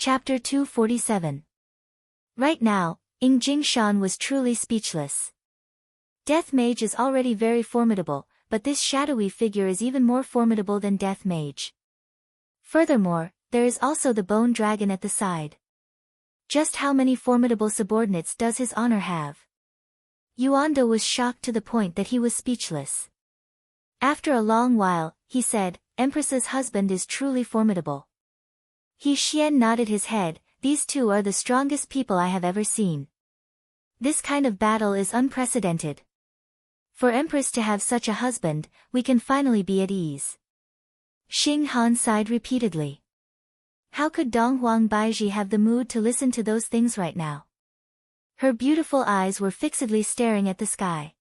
Chapter 247. Right now, Ing Jingshan was truly speechless. Death Mage is already very formidable, but this shadowy figure is even more formidable than Death Mage. Furthermore, there is also the Bone Dragon at the side. Just how many formidable subordinates does his honor have? Yuanda was shocked to the point that he was speechless. After a long while, he said, "Empress's husband is truly formidable." He Xian nodded his head. "These two are the strongest people I have ever seen. This kind of battle is unprecedented. For Empress to have such a husband, we can finally be at ease." Xing Han sighed repeatedly. How could Donghuang Baiji have the mood to listen to those things right now? Her beautiful eyes were fixedly staring at the sky.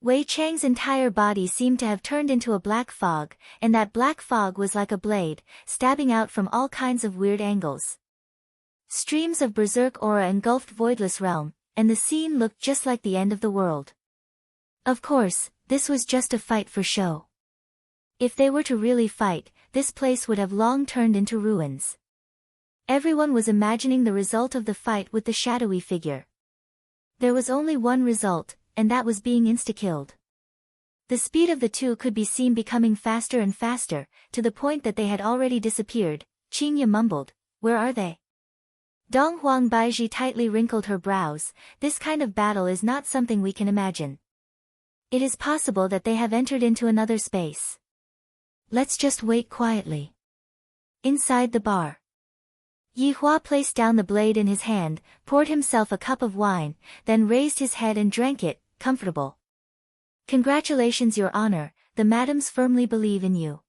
Wei Chang's entire body seemed to have turned into a black fog, and that black fog was like a blade, stabbing out from all kinds of weird angles. Streams of berserk aura engulfed Voidless Realm, and the scene looked just like the end of the world. Of course, this was just a fight for show. If they were to really fight, this place would have long turned into ruins. Everyone was imagining the result of the fight with the shadowy figure. There was only one result, and that was being insta-killed. The speed of the two could be seen becoming faster and faster, to the point that they had already disappeared. Qingya mumbled, "Where are they?" Donghuang Baiji tightly wrinkled her brows. "This kind of battle is not something we can imagine. It is possible that they have entered into another space. Let's just wait quietly." Inside the bar, Yi Hua placed down the blade in his hand, poured himself a cup of wine, then raised his head and drank it, comfortable. "Congratulations, Your Honor, the madams firmly believe in you."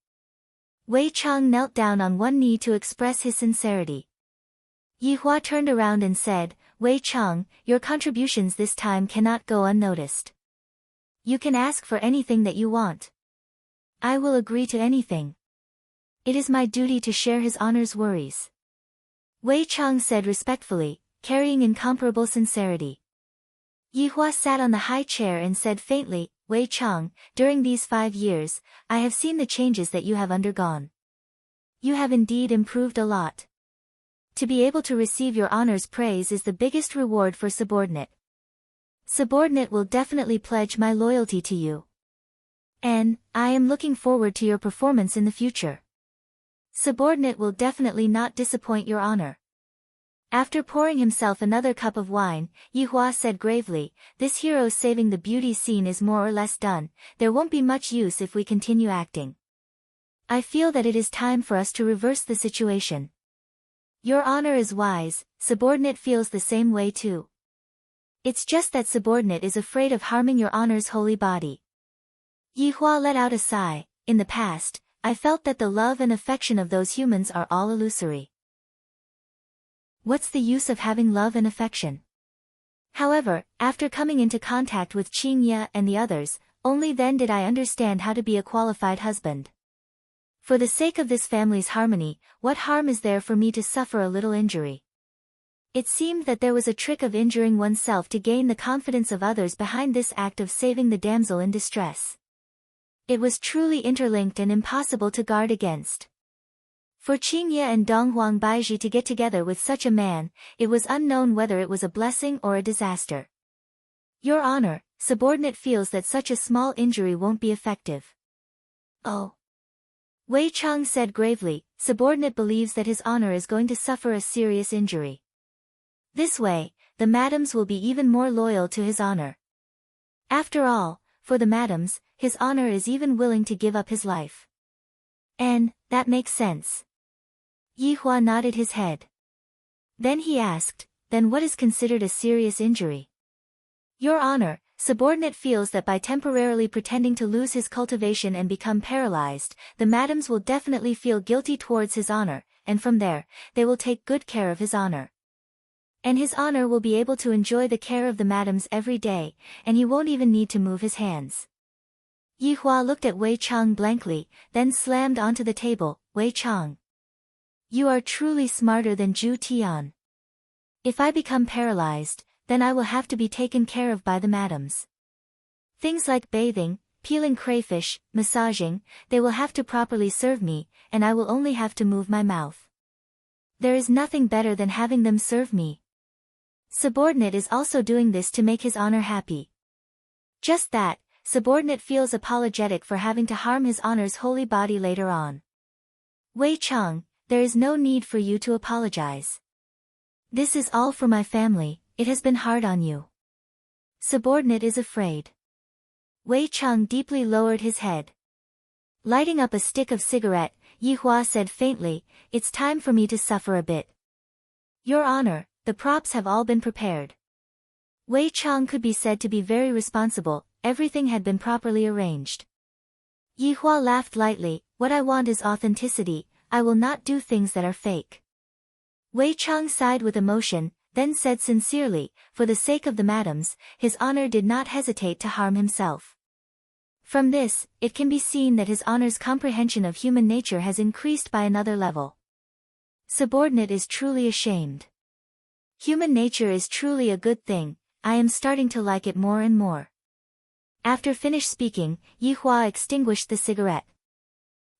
Wei Chang knelt down on one knee to express his sincerity. Yi Hua turned around and said, "Wei Chang, your contributions this time cannot go unnoticed. You can ask for anything that you want. I will agree to anything. It is my duty to share his honor's worries." Wei Chang said respectfully, carrying incomparable sincerity. Yi Hua sat on the high chair and said faintly, "Wei Chang, during these 5 years, I have seen the changes that you have undergone. You have indeed improved a lot. To be able to receive your honor's praise is the biggest reward for subordinate. Subordinate will definitely pledge my loyalty to you. And I am looking forward to your performance in the future. Subordinate will definitely not disappoint your honor." After pouring himself another cup of wine, Yi Hua said gravely, "This hero saving the beauty scene is more or less done. There won't be much use if we continue acting. I feel that it is time for us to reverse the situation." "Your honor is wise." Subordinate feels the same way too. It's just that subordinate is afraid of harming your honor's holy body. Yi Hua let out a sigh. "In the past, I felt that the love and affection of those humans are all illusory. What's the use of having love and affection? However, after coming into contact with Qingya and the others, only then did I understand how to be a qualified husband. For the sake of this family's harmony, what harm is there for me to suffer a little injury?" It seemed that there was a trick of injuring oneself to gain the confidence of others behind this act of saving the damsel in distress. It was truly interlinked and impossible to guard against. For Qingya and Donghuang Baiji to get together with such a man, it was unknown whether it was a blessing or a disaster. "Your honor, subordinate feels that such a small injury won't be effective." "Oh." Wei Chang said gravely, "Subordinate believes that his honor is going to suffer a serious injury. This way, the madams will be even more loyal to his honor. After all, for the madams, his honor is even willing to give up his life." "And that makes sense." Yi Hua nodded his head. Then he asked, "Then what is considered a serious injury?" "Your honor, subordinate feels that by temporarily pretending to lose his cultivation and become paralyzed, the madams will definitely feel guilty towards his honor, and from there, they will take good care of his honor. And his honor will be able to enjoy the care of the madams every day, and he won't even need to move his hands." Yi Hua looked at Wei Chang blankly, then slammed onto the table. "Wei Chang, you are truly smarter than Zhu Tian. If I become paralyzed, then I will have to be taken care of by the madams. Things like bathing, peeling crayfish, massaging, they will have to properly serve me, and I will only have to move my mouth. There is nothing better than having them serve me. Subordinate is also doing this to make his honor happy. Just that, subordinate feels apologetic for having to harm his honor's holy body later on. Wei Chang, there is no need for you to apologize. This is all for my family, it has been hard on you. Subordinate is afraid. Wei Chang deeply lowered his head. Lighting up a stick of cigarette, Yi Hua said faintly, "It's time for me to suffer a bit." "Your Honor, the props have all been prepared." Wei Chang could be said to be very responsible, everything had been properly arranged. Yi Hua laughed lightly, "What I want is authenticity, I will not do things that are fake." Wei Chang sighed with emotion, then said sincerely, "For the sake of the madams, his honor did not hesitate to harm himself." From this, it can be seen that his honor's comprehension of human nature has increased by another level. Subordinate is truly ashamed. Human nature is truly a good thing, I am starting to like it more and more. After finished speaking, Yi Hua extinguished the cigarette.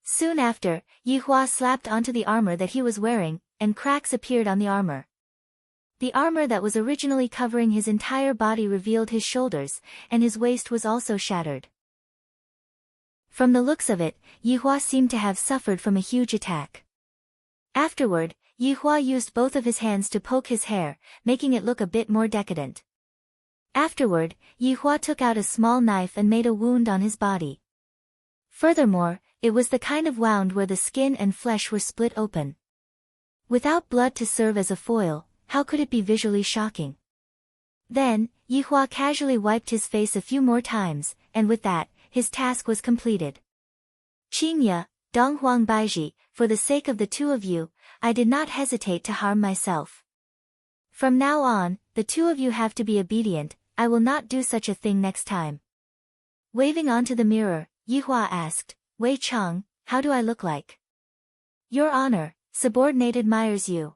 Soon after, Yi Hua slapped onto the armor that he was wearing, and cracks appeared on the armor. The armor that was originally covering his entire body revealed his shoulders, and his waist was also shattered. From the looks of it, Yi Hua seemed to have suffered from a huge attack. Afterward, Yi Hua used both of his hands to poke his hair, making it look a bit more decadent. Afterward, Yi Hua took out a small knife and made a wound on his body. Furthermore, it was the kind of wound where the skin and flesh were split open. Without blood to serve as a foil, how could it be visually shocking? Then, Yi Hua casually wiped his face a few more times, and with that, his task was completed. "Qingye, Donghuang Baiji, for the sake of the two of you, I did not hesitate to harm myself. From now on, the two of you have to be obedient, I will not do such a thing next time." Waving onto the mirror, Yi Hua asked, "Wei Chang, how do I look like?" "Your Honor, subordinate admires you."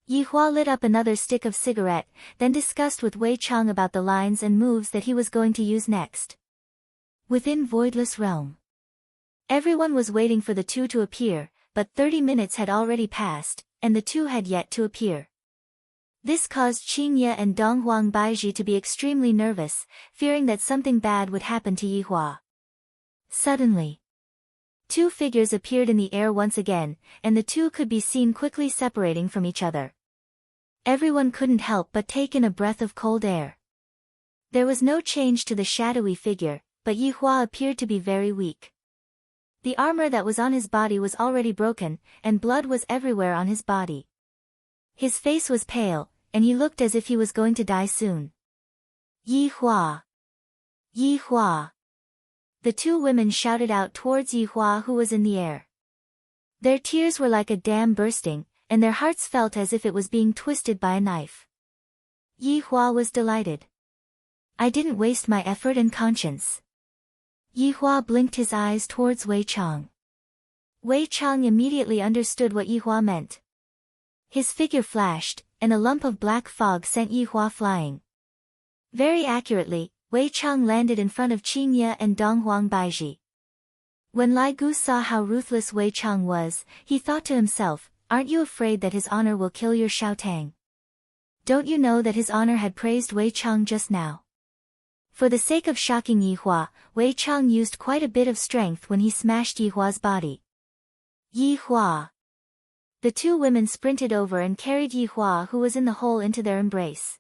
Yi Hua lit up another stick of cigarette, then discussed with Wei Chang about the lines and moves that he was going to use next. Within Voidless Realm. Everyone was waiting for the two to appear, but 30 minutes had already passed, and the two had yet to appear. This caused Qingye and Donghuang Baiji to be extremely nervous, fearing that something bad would happen to Yi Hua. Suddenly, two figures appeared in the air once again, and the two could be seen quickly separating from each other. Everyone couldn't help but take in a breath of cold air. There was no change to the shadowy figure, but Yi Hua appeared to be very weak. The armor that was on his body was already broken, and blood was everywhere on his body. His face was pale, and he looked as if he was going to die soon. "Yi Hua! Yi Hua!" The two women shouted out towards Yi Hua, who was in the air. Their tears were like a dam bursting, and their hearts felt as if it was being twisted by a knife. Yi Hua was delighted. "I didn't waste my effort and conscience." Yi Hua blinked his eyes towards Wei Chang. Wei Chang immediately understood what Yi Hua meant. His figure flashed, and a lump of black fog sent Yi Hua flying. Very accurately, Wei Chang landed in front of Qingye and Donghuang Baiji. When Lai Gu saw how ruthless Wei Chang was, he thought to himself, "Aren't you afraid that his honor will kill your Xiaotang? Don't you know that his honor had praised Wei Chang just now?" For the sake of shocking Yi Hua, Wei Chang used quite a bit of strength when he smashed Yi Hua's body. "Yi Hua!" The two women sprinted over and carried Yi Hua, who was in the hole, into their embrace.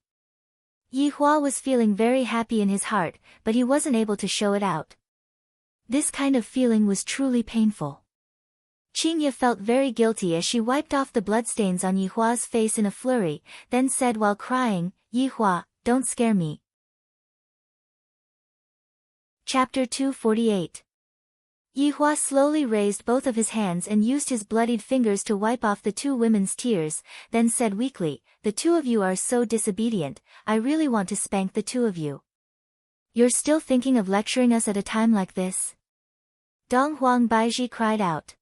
Yi Hua was feeling very happy in his heart, but he wasn't able to show it out. This kind of feeling was truly painful. Qingye felt very guilty as she wiped off the bloodstains on Yi Hua's face in a flurry, then said while crying, "Yi Hua, don't scare me." Chapter 248. Yi Hua slowly raised both of his hands and used his bloodied fingers to wipe off the two women's tears, then said weakly, "The two of you are so disobedient, I really want to spank the two of you." "You're still thinking of lecturing us at a time like this?" Donghuang Baiji cried out.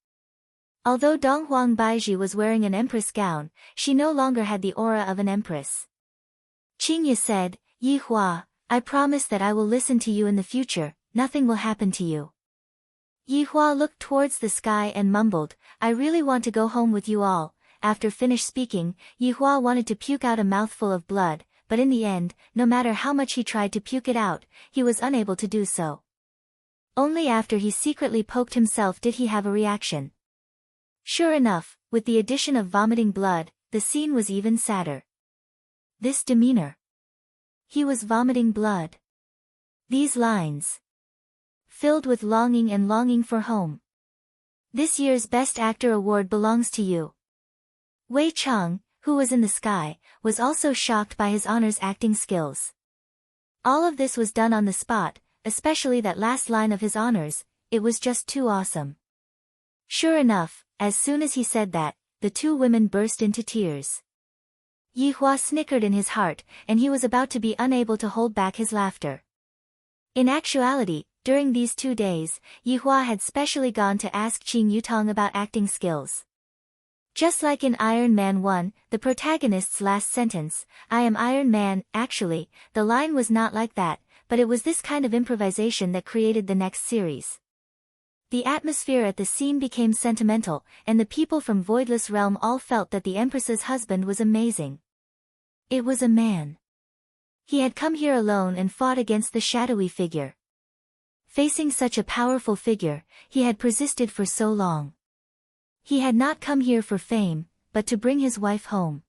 Although Donghuang Baiji was wearing an empress gown, she no longer had the aura of an empress. Qingye said, "Yi Hua, I promise that I will listen to you in the future, nothing will happen to you." Yi Hua looked towards the sky and mumbled, "I really want to go home with you all, after finished speaking, Yi Hua wanted to puke out a mouthful of blood, but in the end, no matter how much he tried to puke it out, he was unable to do so. Only after he secretly poked himself did he have a reaction. Sure enough, with the addition of vomiting blood, the scene was even sadder. This demeanor. He was vomiting blood. These lines. Filled with longing and longing for home. This year's Best Actor award belongs to you. Wei Chang, who was in the sky, was also shocked by his honor's acting skills. All of this was done on the spot, especially that last line of his honors, it was just too awesome. Sure enough, as soon as he said that, the two women burst into tears. Yi Hua snickered in his heart, and he was about to be unable to hold back his laughter. In actuality, during these 2 days, Yi Hua had specially gone to ask Qing Yutong about acting skills. Just like in Iron Man 1, the protagonist's last sentence, "I am Iron Man," actually, the line was not like that, but it was this kind of improvisation that created the next series. The atmosphere at the scene became sentimental, and the people from Voidless Realm all felt that the Empress's husband was amazing. It was a man. He had come here alone and fought against the shadowy figure. Facing such a powerful figure, he had persisted for so long. He had not come here for fame, but to bring his wife home.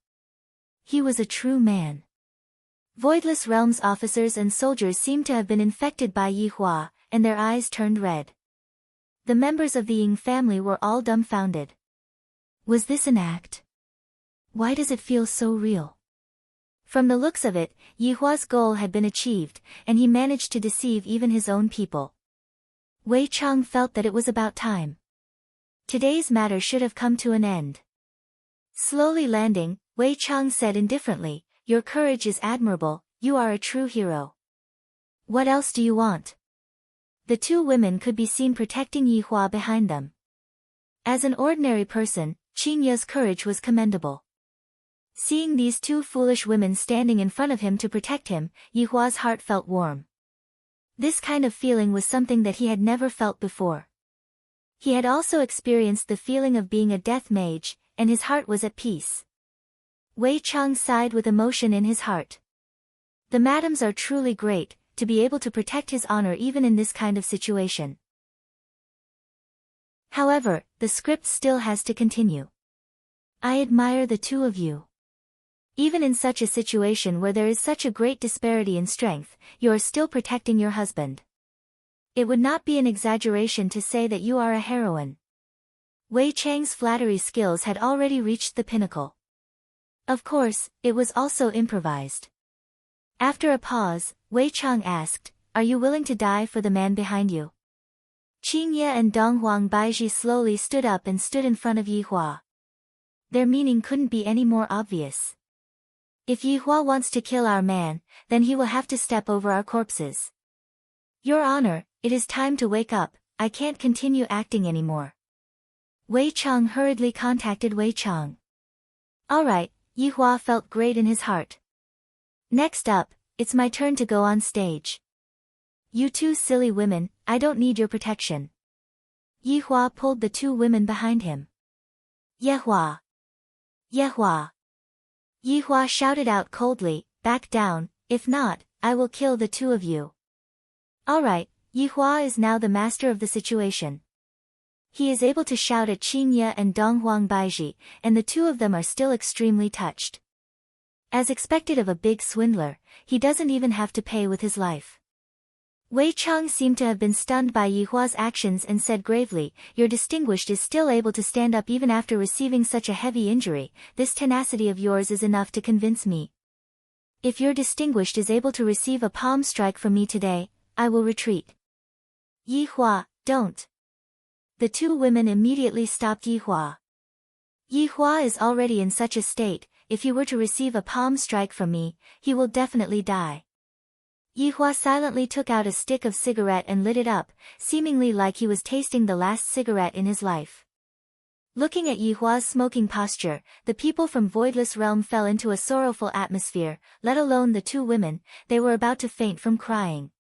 He was a true man. Voidless Realm's officers and soldiers seemed to have been infected by Yi Hua, and their eyes turned red. The members of the Ying family were all dumbfounded. Was this an act? Why does it feel so real? From the looks of it, Yi Hua's goal had been achieved, and he managed to deceive even his own people. Wei Chang felt that it was about time. Today's matter should have come to an end. Slowly landing, Wei Chang said indifferently, "Your courage is admirable, you are a true hero. What else do you want?" The two women could be seen protecting Yi Hua behind them. As an ordinary person, Qing Ye's courage was commendable. Seeing these two foolish women standing in front of him to protect him, Yi Hua's heart felt warm. This kind of feeling was something that he had never felt before. He had also experienced the feeling of being a death mage, and his heart was at peace. Wei Chang sighed with emotion in his heart. The madams are truly great, to be able to protect his honor even in this kind of situation. However, the script still has to continue. I admire the two of you. Even in such a situation where there is such a great disparity in strength, you are still protecting your husband. It would not be an exaggeration to say that you are a heroine. Wei Chang's flattery skills had already reached the pinnacle. Of course, it was also improvised. After a pause, Wei Chang asked, "Are you willing to die for the man behind you?" Qing Ye and Donghuang Baiji slowly stood up and stood in front of Yi Hua. Their meaning couldn't be any more obvious. If Yi Hua wants to kill our man, then he will have to step over our corpses. Your Honor, it is time to wake up, I can't continue acting anymore. Wei Chang hurriedly contacted Wei Chang. Alright, Yi Hua felt great in his heart. Next up, it's my turn to go on stage. You two silly women, I don't need your protection. Yi Hua pulled the two women behind him. Ye Hua! Ye Hua! Yi Hua shouted out coldly, "Back down, if not, I will kill the two of you." Alright, Yi Hua is now the master of the situation. He is able to shout at Qing Ye and Donghuang Baiji, and the two of them are still extremely touched. As expected of a big swindler, he doesn't even have to pay with his life. Wei Chang seemed to have been stunned by Yi Hua's actions and said gravely, "Your distinguished is still able to stand up even after receiving such a heavy injury, this tenacity of yours is enough to convince me. If your distinguished is able to receive a palm strike from me today, I will retreat." Yi Hua, don't. The two women immediately stopped Yi Hua. Yi Hua is already in such a state, if he were to receive a palm strike from me, he will definitely die. Yi Hua silently took out a stick of cigarette and lit it up, seemingly like he was tasting the last cigarette in his life. Looking at Yi Hua's smoking posture, the people from Voidless Realm fell into a sorrowful atmosphere, let alone the two women, they were about to faint from crying.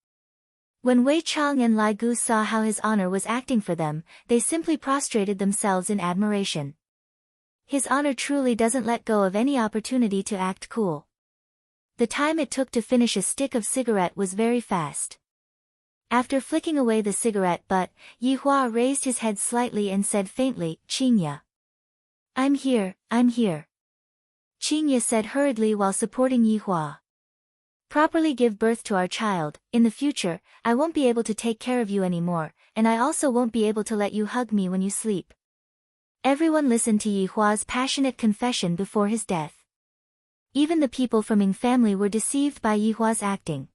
When Wei Chang and Lai Gu saw how his honor was acting for them, they simply prostrated themselves in admiration. His honor truly doesn't let go of any opportunity to act cool. The time it took to finish a stick of cigarette was very fast. After flicking away the cigarette butt, Yi Hua raised his head slightly and said faintly, "Qingya. I'm here, I'm here." Qingya said hurriedly while supporting Yi Hua. "Properly give birth to our child. In the future, I won't be able to take care of you anymore, and I also won't be able to let you hug me when you sleep." Everyone listened to Yi Hua's passionate confession before his death. Even the people from Ming family were deceived by Yi Hua's acting.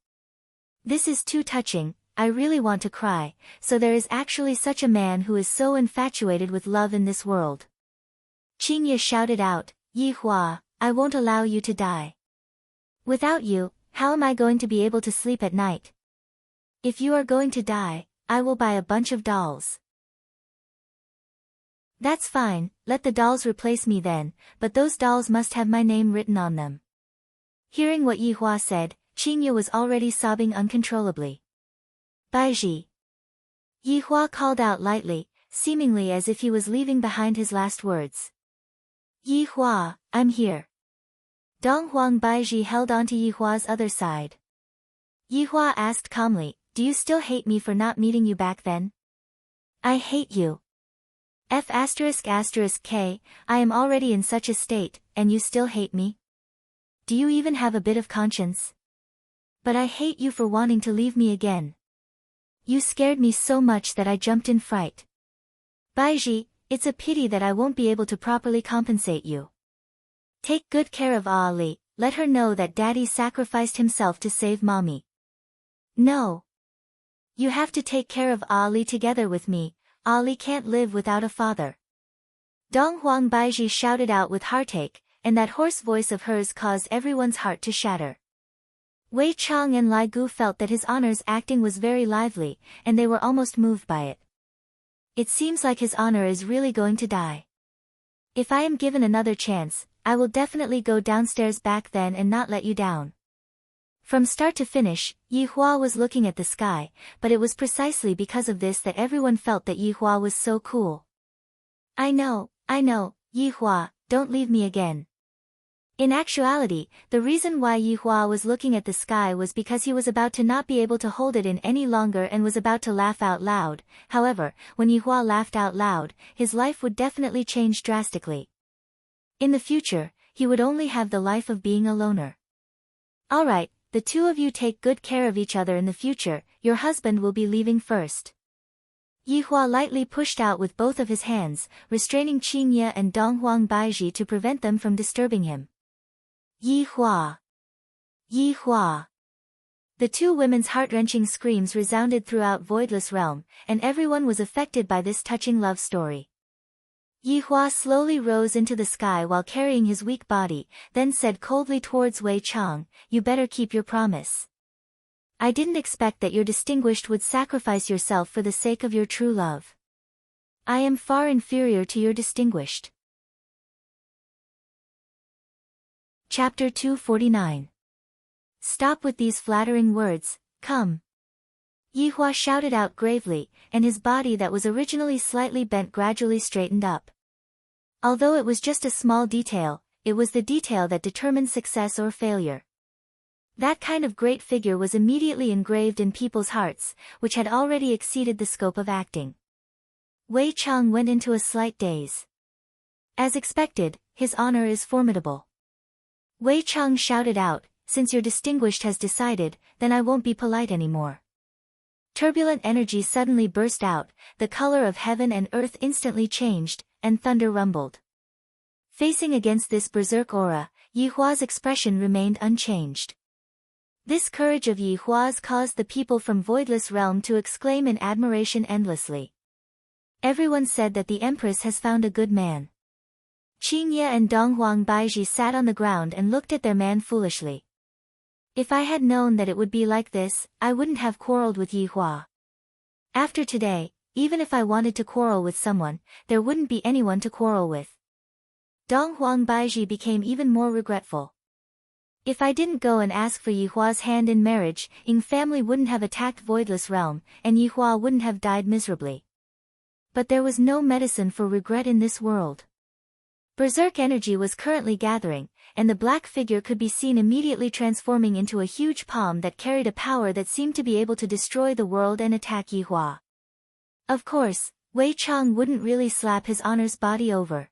"This is too touching, I really want to cry, so there is actually such a man who is so infatuated with love in this world." Qingya shouted out, "Yi Hua, I won't allow you to die. Without you, how am I going to be able to sleep at night? If you are going to die, I will buy a bunch of dolls." "That's fine, let the dolls replace me then, but those dolls must have my name written on them." Hearing what Yi Hua said, Qingya was already sobbing uncontrollably. "Baiji." Yi Hua called out lightly, seemingly as if he was leaving behind his last words. "Yi Hua, I'm here." Donghuang Baiji held onto Yi Hua's other side. Yi Hua asked calmly, "Do you still hate me for not meeting you back then?" "I hate you. F***K, I am already in such a state, and you still hate me? Do you even have a bit of conscience? But I hate you for wanting to leave me again. You scared me so much that I jumped in fright. Baiji, it's a pity that I won't be able to properly compensate you. Take good care of Ali, let her know that Daddy sacrificed himself to save Mommy." "No. You have to take care of Ali together with me, Ali can't live without a father." Donghuang Baiji shouted out with heartache, and that hoarse voice of hers caused everyone's heart to shatter. Wei Chang and Lai Gu felt that his honor's acting was very lively, and they were almost moved by it. "It seems like his honor is really going to die. If I am given another chance, I will definitely go downstairs back then and not let you down." From start to finish, Yi Hua was looking at the sky, but it was precisely because of this that everyone felt that Yi Hua was so cool. I know, Yi Hua, don't leave me again." In actuality, the reason why Yi Hua was looking at the sky was because he was about to not be able to hold it in any longer and was about to laugh out loud. However, when Yi Hua laughed out loud, his life would definitely change drastically. In the future, he would only have the life of being a loner. "Alright, the two of you take good care of each other in the future, your husband will be leaving first." Yi Hua lightly pushed out with both of his hands, restraining Qingya and Donghuang Baiji to prevent them from disturbing him. "Yi Hua! Yi Hua!" The two women's heart-wrenching screams resounded throughout Voidless Realm, and everyone was affected by this touching love story. Yi Hua slowly rose into the sky while carrying his weak body, then said coldly towards Wei Chang, "You better keep your promise. I didn't expect that your distinguished would sacrifice yourself for the sake of your true love. I am far inferior to your distinguished." Chapter 249. Stop with these flattering words, come. Yi Hua shouted out gravely, and his body that was originally slightly bent gradually straightened up. Although it was just a small detail, it was the detail that determined success or failure. That kind of great figure was immediately engraved in people's hearts, which had already exceeded the scope of acting. Wei Chang went into a slight daze. As expected, his honor is formidable. Wei Chang shouted out, "Since your distinguished has decided, then I won't be polite anymore." Turbulent energy suddenly burst out, the color of heaven and earth instantly changed, and thunder rumbled. Facing against this berserk aura, Yi Hua's expression remained unchanged. This courage of Yi Hua's caused the people from Voidless Realm to exclaim in admiration endlessly. Everyone said that the Empress has found a good man. Qingya and Donghuang Baiji sat on the ground and looked at their man foolishly. If I had known that it would be like this, I wouldn't have quarreled with Yi Hua. After today, even if I wanted to quarrel with someone, there wouldn't be anyone to quarrel with. Donghuang Baiji became even more regretful. If I didn't go and ask for Yi Hua's hand in marriage, Ying family wouldn't have attacked Voidless Realm, and Yi Hua wouldn't have died miserably. But there was no medicine for regret in this world. Berserk energy was currently gathering, and the black figure could be seen immediately transforming into a huge palm that carried a power that seemed to be able to destroy the world and attack Yihua. Of course, Wei Chang wouldn't really slap his honor's body over.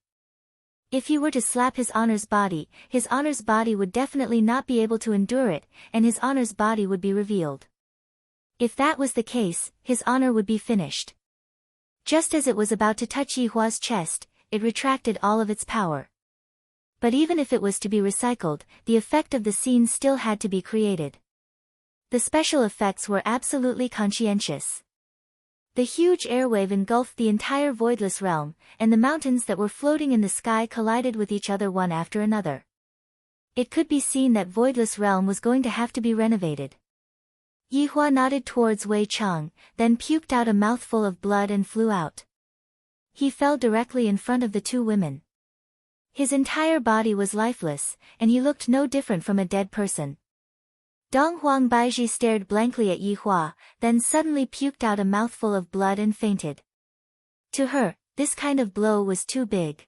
If he were to slap his honor's body would definitely not be able to endure it, and his honor's body would be revealed. If that was the case, his honor would be finished. Just as it was about to touch Yihua's chest, it retracted all of its power. But even if it was to be recycled, the effect of the scene still had to be created. The special effects were absolutely conscientious. The huge airwave engulfed the entire voidless realm, and the mountains that were floating in the sky collided with each other one after another. It could be seen that voidless realm was going to have to be renovated. Yihua nodded towards Wei Chang, then puked out a mouthful of blood and flew out. He fell directly in front of the two women. His entire body was lifeless, and he looked no different from a dead person. Dong Huang Baiji stared blankly at Yihua, then suddenly puked out a mouthful of blood and fainted. To her, this kind of blow was too big.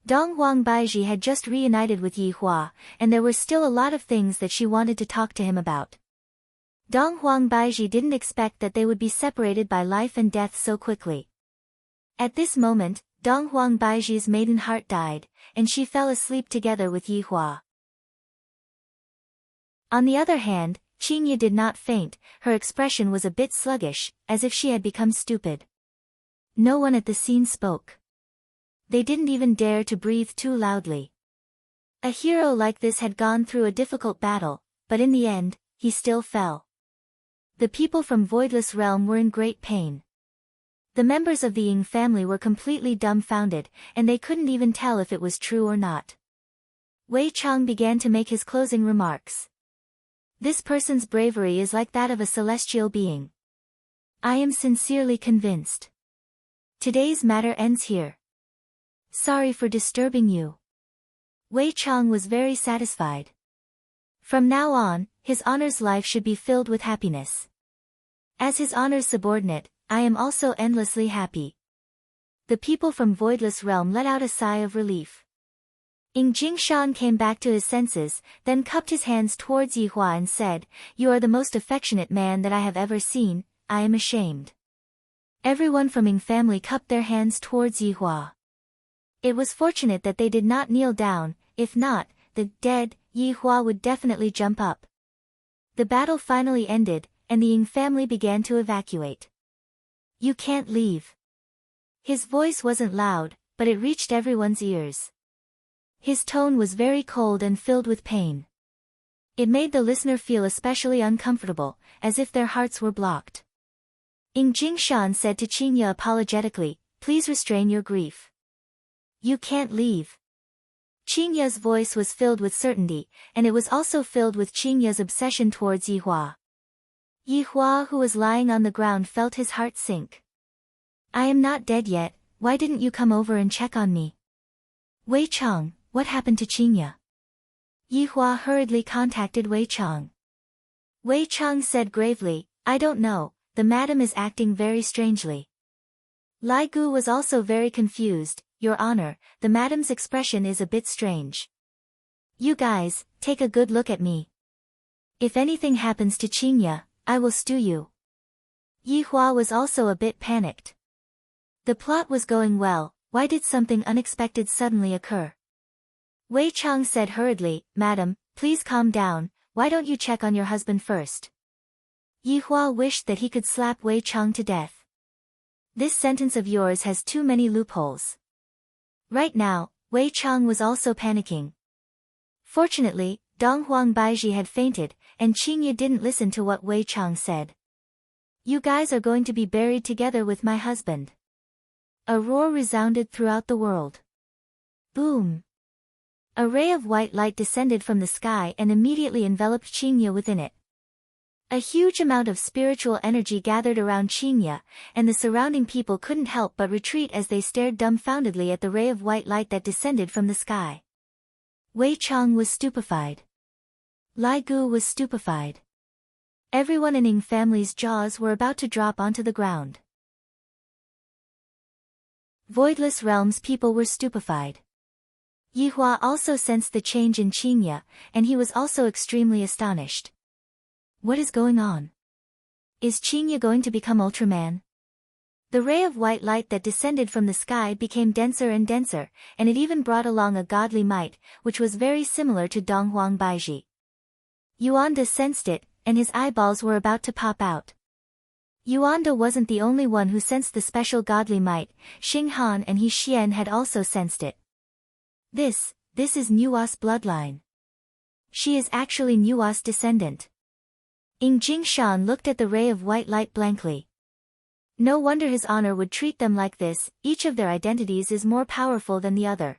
Dong Huang Baiji had just reunited with Yihua, and there were still a lot of things that she wanted to talk to him about. Dong Huang Baiji didn't expect that they would be separated by life and death so quickly. At this moment, Dong Huang Baiji's maiden heart died, and she fell asleep together with Yihua. On the other hand, Qingye did not faint, her expression was a bit sluggish, as if she had become stupid. No one at the scene spoke. They didn't even dare to breathe too loudly. A hero like this had gone through a difficult battle, but in the end, he still fell. The people from Voidless Realm were in great pain. The members of the Ying family were completely dumbfounded, and they couldn't even tell if it was true or not. Wei Chang began to make his closing remarks. This person's bravery is like that of a celestial being. I am sincerely convinced. Today's matter ends here. Sorry for disturbing you. Wei Chang was very satisfied. From now on, his honor's life should be filled with happiness. As his honor's subordinate, I am also endlessly happy. The people from Voidless Realm let out a sigh of relief. Jingshan came back to his senses, then cupped his hands towards Yihua and said, "You are the most affectionate man that I have ever seen, I am ashamed." Everyone from Ying family cupped their hands towards Yihua. It was fortunate that they did not kneel down, if not, the dead Yihua would definitely jump up. The battle finally ended, and the Ying family began to evacuate. You can't leave. His voice wasn't loud, but it reached everyone's ears. His tone was very cold and filled with pain. It made the listener feel especially uncomfortable, as if their hearts were blocked. Jingshan said to Qingye apologetically, "Please restrain your grief. You can't leave." Qingye's voice was filled with certainty, and it was also filled with Qingye's obsession towards Yihua. Yihua, who was lying on the ground, felt his heart sink. "I am not dead yet, why didn't you come over and check on me?" "Wei Chang, what happened to Qingye?" Yihua hurriedly contacted Wei Chang. Wei Chang said gravely, "I don't know, the madam is acting very strangely." Lai Gu was also very confused. "Your Honor, the madam's expression is a bit strange. You guys, take a good look at me. If anything happens to Qingye, I will stew you." Yihua was also a bit panicked. The plot was going well, why did something unexpected suddenly occur? Wei Chang said hurriedly, "Madam, please calm down, why don't you check on your husband first?" Yihua wished that he could slap Wei Chang to death. "This sentence of yours has too many loopholes." Right now, Wei Chang was also panicking. Fortunately, Dong Huang Baiji had fainted, and Qingye didn't listen to what Wei Chang said. "You guys are going to be buried together with my husband." A roar resounded throughout the world. Boom! A ray of white light descended from the sky and immediately enveloped Qingye within it. A huge amount of spiritual energy gathered around Qingye, and the surrounding people couldn't help but retreat as they stared dumbfoundedly at the ray of white light that descended from the sky. Wei Chang was stupefied. Lai Gu was stupefied. Everyone in Ying family's jaws were about to drop onto the ground. Voidless Realm's people were stupefied. Yihua also sensed the change in Qingye, and he was also extremely astonished. What is going on? Is Qingye going to become Ultraman? The ray of white light that descended from the sky became denser and denser, and it even brought along a godly might, which was very similar to Donghuang Baizhi. Yuanda sensed it, and his eyeballs were about to pop out. Yuanda wasn't the only one who sensed the special godly might. Xing Han and He Xian had also sensed it. This is Nua's bloodline. She is actually Nua's descendant. Jingshan looked at the ray of white light blankly. No wonder his honor would treat them like this, each of their identities is more powerful than the other.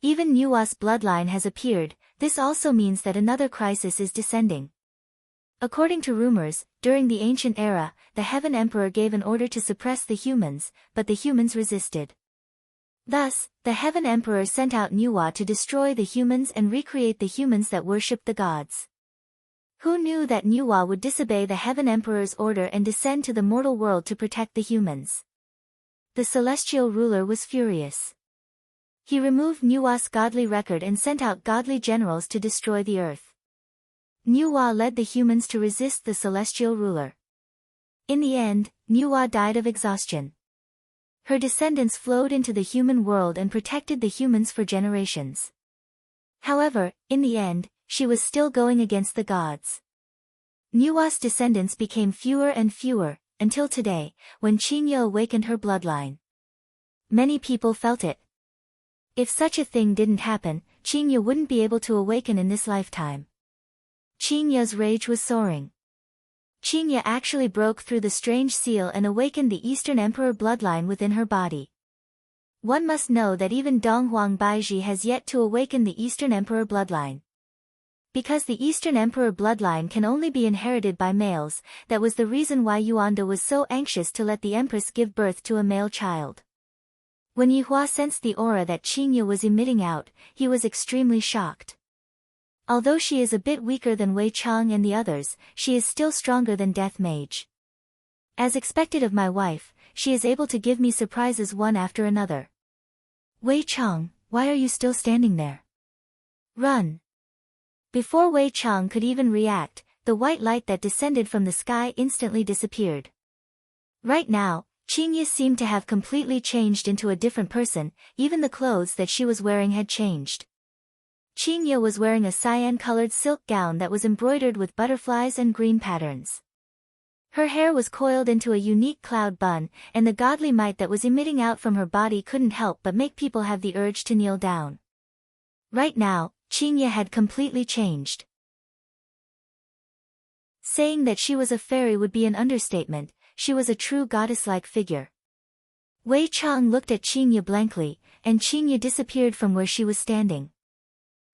Even Nua's bloodline has appeared, this also means that another crisis is descending. According to rumors, during the ancient era, the Heaven Emperor gave an order to suppress the humans, but the humans resisted. Thus, the Heaven Emperor sent out Nua to destroy the humans and recreate the humans that worshipped the gods. Who knew that Nua would disobey the Heaven Emperor's order and descend to the mortal world to protect the humans? The celestial ruler was furious. He removed Nua's godly record and sent out godly generals to destroy the earth. Nua led the humans to resist the celestial ruler. In the end, Nua died of exhaustion. Her descendants flowed into the human world and protected the humans for generations. However, in the end, she was still going against the gods. Nua's descendants became fewer and fewer, until today, when Qingye awakened her bloodline. Many people felt it. If such a thing didn't happen, Qingye wouldn't be able to awaken in this lifetime. Qingye's rage was soaring. Qingye actually broke through the strange seal and awakened the Eastern Emperor bloodline within her body. One must know that even Donghuang Baizhi has yet to awaken the Eastern Emperor bloodline. Because the Eastern Emperor bloodline can only be inherited by males, that was the reason why Yuanda was so anxious to let the Empress give birth to a male child. When Yihua sensed the aura that Qingye was emitting out, he was extremely shocked. Although she is a bit weaker than Wei Chang and the others, she is still stronger than Death Mage. As expected of my wife, she is able to give me surprises one after another. Wei Chang, why are you still standing there? Run! Before Wei Chang could even react, the white light that descended from the sky instantly disappeared. Right now, Qingye seemed to have completely changed into a different person, even the clothes that she was wearing had changed. Qingye was wearing a cyan-colored silk gown that was embroidered with butterflies and green patterns. Her hair was coiled into a unique cloud bun, and the godly might that was emitting out from her body couldn't help but make people have the urge to kneel down. Right now, Qingye had completely changed. Saying that she was a fairy would be an understatement, she was a true goddess-like figure. Wei Chang looked at Qingye blankly, and Qingye disappeared from where she was standing.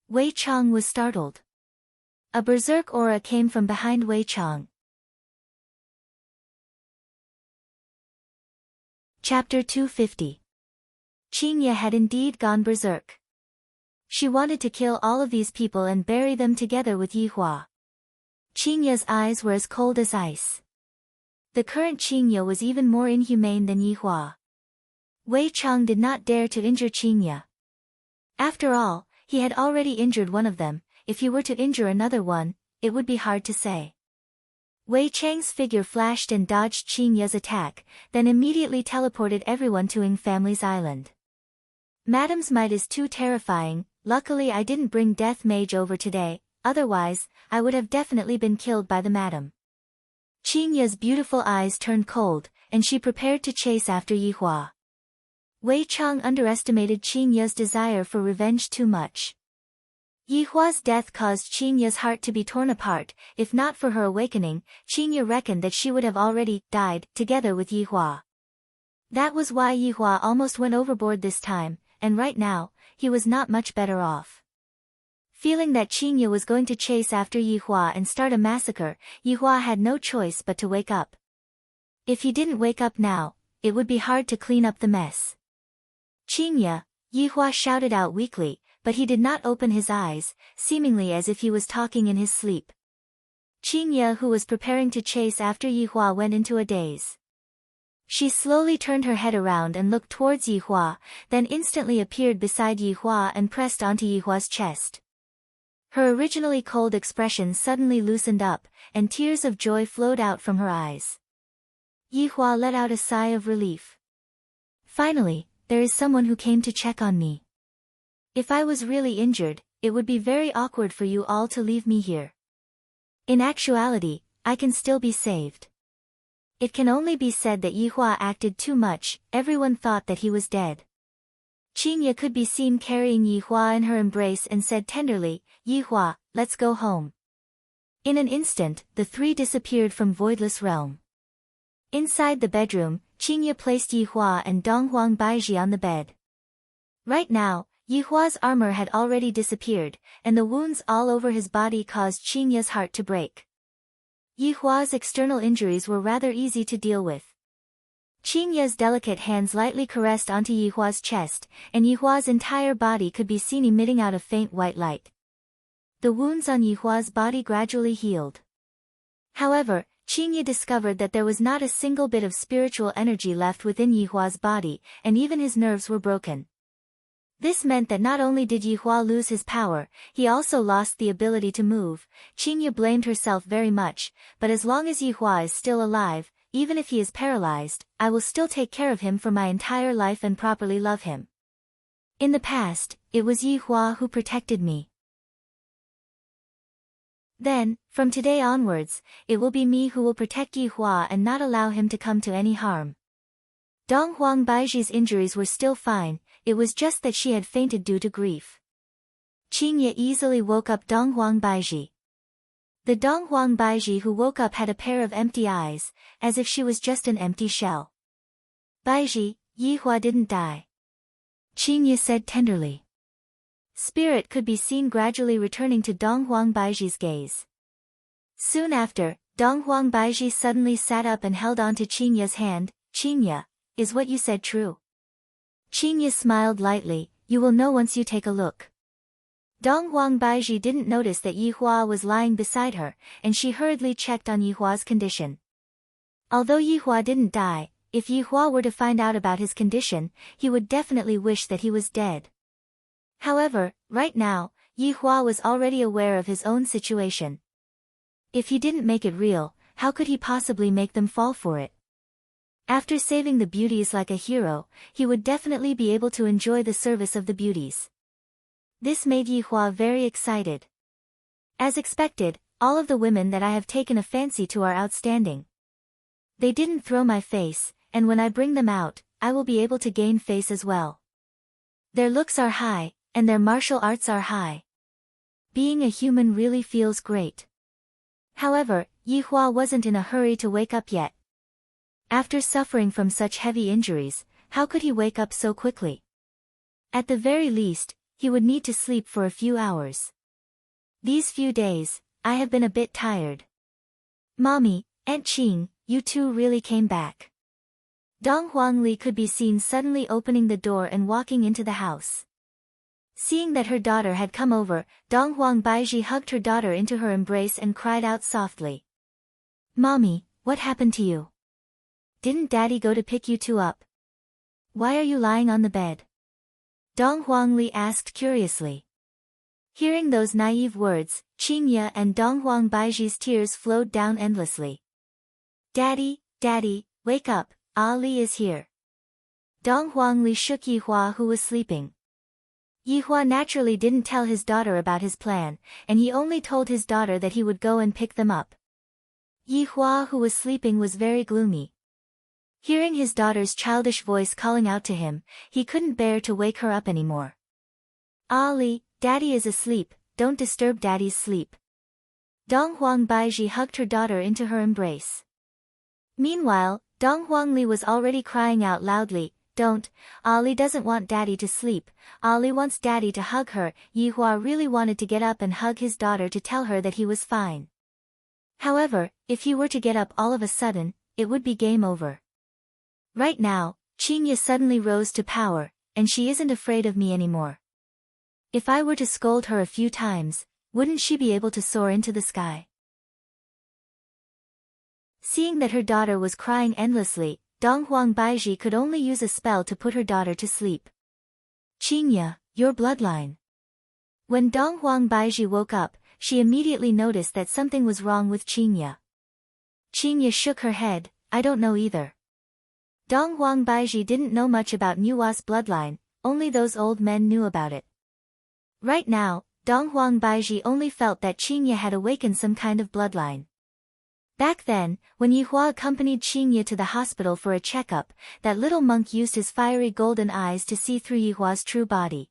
Wei Chang was startled. A berserk aura came from behind Wei Chang. Chapter 250. Qingye had indeed gone berserk. She wanted to kill all of these people and bury them together with Yihua. Qingye's eyes were as cold as ice. The current Qingye was even more inhumane than Yihua. Wei Chang did not dare to injure Qingye. After all, he had already injured one of them. If he were to injure another one, it would be hard to say. Wei Chang's figure flashed and dodged Qingye's attack, then immediately teleported everyone to Ying family's island. Madam's might is too terrifying. Luckily I didn't bring Death Mage over today, otherwise, I would have definitely been killed by the madam. Qingye's beautiful eyes turned cold, and she prepared to chase after Yihua. Wei Chang underestimated Qingye's desire for revenge too much. Yihua's death caused Qingye's heart to be torn apart. If not for her awakening, Qingye reckoned that she would have already died together with Yihua. That was why Yihua almost went overboard this time, and right now, he was not much better off. Feeling that Qingye was going to chase after Yihua and start a massacre, Yihua had no choice but to wake up. If he didn't wake up now, it would be hard to clean up the mess. Qingye, Yihua shouted out weakly, but he did not open his eyes, seemingly as if he was talking in his sleep. Qingye, who was preparing to chase after Yihua, went into a daze. She slowly turned her head around and looked towards Yihua, then instantly appeared beside Yihua and pressed onto Yihua's chest. Her originally cold expression suddenly loosened up, and tears of joy flowed out from her eyes. Yihua let out a sigh of relief. Finally, there is someone who came to check on me. If I was really injured, it would be very awkward for you all to leave me here. In actuality, I can still be saved. It can only be said that Yihua acted too much, everyone thought that he was dead. Qingye could be seen carrying Yihua in her embrace and said tenderly, "Yihua, let's go home." In an instant, the three disappeared from Voidless Realm. Inside the bedroom, Qingye placed Yihua and Donghuang Baizhi on the bed. Right now, Yihua's armor had already disappeared, and the wounds all over his body caused Qingye's heart to break. Yihua's external injuries were rather easy to deal with. Qingye's delicate hands lightly caressed onto Yihua's chest, and Yihua's entire body could be seen emitting out a faint white light. The wounds on Yihua's body gradually healed. However, Qingye discovered that there was not a single bit of spiritual energy left within Yihua's body, and even his nerves were broken. This meant that not only did Yihua lose his power, he also lost the ability to move. Qingye blamed herself very much, but as long as Yihua is still alive, even if he is paralyzed, I will still take care of him for my entire life and properly love him. In the past, it was Yihua who protected me. Then, from today onwards, it will be me who will protect Yihua and not allow him to come to any harm. Donghuang Baizhi's injuries were still fine, it was just that she had fainted due to grief. Qingye easily woke up Donghuang Baizhi. The Donghuang Baizhi who woke up had a pair of empty eyes, as if she was just an empty shell. "Baizhi, Yihua didn't die," Qingye said tenderly. Spirit could be seen gradually returning to Donghuang Baizhi's gaze. Soon after, Donghuang Baizhi suddenly sat up and held on to Qingye's hand. "Qingye, is what you said true?" Qingye smiled lightly, "You will know once you take a look." Donghuang Baizhi didn't notice that Yihua was lying beside her, and she hurriedly checked on Yihua's condition. Although Yihua didn't die, if Yihua were to find out about his condition, he would definitely wish that he was dead. However, right now, Yihua was already aware of his own situation. If he didn't make it real, how could he possibly make them fall for it? After saving the beauties like a hero, he would definitely be able to enjoy the service of the beauties. This made Yihua very excited. As expected, all of the women that I have taken a fancy to are outstanding. They didn't throw my face, and when I bring them out, I will be able to gain face as well. Their looks are high, and their martial arts are high. Being a human really feels great. However, Yihua wasn't in a hurry to wake up yet. After suffering from such heavy injuries, how could he wake up so quickly? At the very least, he would need to sleep for a few hours. These few days, I have been a bit tired. "Mommy, Aunt Qing, you two really came back." Dong Huangli could be seen suddenly opening the door and walking into the house. Seeing that her daughter had come over, Donghuang Baizhi hugged her daughter into her embrace and cried out softly. "Mommy, what happened to you? Didn't Daddy go to pick you two up? Why are you lying on the bed?" Dong Huangli asked curiously. Hearing those naive words, Qingye and Donghuang Baizhi's tears flowed down endlessly. "Daddy, Daddy, wake up, Ali is here." Dong Huangli shook Yihua who was sleeping. Yihua naturally didn't tell his daughter about his plan, and he only told his daughter that he would go and pick them up. Yihua who was sleeping was very gloomy. Hearing his daughter's childish voice calling out to him, he couldn't bear to wake her up anymore. "Ali, Daddy is asleep, don't disturb Daddy's sleep." Donghuang Baizhi hugged her daughter into her embrace. Meanwhile, Donghuangli was already crying out loudly, "Don't, Ali doesn't want Daddy to sleep, Ali wants Daddy to hug her." Yihua really wanted to get up and hug his daughter to tell her that he was fine. However, if he were to get up all of a sudden, it would be game over. Right now, Qingye suddenly rose to power, and she isn't afraid of me anymore. If I were to scold her a few times, wouldn't she be able to soar into the sky? Seeing that her daughter was crying endlessly, Dong Huang Baiji could only use a spell to put her daughter to sleep. Qingya, your bloodline. When Dong Huang Baiji woke up, she immediately noticed that something was wrong with Qingya. Qingya shook her head, I don't know either. Dong Huang Baiji didn't know much about Nua's bloodline, only those old men knew about it. Right now, Dong Huang Baiji only felt that Qingya had awakened some kind of bloodline. Back then, when Yihua accompanied Qingya to the hospital for a checkup, that little monk used his fiery golden eyes to see through Yihua's true body.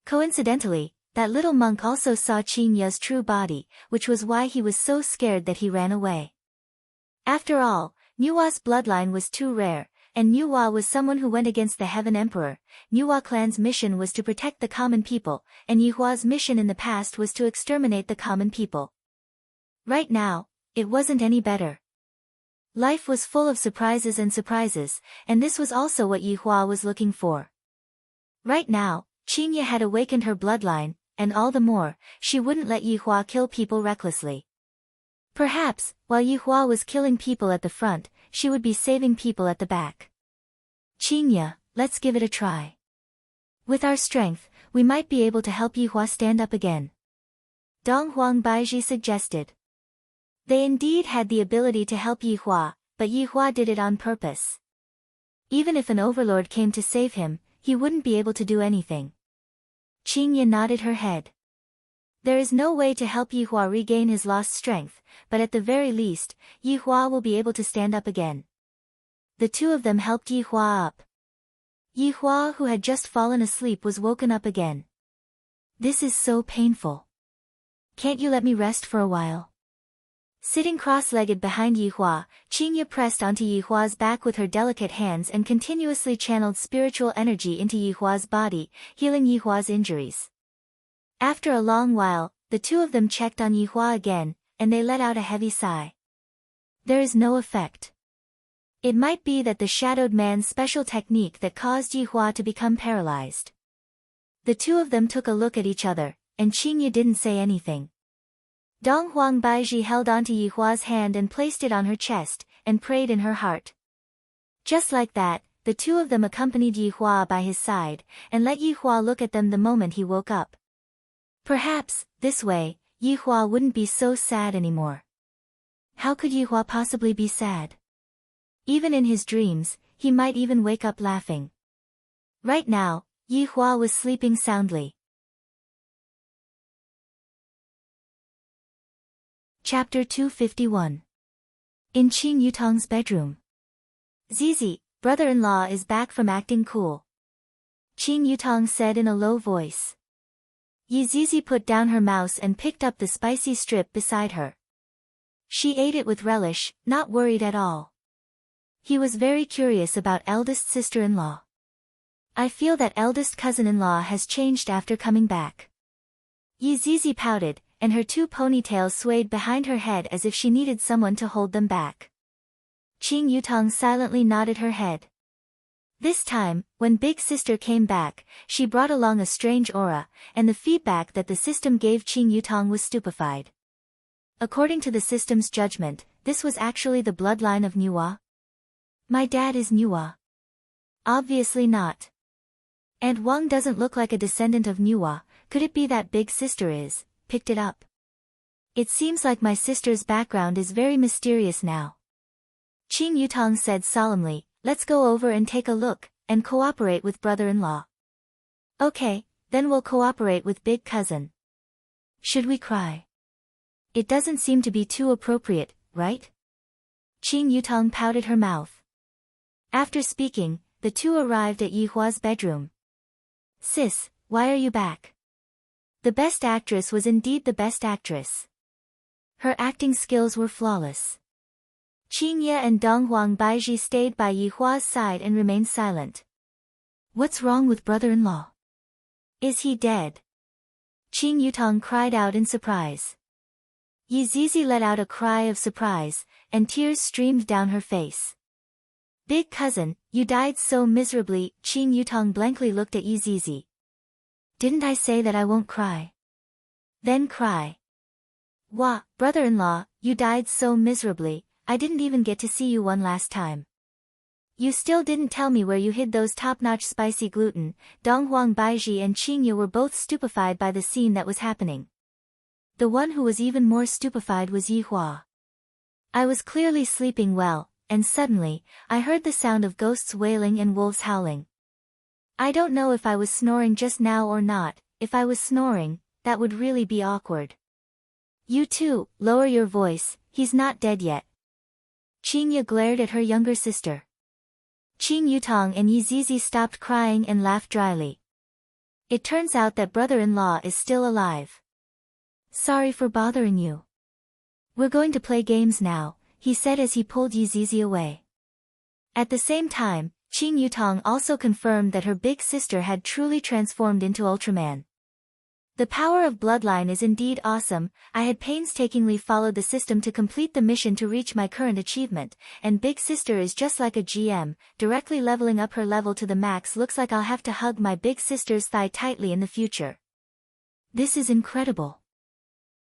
Coincidentally, that little monk also saw Qingya's true body, which was why he was so scared that he ran away. After all, Nua's bloodline was too rare, and Nua was someone who went against the Heaven Emperor. Nua clan's mission was to protect the common people, and Yihua's mission in the past was to exterminate the common people. Right now, it wasn't any better. Life was full of surprises, and this was also what Yihua was looking for. Right now, Qingya had awakened her bloodline, and all the more, she wouldn't let Yihua kill people recklessly. Perhaps, while Yihua was killing people at the front, she would be saving people at the back. Qingya, let's give it a try. With our strength, we might be able to help Yihua stand up again. Dong Huang Baiji suggested. They indeed had the ability to help Yihua, but Yihua did it on purpose. Even if an overlord came to save him, he wouldn't be able to do anything. Qingya nodded her head. There is no way to help Yihua regain his lost strength, but at the very least, Yihua will be able to stand up again. The two of them helped Yihua up. Yihua, who had just fallen asleep, was woken up again. This is so painful. Can't you let me rest for a while? Sitting cross-legged behind Yihua, Qingya pressed onto Yihua's back with her delicate hands and continuously channeled spiritual energy into Yihua's body, healing Yihua's injuries. After a long while, the two of them checked on Yihua again, and they let out a heavy sigh. There is no effect. It might be that the shadowed man's special technique that caused Yihua to become paralyzed. The two of them took a look at each other, and Qingya didn't say anything. Dong Huang Baiji held onto Yihua's hand and placed it on her chest, and prayed in her heart. Just like that, the two of them accompanied Yihua by his side, and let Yihua look at them the moment he woke up. Perhaps, this way, Yihua wouldn't be so sad anymore. How could Yihua possibly be sad? Even in his dreams, he might even wake up laughing. Right now, Yihua was sleeping soundly. Chapter 251. In Qing Yutong's bedroom. Zizi, brother-in-law is back from acting cool. Qing Yutong said in a low voice. Zizi put down her mouse and picked up the spicy strip beside her. She ate it with relish, not worried at all. He was very curious about eldest sister-in-law. I feel that eldest cousin-in-law has changed after coming back. Zizi pouted, and her two ponytails swayed behind her head as if she needed someone to hold them back. Qing Yutong silently nodded her head. This time, when Big Sister came back, she brought along a strange aura, and the feedback that the system gave Qing Yutong was stupefied. According to the system's judgment, this was actually the bloodline of Nua. My dad is Nua. Obviously not. And Wang doesn't look like a descendant of Nua. Could it be that Big Sister picked it up? It seems like my sister's background is very mysterious now. Qing Yutong said solemnly, let's go over and take a look, and cooperate with brother-in-law. Okay, then we'll cooperate with big cousin. Should we cry? It doesn't seem to be too appropriate, right? Qing Yutong pouted her mouth. After speaking, the two arrived at Yihua's bedroom. Sis, why are you back? The best actress was indeed the best actress. Her acting skills were flawless. Qingya and Dong Huang Baiji stayed by Yihua's side and remained silent. What's wrong with brother-in-law? Is he dead? Qing Yutong cried out in surprise. Zizi let out a cry of surprise, and tears streamed down her face. Big cousin, you died so miserably. Qing Yutong blankly looked at Zizi. Didn't I say that I won't cry? Then cry. Wah, brother-in-law, you died so miserably, I didn't even get to see you one last time. You still didn't tell me where you hid those top-notch spicy gluten. Donghuang Baiji and Qingye were both stupefied by the scene that was happening. The one who was even more stupefied was Yihua. I was clearly sleeping well, and suddenly, I heard the sound of ghosts wailing and wolves howling. I don't know if I was snoring just now or not. If I was snoring, that would really be awkward. You too, lower your voice, he's not dead yet. Qingye glared at her younger sister. Qing Yutong and Yizizi stopped crying and laughed dryly. It turns out that brother-in-law is still alive. Sorry for bothering you. We're going to play games now, he said as he pulled Yizizi away. At the same time, Qing Yutong also confirmed that her big sister had truly transformed into Ultraman. The power of bloodline is indeed awesome. I had painstakingly followed the system to complete the mission to reach my current achievement, and big sister is just like a GM, directly leveling up her level to the max. Looks like I'll have to hug my big sister's thigh tightly in the future. This is incredible.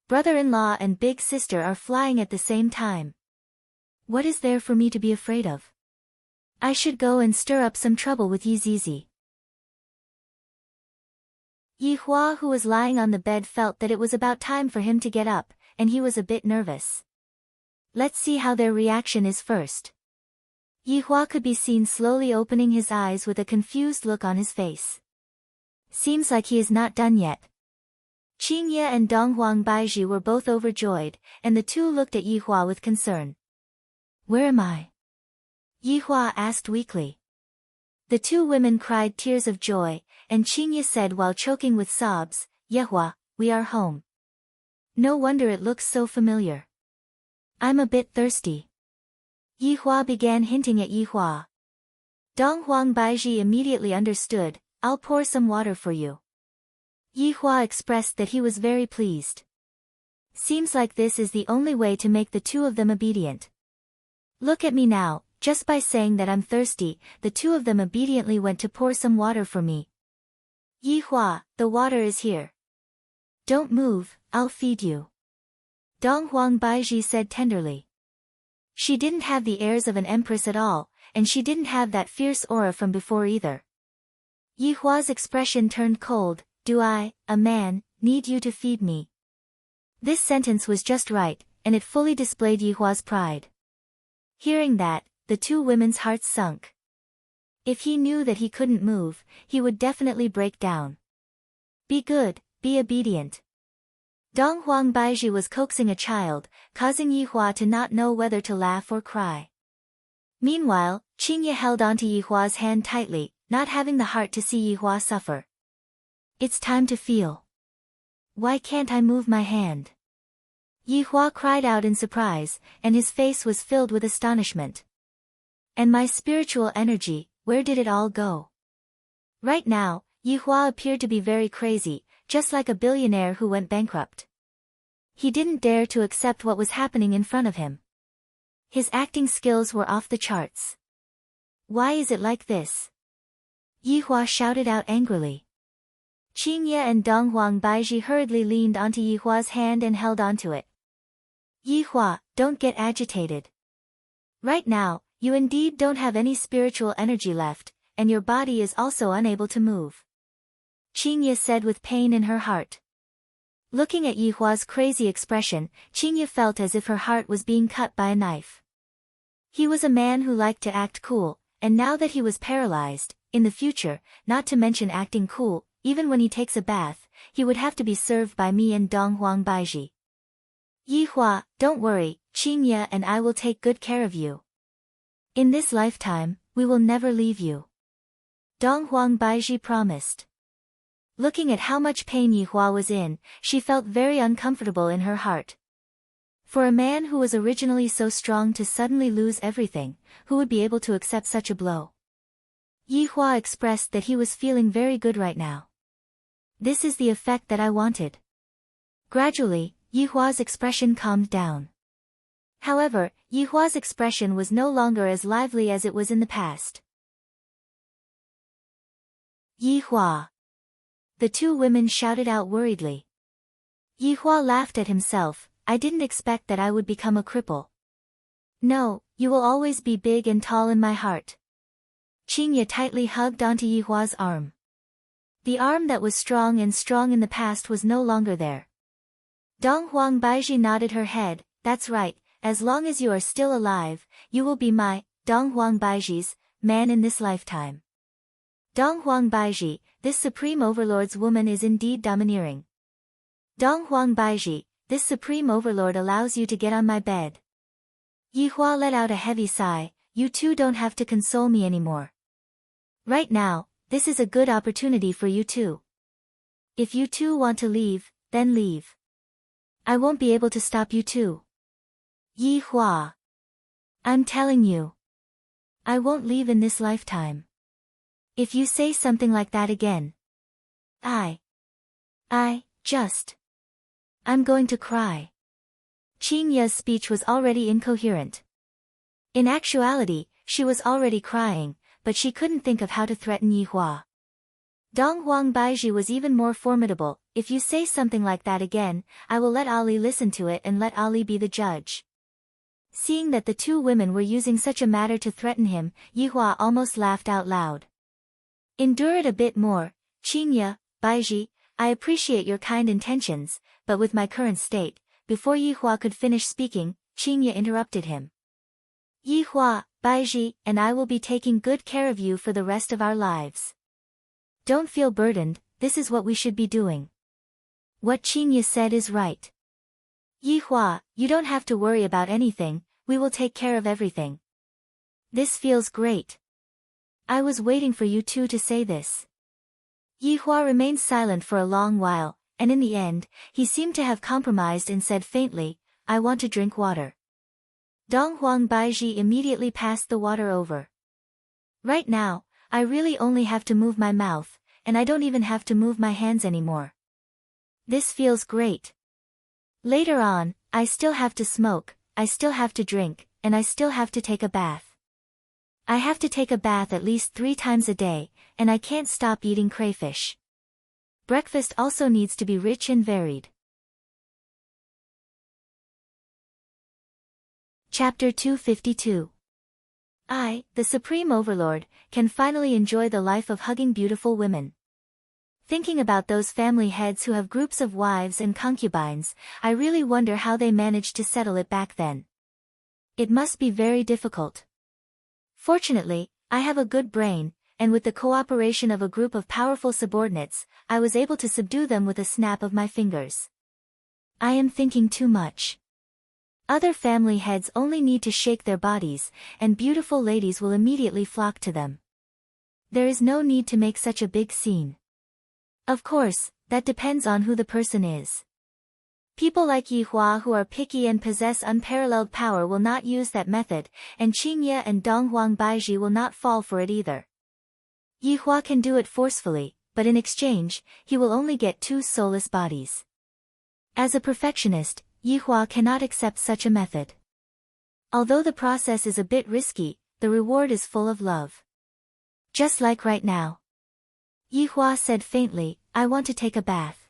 Brother-in-law and big sister are flying at the same time. What is there for me to be afraid of? I should go and stir up some trouble with Yizizi. Yihua, who was lying on the bed, felt that it was about time for him to get up, and he was a bit nervous. Let's see how their reaction is first. Yihua could be seen slowly opening his eyes with a confused look on his face. Seems like he is not done yet. Qingye and Donghuang Baiji were both overjoyed, and the two looked at Yihua with concern. Where am I? Yihua asked weakly. The two women cried tears of joy, and Qingye said while choking with sobs, Yihua, we are home. No wonder it looks so familiar. I'm a bit thirsty. Yihua began hinting at Yihua. Donghuang Baiji immediately understood. I'll pour some water for you. Yihua expressed that he was very pleased. Seems like this is the only way to make the two of them obedient. Look at me now, just by saying that I'm thirsty, the two of them obediently went to pour some water for me. Yihua, the water is here. Don't move, I'll feed you. Donghuang Baiji said tenderly. She didn't have the airs of an empress at all, and she didn't have that fierce aura from before either. Yihua's expression turned cold. Do I, a man, need you to feed me? This sentence was just right, and it fully displayed Yihua's pride. Hearing that, the two women's hearts sunk. If he knew that he couldn't move, he would definitely break down. Be good, be obedient. Donghuang Baiji was coaxing a child, causing Yihua to not know whether to laugh or cry. Meanwhile, Qingye held onto Yihua's hand tightly, not having the heart to see Yihua suffer. It's time to feel. Why can't I move my hand? Yihua cried out in surprise, and his face was filled with astonishment. And my spiritual energy, where did it all go? Right now, Yihua appeared to be very crazy, just like a billionaire who went bankrupt. He didn't dare to accept what was happening in front of him. His acting skills were off the charts. Why is it like this? Yihua shouted out angrily. Qingye and Donghuang Baiji hurriedly leaned onto Yihua's hand and held onto it. Yihua, don't get agitated. Right now, you indeed don't have any spiritual energy left, and your body is also unable to move. Qingye said with pain in her heart. Looking at Yihua's crazy expression, Qingye felt as if her heart was being cut by a knife. He was a man who liked to act cool, and now that he was paralyzed, in the future, not to mention acting cool, even when he takes a bath, he would have to be served by me and Donghuang Baiji. Yihua, don't worry, Qingye and I will take good care of you. In this lifetime, we will never leave you. Donghuang Baiji promised. Looking at how much pain Yihua was in, she felt very uncomfortable in her heart. For a man who was originally so strong to suddenly lose everything, who would be able to accept such a blow? Yihua expressed that he was feeling very good right now. This is the effect that I wanted. Gradually, Yihua's expression calmed down. However, Yihua's expression was no longer as lively as it was in the past. Yihua! The two women shouted out worriedly. Yihua laughed at himself. I didn't expect that I would become a cripple. No, you will always be big and tall in my heart. Qingye tightly hugged onto Yihua's arm. The arm that was strong in the past was no longer there. Dong Huang Baiji nodded her head. That's right, as long as you are still alive, you will be my, Dong Huang Baiji's, man in this lifetime. Dong Huang Baiji, this supreme overlord's woman is indeed domineering. Dong Huang Baiji, this supreme overlord allows you to get on my bed. Yihua let out a heavy sigh. You two don't have to console me anymore. Right now, this is a good opportunity for you two. If you two want to leave, then leave. I won't be able to stop you two. Yihua. I'm telling you. I won't leave in this lifetime. If you say something like that again. I'm going to cry. Qingye's speech was already incoherent. In actuality, she was already crying, but she couldn't think of how to threaten Yihua. Dong Huang Baiji was even more formidable. If you say something like that again, I will let Ali listen to it and let Ali be the judge. Seeing that the two women were using such a matter to threaten him, Yihua almost laughed out loud. Endure it a bit more, Qingye, Baiji, I appreciate your kind intentions, but with my current state. Before Yihua could finish speaking, Qingye interrupted him. Yihua, Baiji, and I will be taking good care of you for the rest of our lives. Don't feel burdened, this is what we should be doing. What Qingye said is right. Yihua, you don't have to worry about anything, we will take care of everything. This feels great. I was waiting for you two to say this. Yihua remained silent for a long while, and in the end, he seemed to have compromised and said faintly, I want to drink water. Dong Huang Baiji immediately passed the water over. Right now, I really only have to move my mouth, and I don't even have to move my hands anymore. This feels great. Later on, I still have to smoke, I still have to drink, and I still have to take a bath. I have to take a bath at least 3 times a day, and I can't stop eating crayfish. Breakfast also needs to be rich and varied. Chapter 252. I, the Supreme Overlord, can finally enjoy the life of hugging beautiful women. Thinking about those family heads who have groups of wives and concubines, I really wonder how they managed to settle it back then. It must be very difficult. Fortunately, I have a good brain, and with the cooperation of a group of powerful subordinates, I was able to subdue them with a snap of my fingers. I am thinking too much. Other family heads only need to shake their bodies, and beautiful ladies will immediately flock to them. There is no need to make such a big scene. Of course, that depends on who the person is. People like Yihua who are picky and possess unparalleled power will not use that method, and Qingye and Dong Huang Baiji will not fall for it either. Yihua can do it forcefully, but in exchange, he will only get 2 soulless bodies. As a perfectionist, Yihua cannot accept such a method. Although the process is a bit risky, the reward is full of love. Just like right now. Yihua said faintly, I want to take a bath.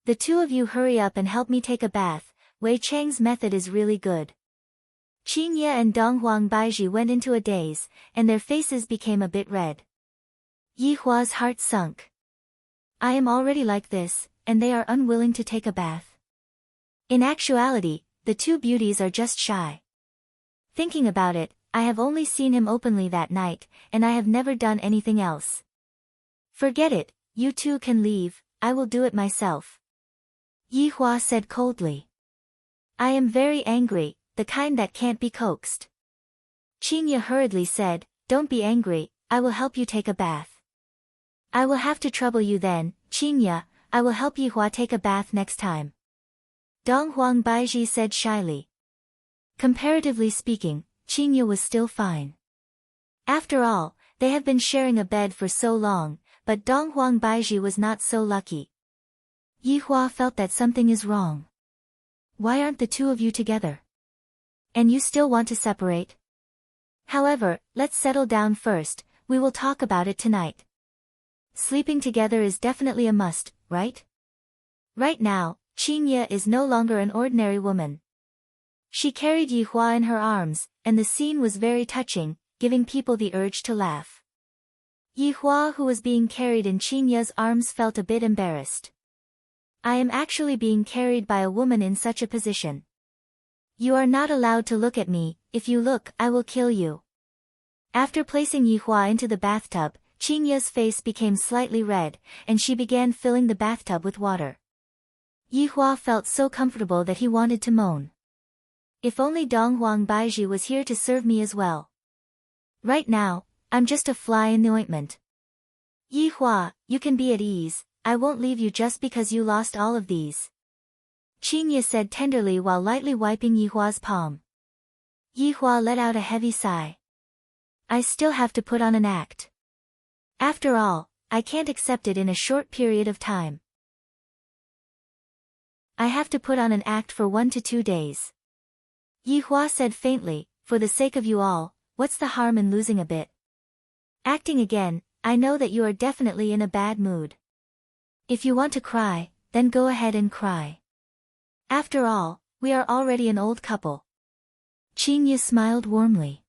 The two of you hurry up and help me take a bath, Wei Chang's method is really good. Qingye and Dong Huang Baiji went into a daze, and their faces became a bit red. Yihua's heart sunk. I am already like this, and they are unwilling to take a bath. In actuality, the two beauties are just shy. Thinking about it, I have only seen him openly that night, and I have never done anything else. Forget it, you two can leave, I will do it myself. Yihua said coldly. I am very angry, the kind that can't be coaxed. Qingye hurriedly said, don't be angry, I will help you take a bath. I will have to trouble you then, Qingye, I will help Yihua take a bath next time. Dong Huang Baiji said shyly. Comparatively speaking, Qingye was still fine. After all, they have been sharing a bed for so long, but Dong Huang Baiji was not so lucky. Yihua felt that something is wrong. Why aren't the two of you together? And you still want to separate? However, let's settle down first, we will talk about it tonight. Sleeping together is definitely a must, right? Right now, Qingye is no longer an ordinary woman. She carried Yihua in her arms, and the scene was very touching, giving people the urge to laugh. Yi Hua, who was being carried in Qin Ye's arms, felt a bit embarrassed. I am actually being carried by a woman in such a position. You are not allowed to look at me. If you look, I will kill you. After placing Yi Hua into the bathtub, Qin Ye's face became slightly red, and she began filling the bathtub with water. Yi Hua felt so comfortable that he wanted to moan. If only Dong Huang Baiji was here to serve me as well. Right now, I'm just a fly in the ointment. Yi Hua, you can be at ease, I won't leave you just because you lost all of these. Qin Ye said tenderly while lightly wiping Yi Hua's palm. Yi Hua let out a heavy sigh. I still have to put on an act. After all, I can't accept it in a short period of time. I have to put on an act for 1 to 2 days. Yi Hua said faintly, for the sake of you all, what's the harm in losing a bit? Acting again, I know that you are definitely in a bad mood. If you want to cry, then go ahead and cry. After all, we are already an old couple. Qin Ye smiled warmly.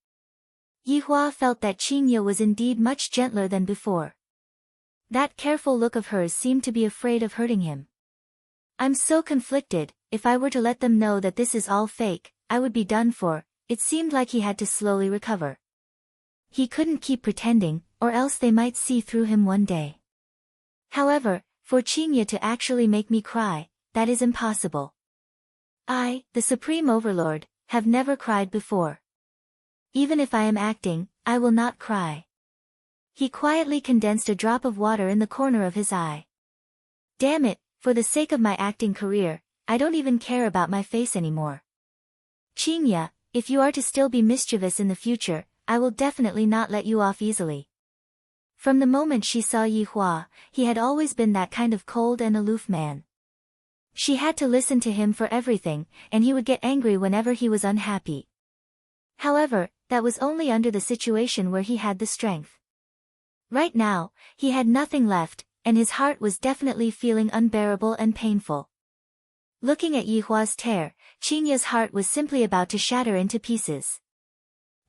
Yi Hua felt that Qin Ye was indeed much gentler than before. That careful look of hers seemed to be afraid of hurting him. I'm so conflicted. If I were to let them know that this is all fake, I would be done for. It seemed like he had to slowly recover. He couldn't keep pretending, or else they might see through him one day. However, for Qin Ye to actually make me cry, that is impossible. I, the Supreme Overlord, have never cried before. Even if I am acting, I will not cry. He quietly condensed a drop of water in the corner of his eye. Damn it, for the sake of my acting career, I don't even care about my face anymore. Qin Ye, if you are to still be mischievous in the future, I will definitely not let you off easily. From the moment she saw Yi Hua, he had always been that kind of cold and aloof man. She had to listen to him for everything, and he would get angry whenever he was unhappy. However, that was only under the situation where he had the strength. Right now, he had nothing left, and his heart was definitely feeling unbearable and painful. Looking at Yi Hua's tear, Qin Ye's heart was simply about to shatter into pieces.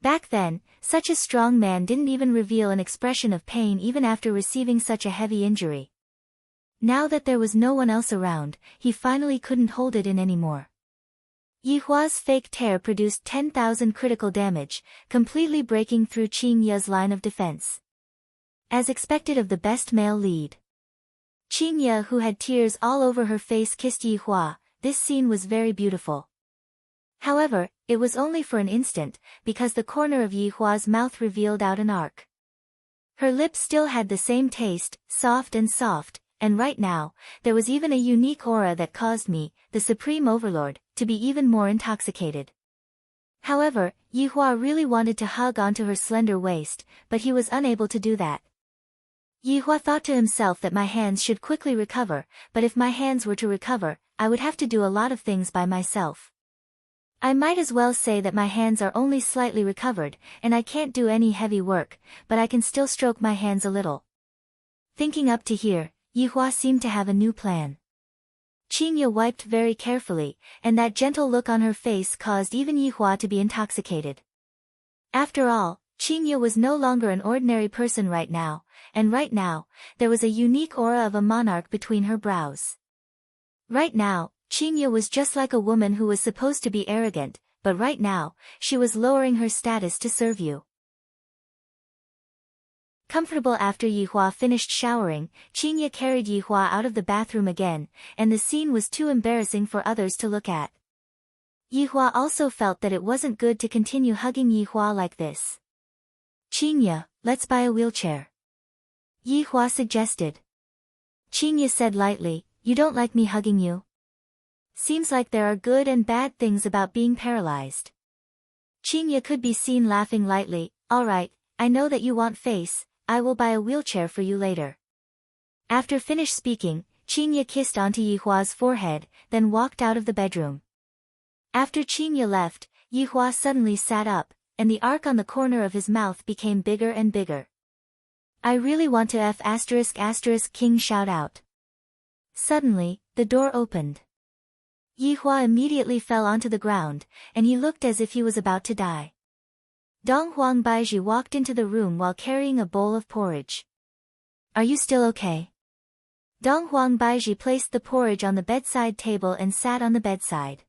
Back then, such a strong man didn't even reveal an expression of pain even after receiving such a heavy injury. Now that there was no one else around, he finally couldn't hold it in anymore. Yi Hua's fake tear produced 10,000 critical damage, completely breaking through Qin Ye's line of defense. As expected of the best male lead. Qin Ye, who had tears all over her face, kissed Yi Hua. This scene was very beautiful. However, it was only for an instant, because the corner of Yi Hua's mouth revealed out an arc. Her lips still had the same taste, soft, and right now, there was even a unique aura that caused me, the Supreme Overlord, to be even more intoxicated. However, Yi Hua really wanted to hug onto her slender waist, but he was unable to do that. Yi Hua thought to himself that my hands should quickly recover, but if my hands were to recover, I would have to do a lot of things by myself. I might as well say that my hands are only slightly recovered, and I can't do any heavy work, but I can still stroke my hands a little. Thinking up to here, Yi Hua seemed to have a new plan. Qin Ye wiped very carefully, and that gentle look on her face caused even Yi Hua to be intoxicated. After all, Qin Ye was no longer an ordinary person right now, and right now, there was a unique aura of a monarch between her brows. Right now, Qin Ye was just like a woman who was supposed to be arrogant, but right now, she was lowering her status to serve you. Comfortable after Yi Hua finished showering, Qin Ye carried Yi Hua out of the bathroom again, and the scene was too embarrassing for others to look at. Yi Hua also felt that it wasn't good to continue hugging Yi Hua like this. Qin Ye, let's buy a wheelchair. Yi Hua suggested. Qin Ye said lightly, you don't like me hugging you? Seems like there are good and bad things about being paralyzed. Qin Ye could be seen laughing lightly. Alright, I know that you want face, I will buy a wheelchair for you later. After finished speaking, Qin Ye kissed onto Yi Hua's forehead, then walked out of the bedroom. After Qin Ye left, Yi Hua suddenly sat up, and the arc on the corner of his mouth became bigger and bigger. I really want to King shout out. Suddenly, the door opened. Yi Hua immediately fell onto the ground, and he looked as if he was about to die. Dong Huang Baiji walked into the room while carrying a bowl of porridge. Are you still okay? Dong Huang Baiji placed the porridge on the bedside table and sat on the bedside.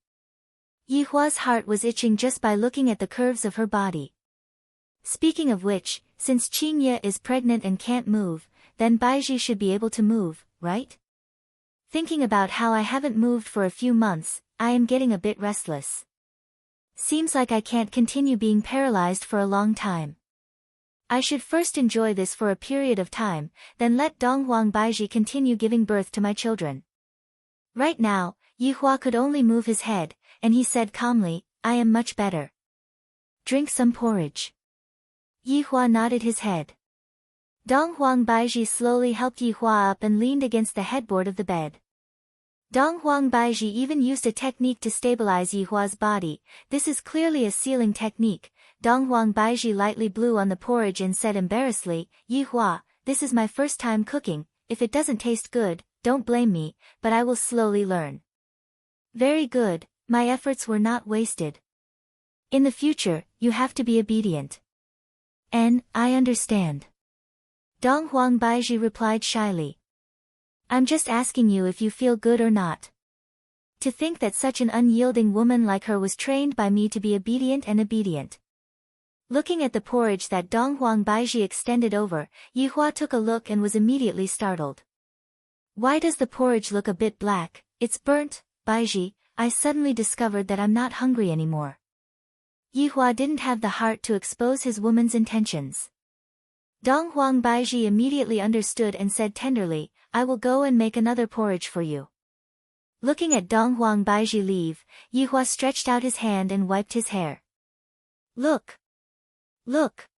Yihua's heart was itching just by looking at the curves of her body. Speaking of which, since Qingye is pregnant and can't move, then Baiji should be able to move, right? Thinking about how I haven't moved for a few months, I am getting a bit restless. Seems like I can't continue being paralyzed for a long time. I should first enjoy this for a period of time, then let Dong Huang Baiji continue giving birth to my children. Right now, Yihua could only move his head, and he said calmly, I am much better. Drink some porridge. Yihua nodded his head. Dong Huang Baiji slowly helped Yihua up and leaned against the headboard of the bed. Dong Huang Baiji even used a technique to stabilize Yihua's body. This is clearly a sealing technique. Dong Huang Baiji lightly blew on the porridge and said embarrassedly, Yihua, this is my first time cooking. If it doesn't taste good, don't blame me, but I will slowly learn. Very good, my efforts were not wasted. In the future, you have to be obedient. I understand. Dong Huang Baiji replied shyly. I'm just asking you if you feel good or not. To think that such an unyielding woman like her was trained by me to be obedient and obedient. Looking at the porridge that Dong Huang Baiji extended over, Yihua took a look and was immediately startled. Why does the porridge look a bit black? It's burnt, Baiji. I suddenly discovered that I'm not hungry anymore. Yihua didn't have the heart to expose his woman's intentions. Dong Huang Baiji immediately understood and said tenderly, I will go and make another porridge for you. Looking at Dong Huang Baiji leave, Yihua stretched out his hand and wiped his hair. Look! Look!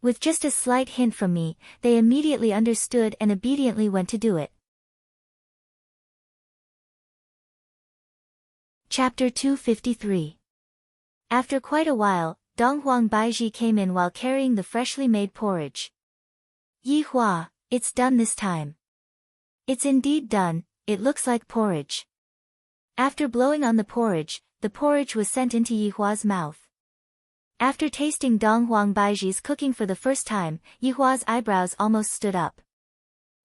With just a slight hint from me, they immediately understood and obediently went to do it. Chapter 253. After quite a while, Dong Huang Baiji came in while carrying the freshly made porridge. Yihua, it's done this time. It's indeed done, it looks like porridge. After blowing on the porridge was sent into Yihua's mouth. After tasting Dong Huang Baiji's cooking for the first time, Yihua's eyebrows almost stood up.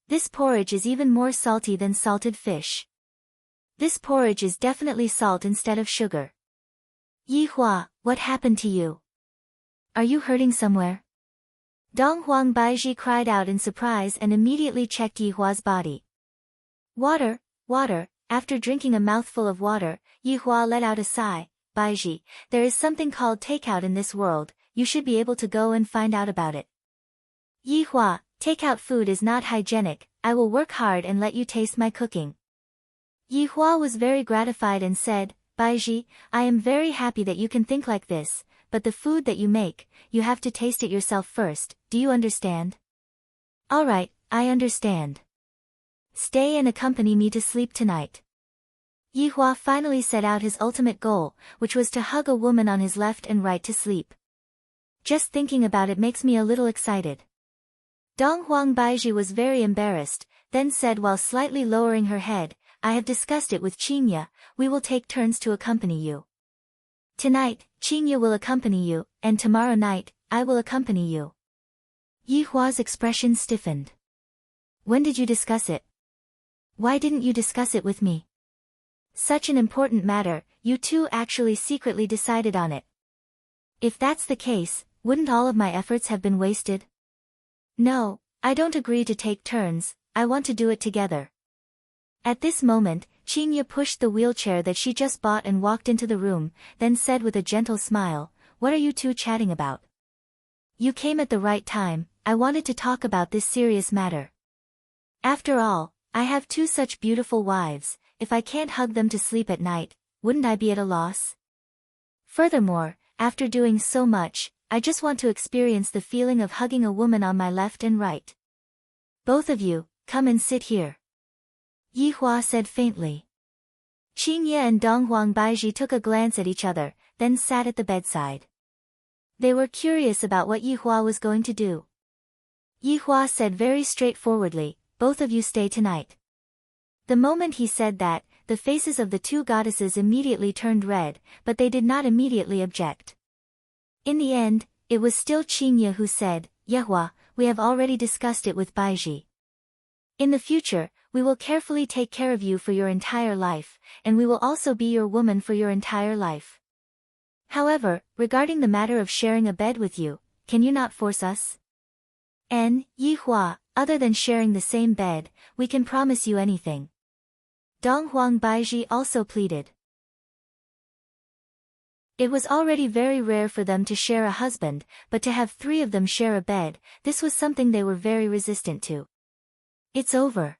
This porridge is even more salty than salted fish. This porridge is definitely salt instead of sugar. Yihua, what happened to you? Are you hurting somewhere? Dong Huang Baiji cried out in surprise and immediately checked Yihua's body. Water, water. After drinking a mouthful of water, Yihua let out a sigh. Baiji, there is something called takeout in this world, you should be able to go and find out about it. Yihua, takeout food is not hygienic, I will work hard and let you taste my cooking. Yihua was very gratified and said, Baiji, I am very happy that you can think like this, but the food that you make, you have to taste it yourself first, do you understand? Alright, I understand. Stay and accompany me to sleep tonight. Yihua finally set out his ultimate goal, which was to hug a woman on his left and right to sleep. Just thinking about it makes me a little excited. Dong Huang Baiji was very embarrassed, then said while slightly lowering her head, I have discussed it with Qingye, we will take turns to accompany you. Tonight, Qingye will accompany you, and tomorrow night, I will accompany you. Yihua's expression stiffened. When did you discuss it? Why didn't you discuss it with me? Such an important matter, you two actually secretly decided on it. If that's the case, wouldn't all of my efforts have been wasted? No, I don't agree to take turns, I want to do it together. At this moment, Qingye pushed the wheelchair that she just bought and walked into the room, then said with a gentle smile, what are you two chatting about? You came at the right time, I wanted to talk about this serious matter. After all, I have two such beautiful wives, if I can't hug them to sleep at night, wouldn't I be at a loss? Furthermore, after doing so much, I just want to experience the feeling of hugging a woman on my left and right. Both of you, come and sit here. Yihua said faintly. Qingye and Dong Huang Baiji took a glance at each other, then sat at the bedside. They were curious about what Yihua was going to do. Yihua said very straightforwardly, both of you stay tonight. The moment he said that, the faces of the two goddesses immediately turned red, but they did not immediately object. In the end, it was still Qingye who said, Yehua, we have already discussed it with Baiji. In the future, we will carefully take care of you for your entire life, and we will also be your woman for your entire life. However, regarding the matter of sharing a bed with you, can you not force us? Yihua, other than sharing the same bed, we can promise you anything. Dong Huang Baiji also pleaded. It was already very rare for them to share a husband, but to have 3 of them share a bed, this was something they were very resistant to. It's over.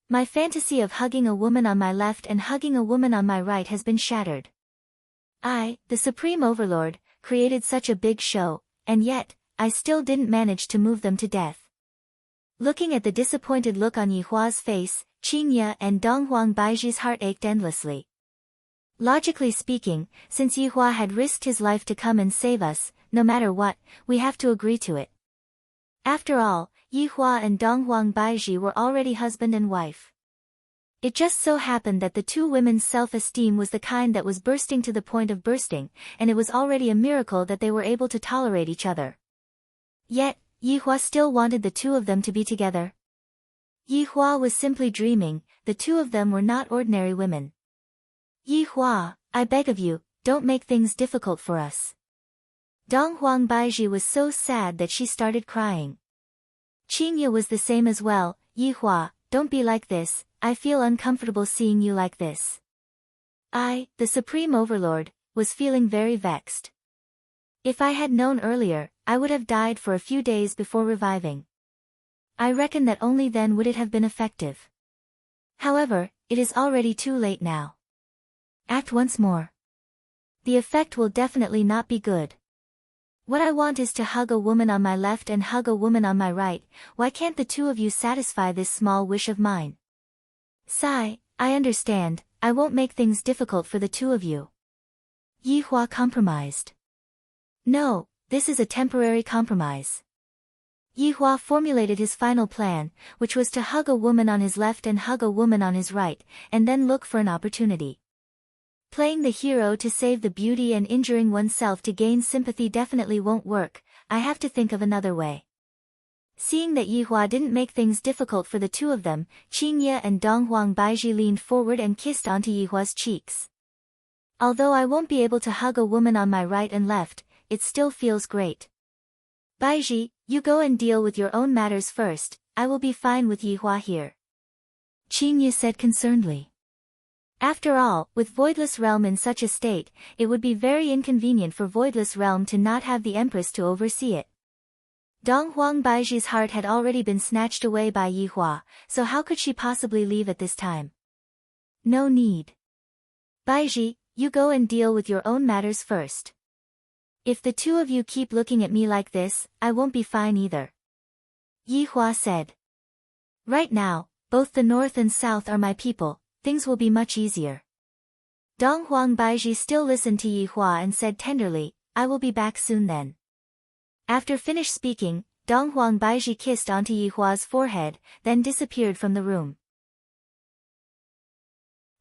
My fantasy of hugging a woman on my left and hugging a woman on my right has been shattered. I, the Supreme Overlord, created such a big show, and yet, I still didn't manage to move them to death. Looking at the disappointed look on Yihua's face, Qingye and Dong Huang Baiji's heart ached endlessly. Logically speaking, since Yihua had risked his life to come and save us, no matter what, we have to agree to it. After all, Yihua and Dong Huang Baiji were already husband and wife. It just so happened that the 2 women's self-esteem was the kind that was bursting to the point of bursting, and it was already a miracle that they were able to tolerate each other. Yet, Yihua still wanted the 2 of them to be together. Yihua was simply dreaming, the 2 of them were not ordinary women. Yihua, I beg of you, don't make things difficult for us. Dong Huang Baiji was so sad that she started crying. Qingye was the same as well. Yihua, don't be like this, I feel uncomfortable seeing you like this. I, the Supreme Overlord, was feeling very vexed. If I had known earlier, I would have died for a few days before reviving. I reckon that only then would it have been effective. However, it is already too late now. Act once more. The effect will definitely not be good. What I want is to hug a woman on my left and hug a woman on my right. Why can't the 2 of you satisfy this small wish of mine? Sigh, I understand, I won't make things difficult for the 2 of you. Yihua compromised. No, this is a temporary compromise. Yihua formulated his final plan, which was to hug a woman on his left and hug a woman on his right, and then look for an opportunity. Playing the hero to save the beauty and injuring oneself to gain sympathy definitely won't work, I have to think of another way. Seeing that Yihua didn't make things difficult for the 2 of them, Qingye and Dong Huang Baiji leaned forward and kissed onto Yihua's cheeks. Although I won't be able to hug a woman on my right and left, it still feels great. Baiji, you go and deal with your own matters first, I will be fine with Yihua here. Qingye said concernedly. After all, with Voidless Realm in such a state, it would be very inconvenient for Voidless Realm to not have the Empress to oversee it. Dong Huang Baiji's heart had already been snatched away by Yihua, so how could she possibly leave at this time? No need. Baiji, you go and deal with your own matters first. If the 2 of you keep looking at me like this, I won't be fine either. Yihua said. Right now, both the North and South are my people. Things will be much easier. Dong Huang Baiji still listened to Yihua and said tenderly, I will be back soon then. After finished speaking, Dong Huang Baiji kissed onto Yihua's forehead, then disappeared from the room.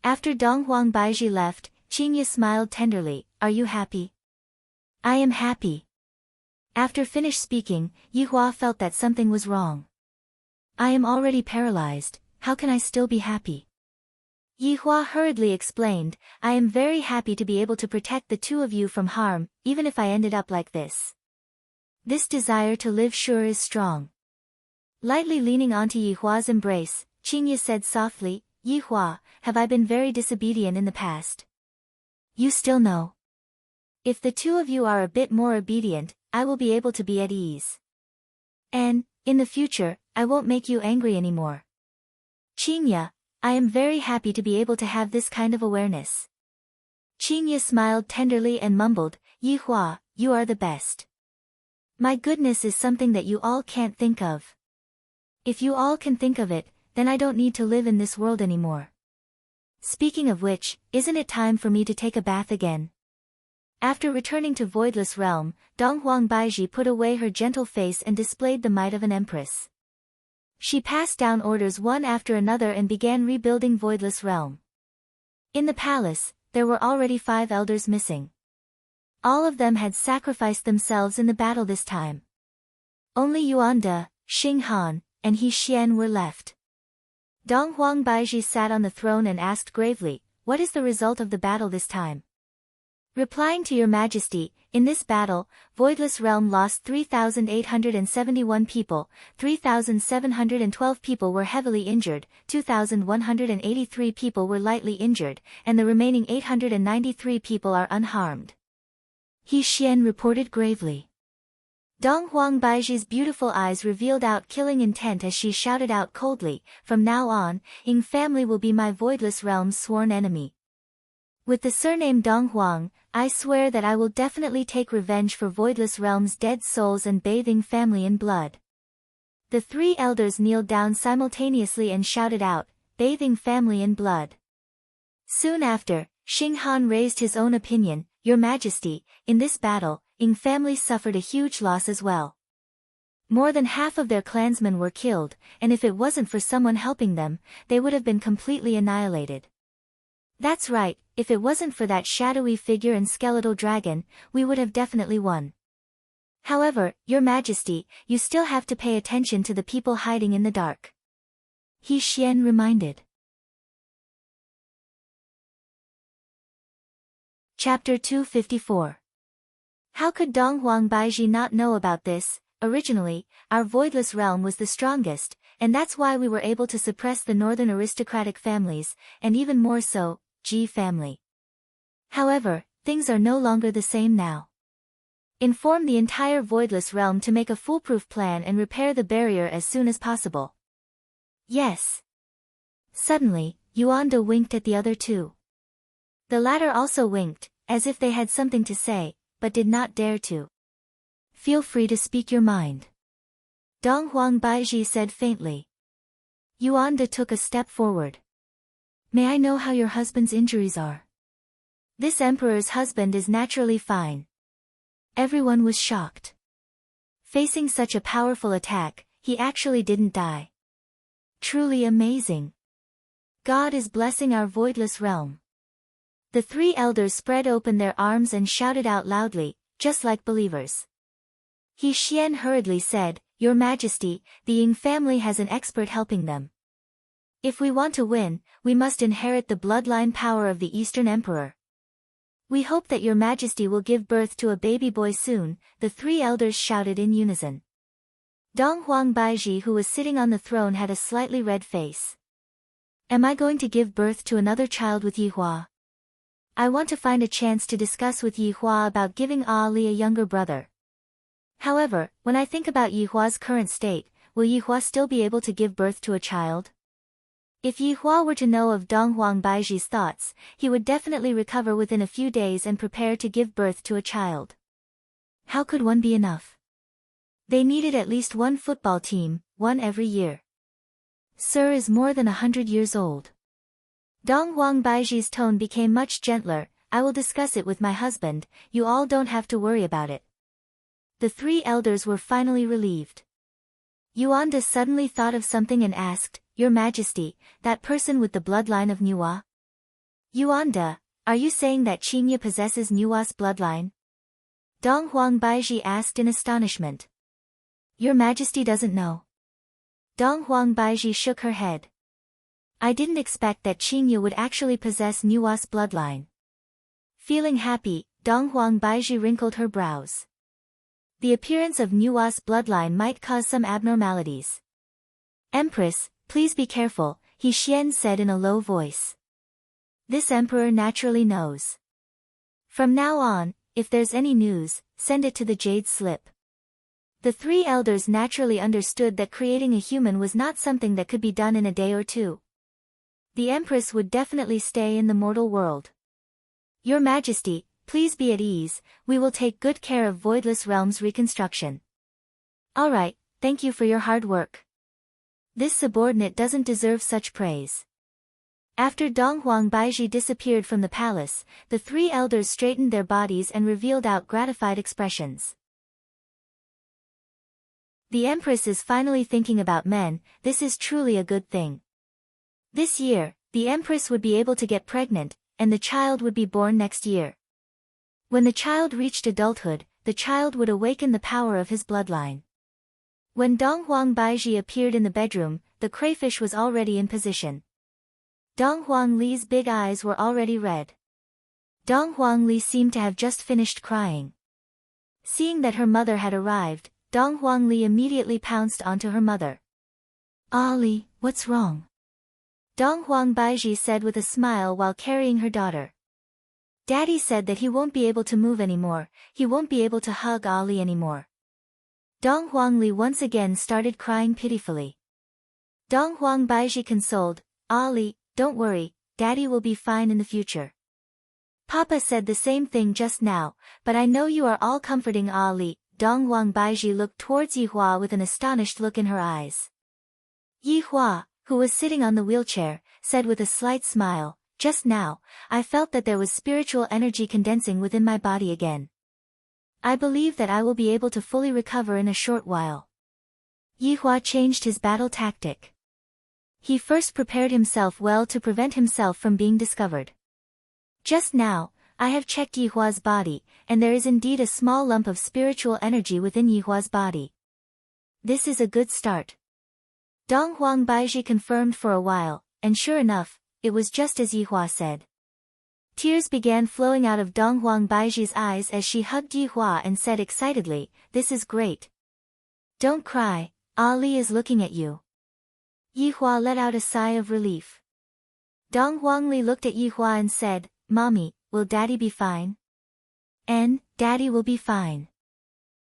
After Dong Huang Baiji left, Qingye smiled tenderly, are you happy? I am happy. After finished speaking, Yihua felt that something was wrong. I am already paralyzed, how can I still be happy? Yihua hurriedly explained, I am very happy to be able to protect the 2 of you from harm, even if I ended up like this. This desire to live sure is strong. Lightly leaning onto Yihua's embrace, Qingye said softly, Yihua, have I been very disobedient in the past? You still know. If the 2 of you are a bit more obedient, I will be able to be at ease. And, in the future, I won't make you angry anymore. Qingye, I am very happy to be able to have this kind of awareness. Qingye smiled tenderly and mumbled, Yihua, you are the best. My goodness is something that you all can't think of. If you all can think of it, then I don't need to live in this world anymore. Speaking of which, isn't it time for me to take a bath again? After returning to Voidless Realm, Dong Huang Baiji put away her gentle face and displayed the might of an empress. She passed down orders one after another and began rebuilding Voidless Realm. In the palace, there were already 5 elders missing. All of them had sacrificed themselves in the battle this time. Only Yuan De, Xing Han, and He Xian were left. Dong Huang Baiji sat on the throne and asked gravely, "What is the result of the battle this time?" Replying to your majesty, in this battle, Voidless Realm lost 3,871 people, 3,712 people were heavily injured, 2,183 people were lightly injured, and the remaining 893 people are unharmed. He Xian reported gravely. Dong Huang Baiji's beautiful eyes revealed out killing intent as she shouted out coldly, "From now on, Ying family will be my Voidless Realm's sworn enemy. With the surname Dong Huang, I swear that I will definitely take revenge for Voidless Realm's dead souls and bathing family in blood." The three elders kneeled down simultaneously and shouted out, "Bathing family in blood." Soon after, Xing Han raised his own opinion, "Your Majesty, in this battle, Ying family suffered a huge loss as well. More than half of their clansmen were killed, and if it wasn't for someone helping them, they would have been completely annihilated." "That's right, if it wasn't for that shadowy figure and skeletal dragon, we would have definitely won. However, Your Majesty, you still have to pay attention to the people hiding in the dark." He Xian reminded. Chapter 254. How could Dong Huang Baiji not know about this? Originally, our Voidless Realm was the strongest, and that's why we were able to suppress the northern aristocratic families, and even more so, Ji family. However, things are no longer the same now. Inform the entire Voidless Realm to make a foolproof plan and repair the barrier as soon as possible. Yes. Suddenly, Yuanda winked at the other two. The latter also winked, as if they had something to say, but did not dare to. "Feel free to speak your mind," Dong Huang Baiji said faintly. Yuanda took a step forward. "May I know how your husband's injuries are?" "This emperor's husband is naturally fine." Everyone was shocked. Facing such a powerful attack, he actually didn't die. Truly amazing. God is blessing our Voidless Realm. The three elders spread open their arms and shouted out loudly, just like believers. He Xian hurriedly said, "Your Majesty, the Ying family has an expert helping them. If we want to win, we must inherit the bloodline power of the Eastern Emperor. We hope that Your Majesty will give birth to a baby boy soon," the three elders shouted in unison. Dong Huang Baiji, who was sitting on the throne, had a slightly red face. "Am I going to give birth to another child with Yihua? I want to find a chance to discuss with Yihua about giving Ali a younger brother. However, when I think about Yihua's current state, will Yihua still be able to give birth to a child?" If Yihua were to know of Dong Huang Baiji's thoughts, he would definitely recover within a few days and prepare to give birth to a child. How could one be enough? They needed at least one football team, one every year. Sir is more than 100 years old. Dong Huang Baiji's tone became much gentler. "I will discuss it with my husband, you all don't have to worry about it." The three elders were finally relieved. Yuanda suddenly thought of something and asked, "Your Majesty, that person with the bloodline of Nuwa?" "Yuanda, are you saying that Qingye possesses Nuwa's bloodline?" Dong Huang Baiji asked in astonishment. "Your Majesty doesn't know?" Dong Huang Baiji shook her head. "I didn't expect that Qingye would actually possess Nuwa's bloodline." Feeling happy, Dong Huang Baiji wrinkled her brows. The appearance of Nuwa's bloodline might cause some abnormalities. "Empress, please be careful," He Xian said in a low voice. "This emperor naturally knows. From now on, if there's any news, send it to the Jade Slip." The three elders naturally understood that creating a human was not something that could be done in a day or two. The Empress would definitely stay in the mortal world. "Your Majesty, please be at ease, we will take good care of Voidless Realm's reconstruction." "Alright, thank you for your hard work. This subordinate doesn't deserve such praise." After Dong Huang Baiji disappeared from the palace, the three elders straightened their bodies and revealed out gratified expressions. The Empress is finally thinking about men, this is truly a good thing. This year, the Empress would be able to get pregnant, and the child would be born next year. When the child reached adulthood, the child would awaken the power of his bloodline. When Dong Huang Baiji appeared in the bedroom, the crayfish was already in position. Dong Huangli's big eyes were already red. Dong Huangli seemed to have just finished crying. Seeing that her mother had arrived, Dong Huangli immediately pounced onto her mother. "Ali, what's wrong?" Dong Huangbaiji said with a smile while carrying her daughter. "Daddy said that he won't be able to move anymore, he won't be able to hug Ali anymore." Dong Huangli once again started crying pitifully. Dong Huangbaiji consoled, "Ali, don't worry, Daddy will be fine in the future. Papa said the same thing just now, but I know you are all comforting Ali." Dong Huangbaiji looked towards Yihua with an astonished look in her eyes. Yihua, who was sitting on the wheelchair, said with a slight smile, "Just now, I felt that there was spiritual energy condensing within my body again. I believe that I will be able to fully recover in a short while." Yihua changed his battle tactic. He first prepared himself well to prevent himself from being discovered. "Just now, I have checked Yihua's body, and there is indeed a small lump of spiritual energy within Yihua's body. This is a good start." Dong Huangbaiji confirmed for a while, and sure enough, it was just as Yihua said. Tears began flowing out of Dong Huangbaiji's eyes as she hugged Yihua and said excitedly, "This is great. Don't cry, Ali is looking at you." Yihua let out a sigh of relief. Dong Huangli looked at Yihua and said, "Mommy, will Daddy be fine?" "And, Daddy will be fine."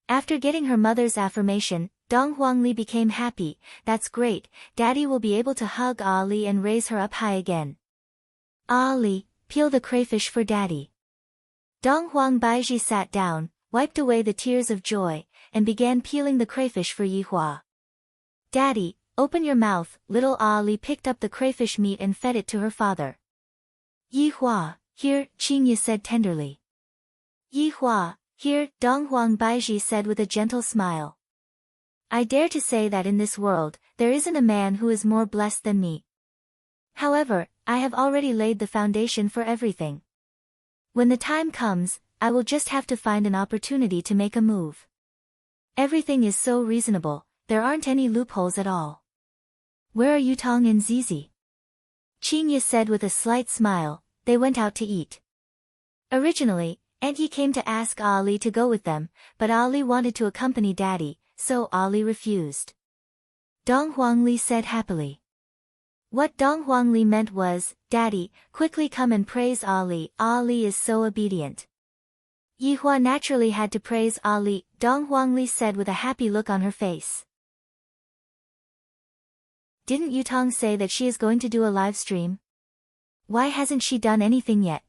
After getting her mother's affirmation, Dong Huangli became happy. "That's great, Daddy will be able to hug Ali and raise her up high again. Ali, peel the crayfish for Daddy." Dong Huangbaiji sat down, wiped away the tears of joy, and began peeling the crayfish for Yihua. "Daddy, open your mouth." Little Ali picked up the crayfish meat and fed it to her father. "Yihua, here," Qingye said tenderly. "Yihua, here," Dong Huangbaiji said with a gentle smile. "I dare to say that in this world, there isn't a man who is more blessed than me. However, I have already laid the foundation for everything. When the time comes, I will just have to find an opportunity to make a move. Everything is so reasonable, there aren't any loopholes at all." "Where are Yutong and Zizi?" Qingye said with a slight smile. "They went out to eat." Originally, Aunt Yi came to ask Ali to go with them, but Ali wanted to accompany Daddy, so Ali refused. Dong Huangli said happily. What Dong Huangli meant was, "Daddy, quickly come and praise Ali, Ali is so obedient." Yihua naturally had to praise Ali, Dong Huangli said with a happy look on her face. "Didn't Yutong say that she is going to do a live stream? Why hasn't she done anything yet?"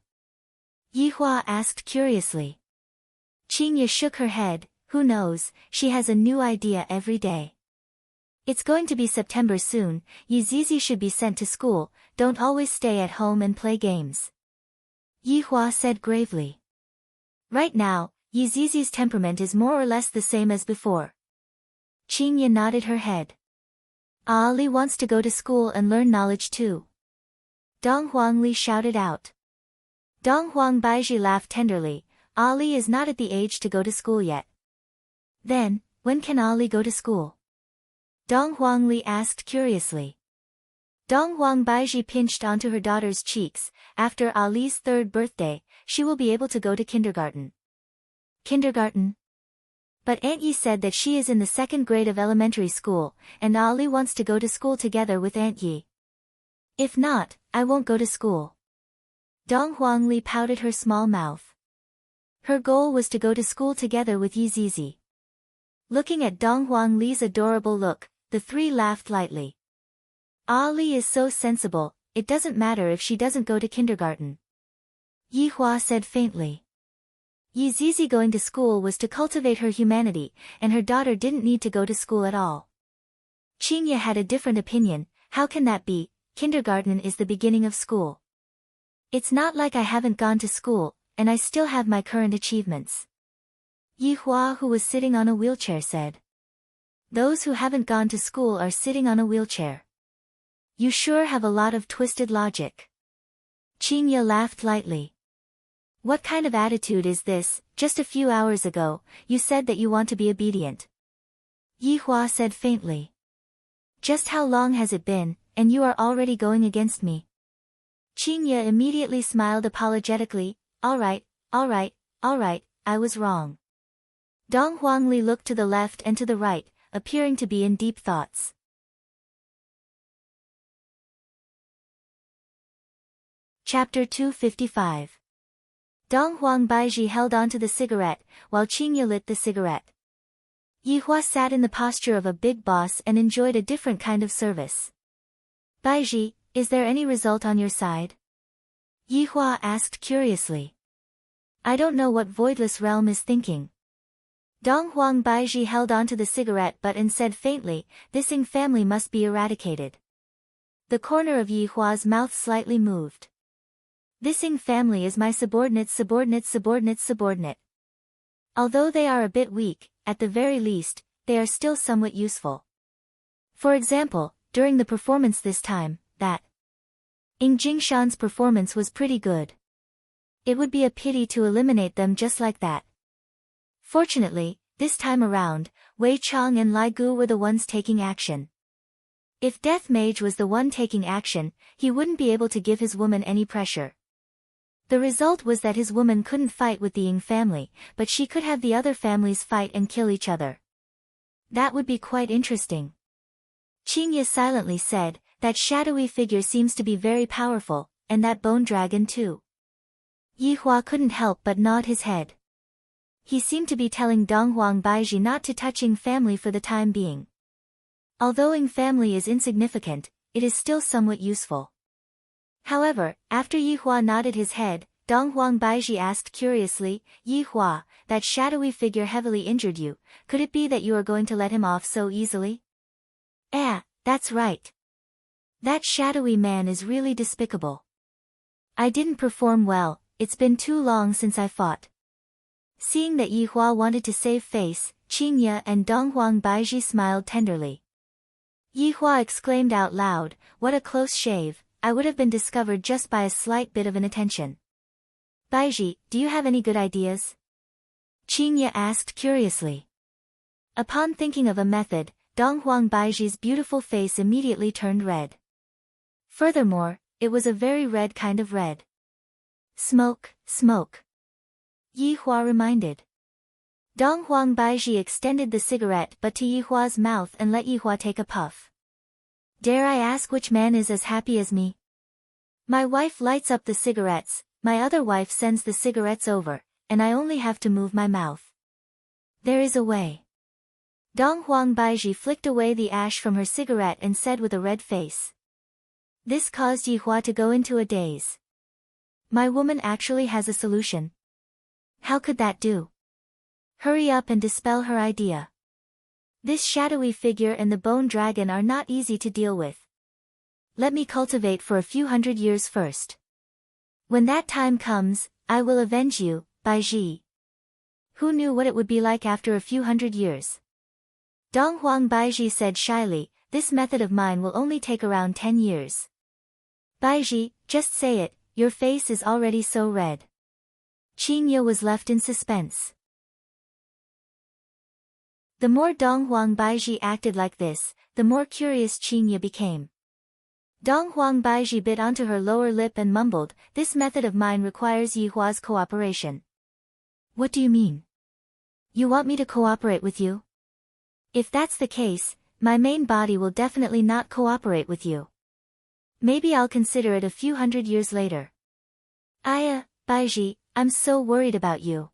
Yihua asked curiously. Qingye shook her head. "Who knows, she has a new idea every day. It's going to be September soon, Yizizi should be sent to school, don't always stay at home and play games." Yihua said gravely. "Right now, Yizizi's temperament is more or less the same as before." Qingye nodded her head. "Ali wants to go to school and learn knowledge too." Dong Huangli shouted out. Dong Huangbaiji laughed tenderly. "Ali is not at the age to go to school yet." "Then, when can Ali go to school?" Dong Huangli asked curiously. Dong Huangbaiji pinched onto her daughter's cheeks. "After Ali's 3rd birthday, she will be able to go to kindergarten." "Kindergarten?" "But Aunt Yi said that she is in the 2nd grade of elementary school, and Ali wants to go to school together with Aunt Yi." "If not, I won't go to school." Dong Huangli pouted her small mouth. Her goal was to go to school together with Yizizi. Looking at Dong Huangli's adorable look, the three laughed lightly. "Ali is so sensible, it doesn't matter if she doesn't go to kindergarten." Yihua said faintly. Yizizi going to school was to cultivate her humanity, and her daughter didn't need to go to school at all. Qingye had a different opinion. "How can that be? Kindergarten is the beginning of school. It's not like I haven't gone to school, and I still have my current achievements." Yihua, who was sitting on a wheelchair, said. "Those who haven't gone to school are sitting on a wheelchair. You sure have a lot of twisted logic." Qingye laughed lightly. "What kind of attitude is this? Just a few hours ago, you said that you want to be obedient." Yihua said faintly. Just how long has it been, and you are already going against me? Qingye immediately smiled apologetically. All right, I was wrong. Dong Huangli looked to the left and to the right, appearing to be in deep thoughts. Chapter 255. Dong Huang Baiji held onto the cigarette, while Qingye lit the cigarette. Yihua sat in the posture of a big boss and enjoyed a different kind of service. Baiji, is there any result on your side? Yihua asked curiously. I don't know what Voidless Realm is thinking. Dong Huang Baiji held onto the cigarette butt and said faintly, this Ying family must be eradicated. The corner of Yihua's mouth slightly moved. This Ying family is my subordinate. Although they are a bit weak, at the very least, they are still somewhat useful. For example, during the performance this time, that Ying Jingshan's performance was pretty good. It would be a pity to eliminate them just like that. Fortunately, this time around, Wei Chang and Lai Gu were the ones taking action. If Death Mage was the one taking action, he wouldn't be able to give his woman any pressure. The result was that his woman couldn't fight with the Ying family, but she could have the other families fight and kill each other. That would be quite interesting. Qingye silently said, that shadowy figure seems to be very powerful, and that bone dragon too. Yihua couldn't help but nod his head. He seemed to be telling Dong Huang Baiji not to touch Ying family for the time being. Although Ying family is insignificant, it is still somewhat useful. However, after Yihua nodded his head, Dong Huang Baiji asked curiously, Yihua, that shadowy figure heavily injured you, could it be that you are going to let him off so easily? That's right. That shadowy man is really despicable. I didn't perform well, it's been too long since I fought. Seeing that Yihua wanted to save face, Qingye and Dong Huang Baiji smiled tenderly. Yihua exclaimed out loud, what a close shave, I would have been discovered just by a slight bit of inattention. Baiji, do you have any good ideas? Qingye asked curiously. Upon thinking of a method, Dong Huang Baiji's beautiful face immediately turned red. Furthermore, it was a very red kind of red. Smoke. Yihua reminded. Dong Huang Baiji extended the cigarette butt to Yihua's mouth and let Yihua take a puff. Dare I ask which man is as happy as me? My wife lights up the cigarettes, my other wife sends the cigarettes over, and I only have to move my mouth. There is a way. Dong Huang Baiji flicked away the ash from her cigarette and said with a red face. This caused Yihua to go into a daze. My woman actually has a solution. How could that do? Hurry up and dispel her idea. This shadowy figure and the bone dragon are not easy to deal with. Let me cultivate for a few hundred years first. When that time comes, I will avenge you, Baiji. Who knew what it would be like after a few hundred years? Dong Huang Baiji said shyly, this method of mine will only take around 10 years. Baiji, just say it, your face is already so red. Qingye was left in suspense. The more Dong Huang Baiji acted like this, the more curious Qingye became. Dong Huang Baiji bit onto her lower lip and mumbled, this method of mine requires Yihua's cooperation. What do you mean? You want me to cooperate with you? If that's the case, my main body will definitely not cooperate with you. Maybe I'll consider it a few hundred years later. Baiji, I'm so worried about you.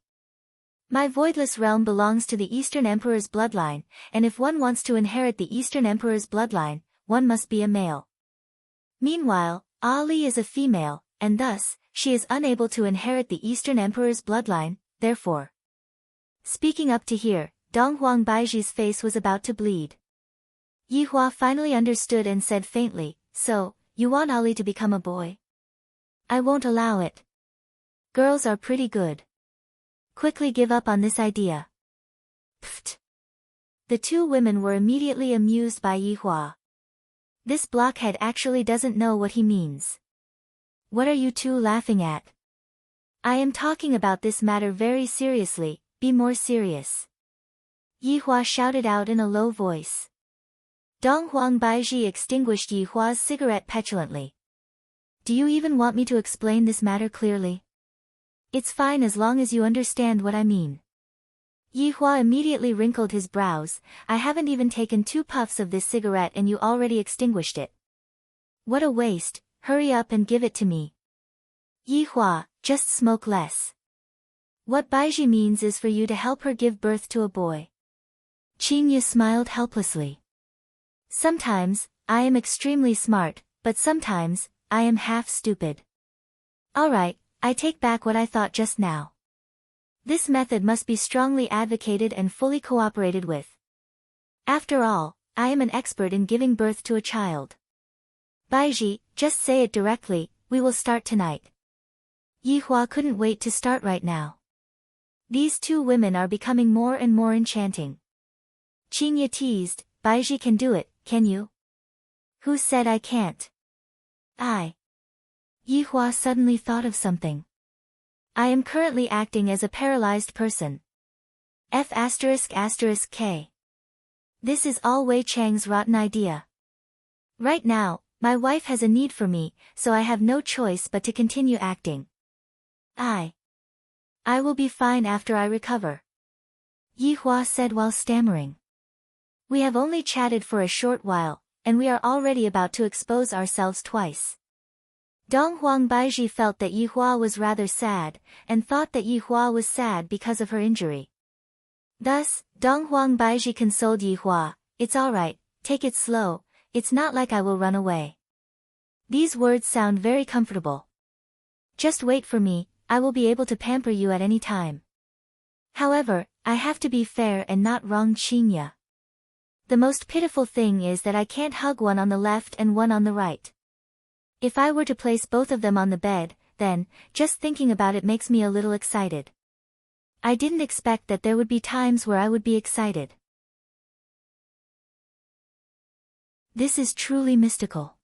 My voidless realm belongs to the Eastern Emperor's bloodline, and if one wants to inherit the Eastern Emperor's bloodline, one must be a male. Meanwhile, Ali is a female, and thus, she is unable to inherit the Eastern Emperor's bloodline, therefore. Speaking up to here, Dong Huang Baiji's face was about to bleed. Yihua finally understood and said faintly, so, you want Ali to become a boy? I won't allow it. Girls are pretty good. Quickly give up on this idea. Pfft. The two women were immediately amused by Yihua. This blockhead actually doesn't know what he means. What are you two laughing at? I am talking about this matter very seriously, be more serious. Yihua shouted out in a low voice. Dong Huang Baizhi extinguished Yi Hua's cigarette petulantly. Do you even want me to explain this matter clearly? It's fine as long as you understand what I mean. Yi Hua immediately wrinkled his brows. I haven't even taken 2 puffs of this cigarette and you already extinguished it. What a waste, hurry up and give it to me. Yi Hua, just smoke less. What Baizhi means is for you to help her give birth to a boy. Qingye smiled helplessly. Sometimes, I am extremely smart, but sometimes, I am half stupid. Alright, I take back what I thought just now. This method must be strongly advocated and fully cooperated with. After all, I am an expert in giving birth to a child. Baizhi, just say it directly, we will start tonight. Yi Hua couldn't wait to start right now. These 2 women are becoming more and more enchanting. Qingye teased, Baizhi can do it, can you? Who said I can't? Yi Hua suddenly thought of something. I am currently acting as a paralyzed person. F***K. This is all Wei Chang's rotten idea. Right now, my wife has a need for me, so I have no choice but to continue acting. I will be fine after I recover. Yi Hua said while stammering. We have only chatted for a short while, and we are already about to expose ourselves twice. Dong Huang Baizhi felt that Yi Hua was rather sad, and thought that Yi Hua was sad because of her injury. Thus, Dong Huang Baizhi consoled Yi Hua, it's alright, take it slow, it's not like I will run away. These words sound very comfortable. Just wait for me, I will be able to pamper you at any time. However, I have to be fair and not wrong Qingye. The most pitiful thing is that I can't hug one on the left and one on the right. If I were to place both of them on the bed, then, just thinking about it makes me a little excited. I didn't expect that there would be times where I would be excited. This is truly mystical.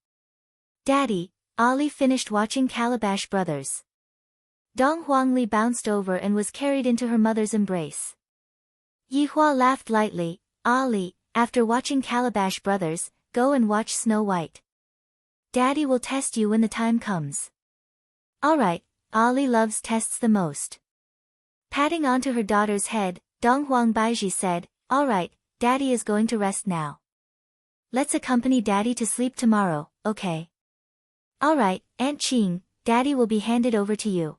Daddy, Ali finished watching Calabash Brothers. Dong Huangli bounced over and was carried into her mother's embrace. Yi Hua laughed lightly, Ali, after watching Calabash Brothers, go and watch Snow White. Daddy will test you when the time comes. Alright, Ali loves tests the most. Patting onto her daughter's head, Dong Huang Baizhi said, alright, Daddy is going to rest now. Let's accompany Daddy to sleep tomorrow, okay? Alright, Aunt Qing, Daddy will be handed over to you.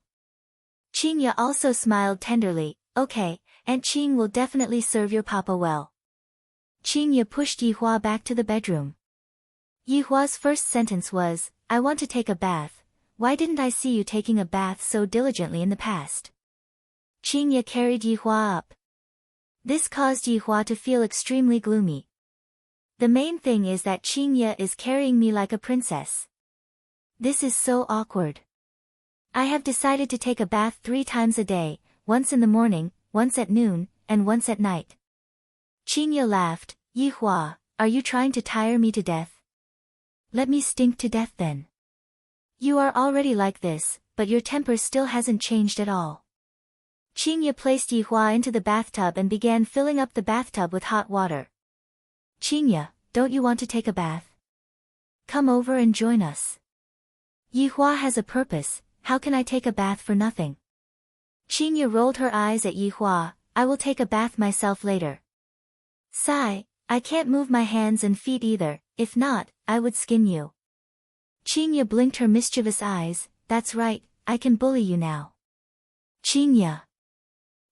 Qingye also smiled tenderly, okay, Aunt Qing will definitely serve your papa well. Qingye pushed Yi Hua back to the bedroom. Yi Hua's first sentence was, I want to take a bath, why didn't I see you taking a bath so diligently in the past? Qingye carried Yi Hua up. This caused Yi Hua to feel extremely gloomy. The main thing is that Qingye is carrying me like a princess. This is so awkward. I have decided to take a bath 3 times a day, once in the morning, once at noon, and once at night. Qingye laughed, Yi Hua, are you trying to tire me to death? Let me stink to death then. You are already like this, but your temper still hasn't changed at all. Qingye placed Yi Hua into the bathtub and began filling up the bathtub with hot water. Qingye, don't you want to take a bath? Come over and join us. Yi Hua has a purpose, how can I take a bath for nothing? Qingye rolled her eyes at Yi Hua, I will take a bath myself later. Sigh, I can't move my hands and feet either, if not, I would skin you. Qingye blinked her mischievous eyes, that's right, I can bully you now. Qingye.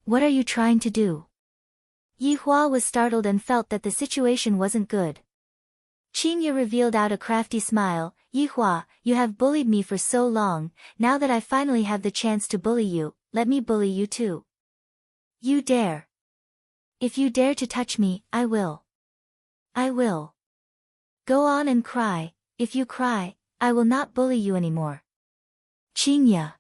What are you trying to do? Yi Hua was startled and felt that the situation wasn't good. Qingye revealed out a crafty smile, Yi Hua, you have bullied me for so long, now that I finally have the chance to bully you, let me bully you too. You dare. If you dare to touch me, I will. I will. Go on and cry, if you cry, I will not bully you anymore. Qingye.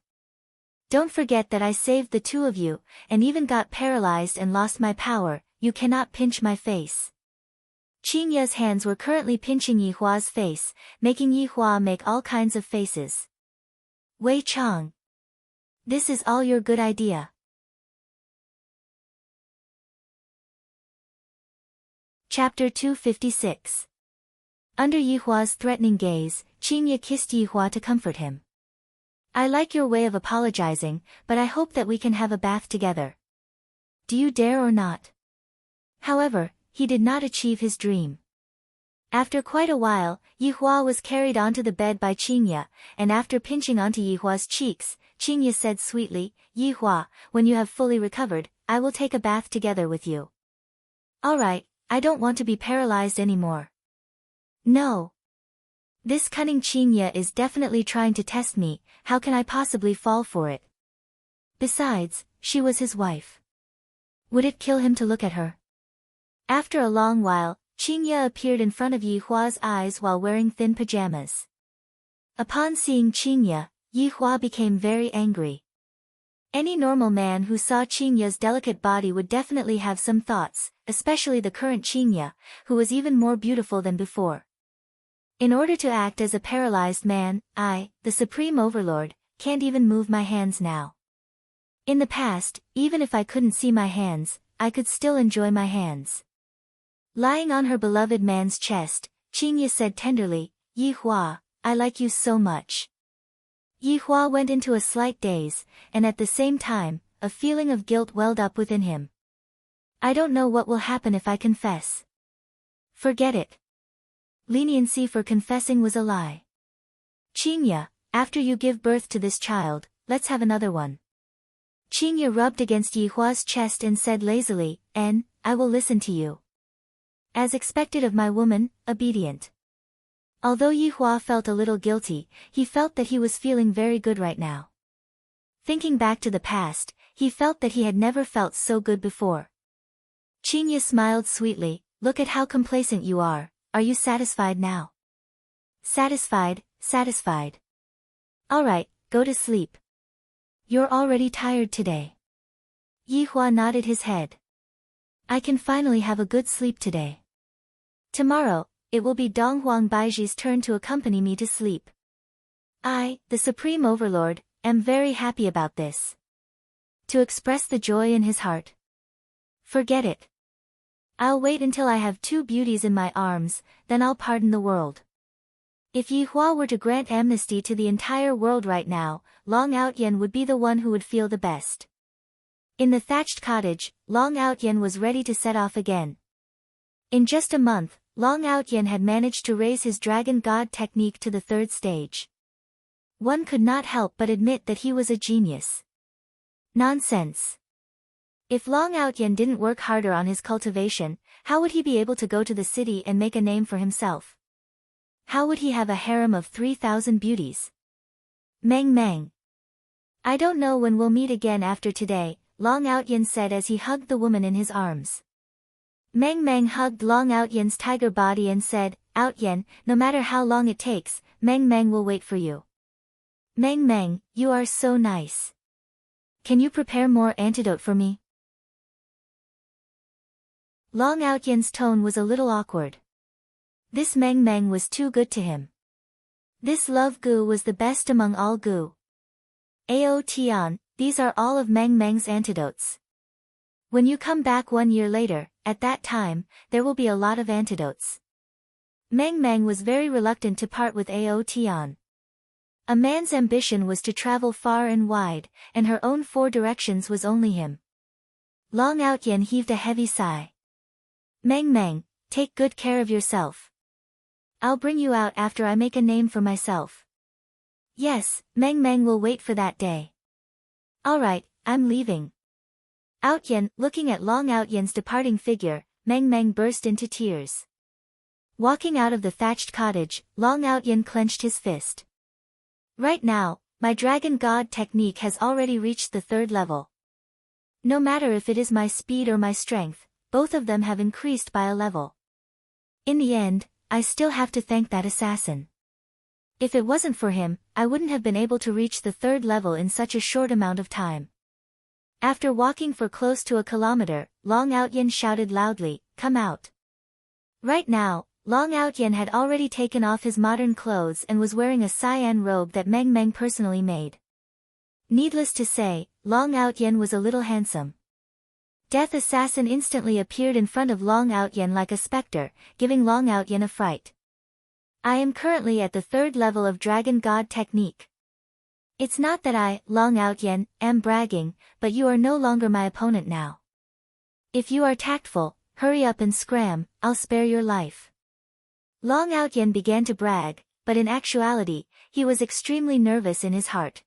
Don't forget that I saved the 2 of you, and even got paralyzed and lost my power, you cannot pinch my face. Qingye's hands were currently pinching Yi Hua's face, making Yi Hua make all kinds of faces. Wei Chang. This is all your good idea. Chapter 256. Under Yihua's threatening gaze, Qingye kissed Yihua to comfort him. I like your way of apologizing, but I hope that we can have a bath together. Do you dare or not? However, he did not achieve his dream. After quite a while, Yihua was carried onto the bed by Qingye, and after pinching onto Yihua's cheeks, Qingye said sweetly, Yihua, when you have fully recovered, I will take a bath together with you. Alright, I don't want to be paralyzed anymore. No. This cunning Qingye is definitely trying to test me, how can I possibly fall for it? Besides, she was his wife. Would it kill him to look at her? After a long while, Qingye appeared in front of Yihua's eyes while wearing thin pajamas. Upon seeing Qingye, Yihua became very angry. Any normal man who saw Qingye's delicate body would definitely have some thoughts, especially the current Qingye, who was even more beautiful than before. In order to act as a paralyzed man, I, the Supreme Overlord, can't even move my hands now. In the past, even if I couldn't see my hands, I could still enjoy my hands. Lying on her beloved man's chest, Qingye said tenderly, Yihua, I like you so much. Yihua went into a slight daze, and at the same time, a feeling of guilt welled up within him. I don't know what will happen if I confess. Forget it. Leniency for confessing was a lie. Qingye, after you give birth to this child, let's have another one. Qingye rubbed against Yihua's chest and said lazily, I will listen to you. As expected of my woman, obedient. Although Yihua felt a little guilty, he felt that he was feeling very good right now. Thinking back to the past, he felt that he had never felt so good before. Qingye smiled sweetly, look at how complacent you are you satisfied now? Satisfied, satisfied. Alright, go to sleep. You're already tired today. Yihua nodded his head. I can finally have a good sleep today. Tomorrow, it will be Donghuang Baiji's turn to accompany me to sleep. I, the Supreme Overlord, am very happy about this. To express the joy in his heart. Forget it. I'll wait until I have two beauties in my arms, then I'll pardon the world. If Yihua were to grant amnesty to the entire world right now, Long Outyen would be the one who would feel the best. In the thatched cottage, Long Outyen was ready to set off again. In just a month, Long Outyen had managed to raise his dragon god technique to the 3rd stage. One could not help but admit that he was a genius. Nonsense. If Long Outyen didn't work harder on his cultivation, how would he be able to go to the city and make a name for himself? How would he have a harem of 3,000 beauties? Meng Meng. I don't know when we'll meet again after today, Long Outyen said as he hugged the woman in his arms. Meng Meng hugged Long Outyen's tiger body and said, Outyen, no matter how long it takes, Meng Meng will wait for you. Meng Meng, you are so nice. Can you prepare more antidote for me? Long Outyen's tone was a little awkward. This Meng Meng was too good to him. This love gu was the best among all gu. Ao Tian, these are all of Meng Meng's antidotes. When you come back 1 year later, at that time, there will be a lot of antidotes. Meng Meng was very reluctant to part with Ao Tian. A man's ambition was to travel far and wide, and her own 4 directions was only him. Long Outyen heaved a heavy sigh. Meng Meng, take good care of yourself. I'll bring you out after I make a name for myself. Yes, Meng Meng will wait for that day. Alright, I'm leaving. Outyen, looking at Long Outyen's departing figure, Meng Meng burst into tears. Walking out of the thatched cottage, Long Outyen clenched his fist. Right now, my dragon god technique has already reached the 3rd level. No matter if it is my speed or my strength, both of them have increased by a level. In the end, I still have to thank that assassin. If it wasn't for him, I wouldn't have been able to reach the 3rd level in such a short amount of time. After walking for close to a kilometer, Long Outyen shouted loudly, come out. Right now, Long Outyen had already taken off his modern clothes and was wearing a cyan robe that Meng Meng personally made. Needless to say, Long Outyen was a little handsome. Death Assassin instantly appeared in front of Long Outyen like a specter, giving Long Outyen a fright. I am currently at the 3rd level of Dragon God technique. It's not that I, Long Outyen, am bragging, but you are no longer my opponent now. If you are tactful, hurry up and scram, I'll spare your life. Long Outyen began to brag, but in actuality, he was extremely nervous in his heart.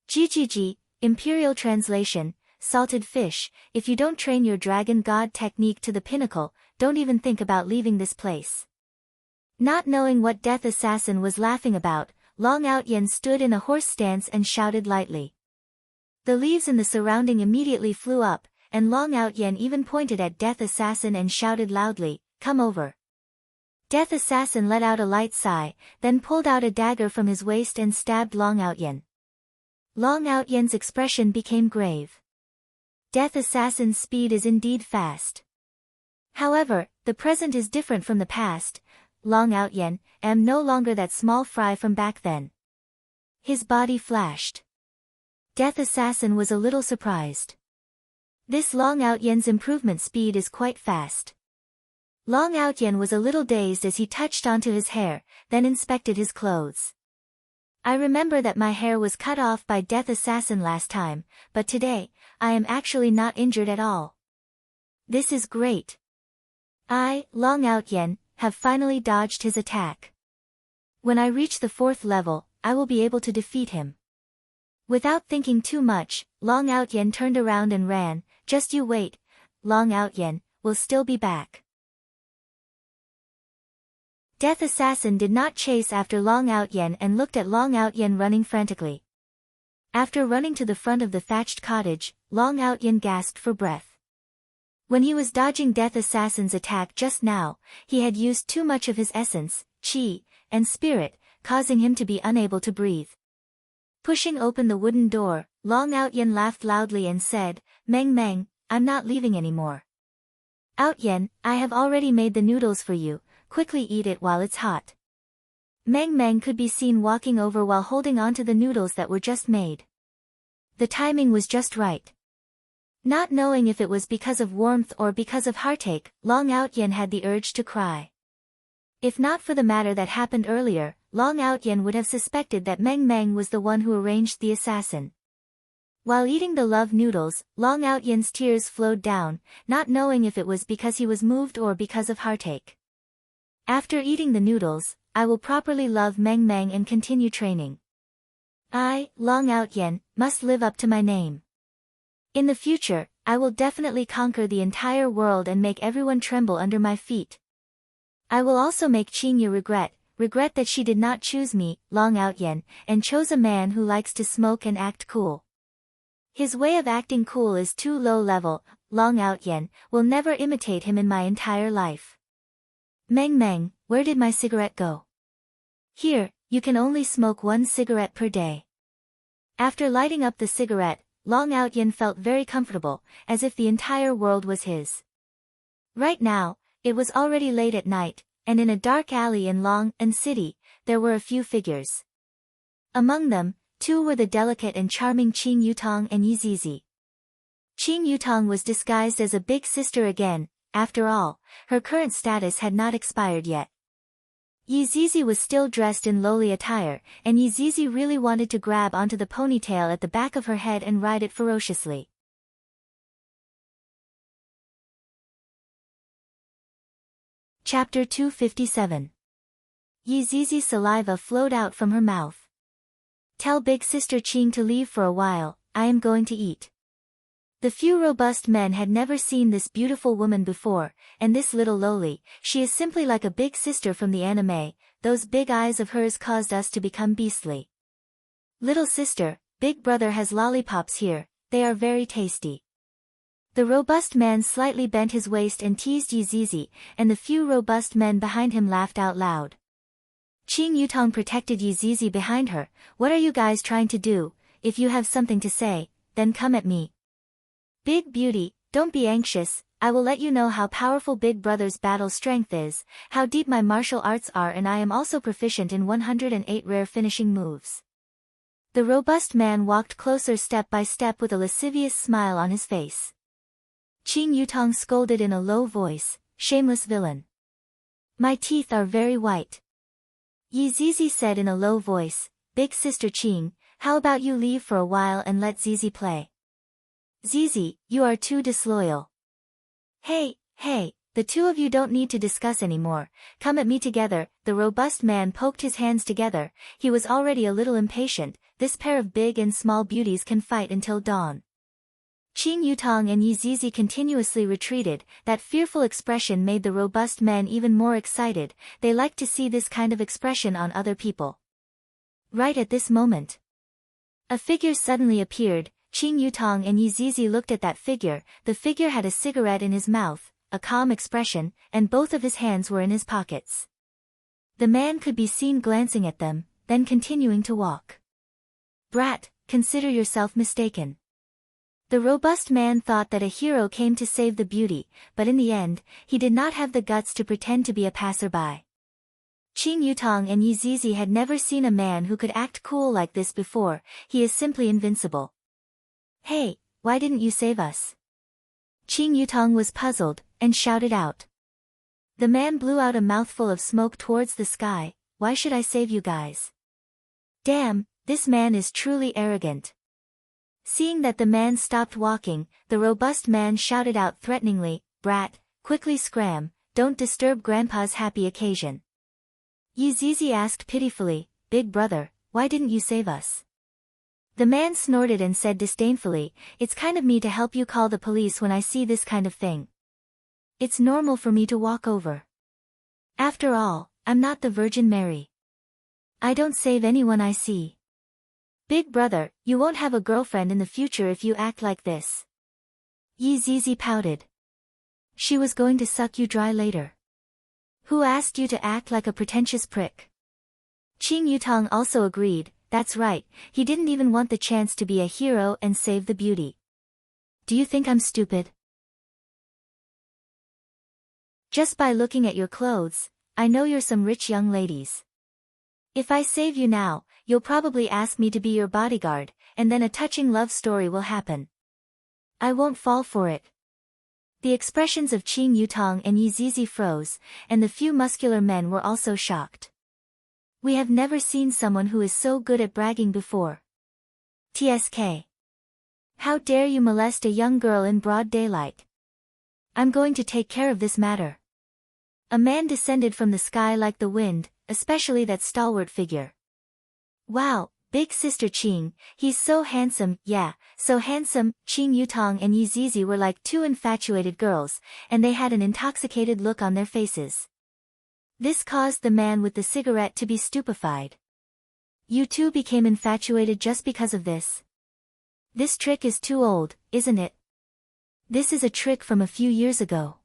GGG, Imperial Translation, Salted Fish, if you don't train your Dragon God technique to the pinnacle, don't even think about leaving this place. Not knowing what Death Assassin was laughing about, Long Outyen stood in a horse stance and shouted lightly. The leaves in the surrounding immediately flew up, and Long Outyen even pointed at Death Assassin and shouted loudly, "Come over." Death Assassin let out a light sigh, then pulled out a dagger from his waist and stabbed Long Outyen. Long Outyen's expression became grave. Death Assassin's speed is indeed fast. However, the present is different from the past. Long Outyen, am no longer that small fry from back then. His body flashed. Death Assassin was a little surprised. This Long Outyen's improvement speed is quite fast. Long Outyen was a little dazed as he touched onto his hair, then inspected his clothes. I remember that my hair was cut off by Death Assassin last time, but today, I am actually not injured at all. This is great. I, Long Outyen, have finally dodged his attack. When I reach the 4th level, I will be able to defeat him. Without thinking too much, Long Outyen turned around and ran. Just you wait, Long Outyen, will still be back. Death Assassin did not chase after Long Outyen and looked at Long Outyen running frantically. After running to the front of the thatched cottage, Long Outyen gasped for breath. When he was dodging Death Assassin's attack just now, he had used too much of his essence, chi, and spirit, causing him to be unable to breathe. Pushing open the wooden door, Long Outyen laughed loudly and said, "Meng Meng, I'm not leaving anymore. Outyen, I have already made the noodles for you. Quickly eat it while it's hot." Meng Meng could be seen walking over while holding onto the noodles that were just made. The timing was just right. Not knowing if it was because of warmth or because of heartache, Long Outyen had the urge to cry. If not for the matter that happened earlier, Long Outyen would have suspected that Meng Meng was the one who arranged the assassin. While eating the love noodles, Long Outyen's tears flowed down, not knowing if it was because he was moved or because of heartache. After eating the noodles, I will properly love Meng Meng and continue training. I, Long Outyen, must live up to my name. In the future, I will definitely conquer the entire world and make everyone tremble under my feet. I will also make Qingyu regret that she did not choose me, Long Outyen, and chose a man who likes to smoke and act cool. His way of acting cool is too low level. Long Outyen will never imitate him in my entire life. Meng Meng, where did my cigarette go? Here, you can only smoke 1 cigarette per day. After lighting up the cigarette, Long Outyen felt very comfortable, as if the entire world was his. Right now, it was already late at night, and in a dark alley in Long An City, there were a few figures. Among them, 2 were the delicate and charming Qing Yutong and Yizizi. Qing Yutong was disguised as a big sister again. After all, her current status had not expired yet. Yizizi was still dressed in lowly attire, and Yizizi really wanted to grab onto the ponytail at the back of her head and ride it ferociously. Chapter 257. Yizizi's saliva flowed out from her mouth. Tell big sister Qing to leave for a while, I am going to eat. The few robust men had never seen this beautiful woman before, and this little lowly, she is simply like a big sister from the anime. Those big eyes of hers caused us to become beastly. Little sister, big brother has lollipops here, they are very tasty. The robust man slightly bent his waist and teased Yizizi, and the few robust men behind him laughed out loud. Qing Yutong protected Yizizi behind her. What are you guys trying to do? If you have something to say, then come at me. Big beauty, don't be anxious, I will let you know how powerful Big Brother's battle strength is, how deep my martial arts are, and I am also proficient in 108 rare finishing moves. The robust man walked closer step by step with a lascivious smile on his face. Qing Yutong scolded in a low voice, shameless villain. My teeth are very white. Yi Zizi said in a low voice, "Big sister Qing, how about you leave for a while and let Zizi play?" "Zizi, you are too disloyal." Hey, the two of you don't need to discuss anymore, come at me together." The robust man poked his hands together, he was already a little impatient, this pair of big and small beauties can fight until dawn. Qing Yutong and Yi Zizi continuously retreated, that fearful expression made the robust men even more excited, they liked to see this kind of expression on other people. Right at this moment, a figure suddenly appeared. Qing Yutong and Yi Zizi looked at that figure, the figure had a cigarette in his mouth, a calm expression, and both of his hands were in his pockets. The man could be seen glancing at them, then continuing to walk. "Brat, consider yourself mistaken." The robust man thought that a hero came to save the beauty, but in the end, he did not have the guts to pretend to be a passerby. Qing Yutong and Yi Zizi had never seen a man who could act cool like this before, he is simply invincible. "Hey, why didn't you save us?" Qing Yutong was puzzled, and shouted out. The man blew out a mouthful of smoke towards the sky, "Why should I save you guys? Damn, this man is truly arrogant." Seeing that the man stopped walking, the robust man shouted out threateningly, "Brat, quickly scram, don't disturb Grandpa's happy occasion." Yi Zizi asked pitifully, "Big brother, why didn't you save us?" The man snorted and said disdainfully, "It's kind of me to help you call the police when I see this kind of thing. It's normal for me to walk over. After all, I'm not the Virgin Mary. I don't save anyone I see. Big brother, you won't have a girlfriend in the future if you act like this." Yi Zizi pouted. "She was going to suck you dry later. Who asked you to act like a pretentious prick?" Qing Yutong also agreed, "That's right, he didn't even want the chance to be a hero and save the beauty. Do you think I'm stupid? Just by looking at your clothes, I know you're some rich young ladies. If I save you now, you'll probably ask me to be your bodyguard, and then a touching love story will happen. I won't fall for it." The expressions of Qing Yutong and Yi Zizi froze, and the few muscular men were also shocked. "We have never seen someone who is so good at bragging before. TSK. How dare you molest a young girl in broad daylight? I'm going to take care of this matter." A man descended from the sky like the wind, especially that stalwart figure. "Wow, big sister Qing, he's so handsome, yeah, so handsome." Qing Yutong and Yi Zizi were like two infatuated girls, and they had an intoxicated look on their faces. This caused the man with the cigarette to be stupefied. "You two became infatuated just because of this? This trick is too old, isn't it? This is a trick from a few years ago."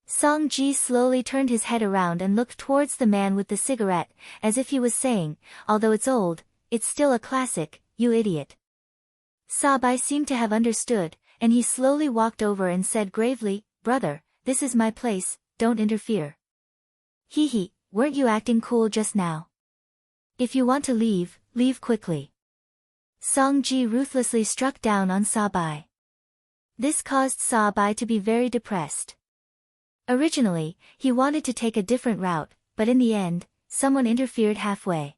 Song Ji slowly turned his head around and looked towards the man with the cigarette, as if he was saying, "Although it's old, it's still a classic, you idiot." Sabai seemed to have understood, and he slowly walked over and said gravely, "Brother, this is my place, don't interfere." "Hee, weren't you acting cool just now? If you want to leave, leave quickly." Song Ji ruthlessly struck down on Sabai. This caused Sabai to be very depressed. Originally, he wanted to take a different route, but in the end, someone interfered halfway.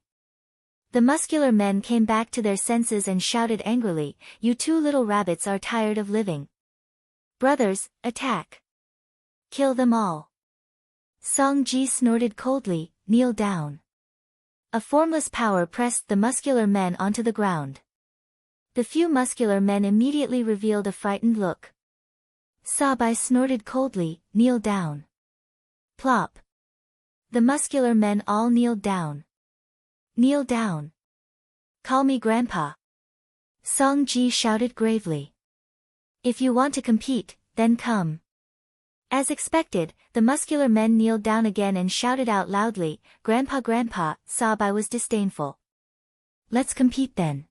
The muscular men came back to their senses and shouted angrily, "You two little rabbits are tired of living. Brothers, attack! Kill them all!" Song Ji snorted coldly, "Kneel down." A formless power pressed the muscular men onto the ground. The few muscular men immediately revealed a frightened look. Sabai snorted coldly, "Kneel down." Plop. The muscular men all kneeled down. "Kneel down. Call me Grandpa." Song Ji shouted gravely. "If you want to compete, then come." As expected, the muscular men kneeled down again and shouted out loudly, "Grandpa, Grandpa." Sabai was disdainful. "Let's compete then.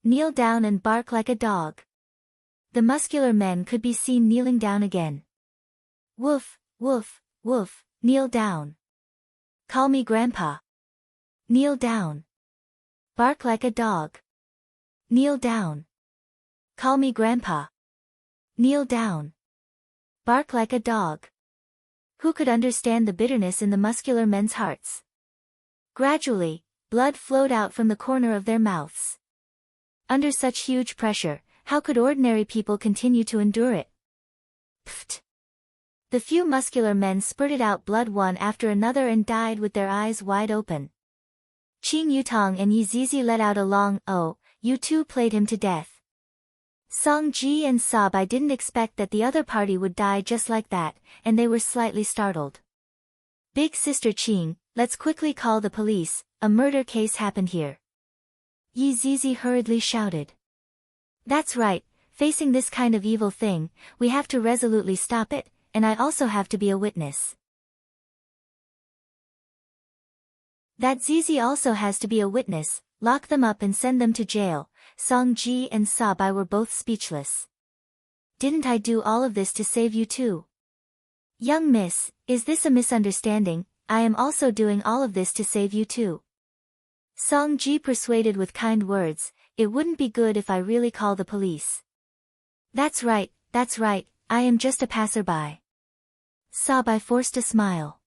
Kneel down and bark like a dog." The muscular men could be seen kneeling down again. "Woof, woof, woof, kneel down. Call me Grandpa. Kneel down. Bark like a dog. Kneel down. Call me Grandpa. Kneel down. Bark like a dog." Who could understand the bitterness in the muscular men's hearts? Gradually, blood flowed out from the corner of their mouths. Under such huge pressure, how could ordinary people continue to endure it? Pfft! The few muscular men spurted out blood one after another and died with their eyes wide open. Qing Yutong and Yi Zizi let out a long, "Oh," you two played him to death. Song Ji and Sabai didn't expect that the other party would die just like that, and they were slightly startled. Big Sister Qing, let's quickly call the police, a murder case happened here. Yi Zizi hurriedly shouted. That's right, facing this kind of evil thing, we have to resolutely stop it, and I also have to be a witness. That Zizi also has to be a witness, lock them up and send them to jail. Song Ji and Sabai were both speechless. Didn't I do all of this to save you too? Young miss, is this a misunderstanding? I am also doing all of this to save you too. Song Ji persuaded with kind words, it wouldn't be good if I really call the police. That's right, I am just a passerby. Sabai forced a smile.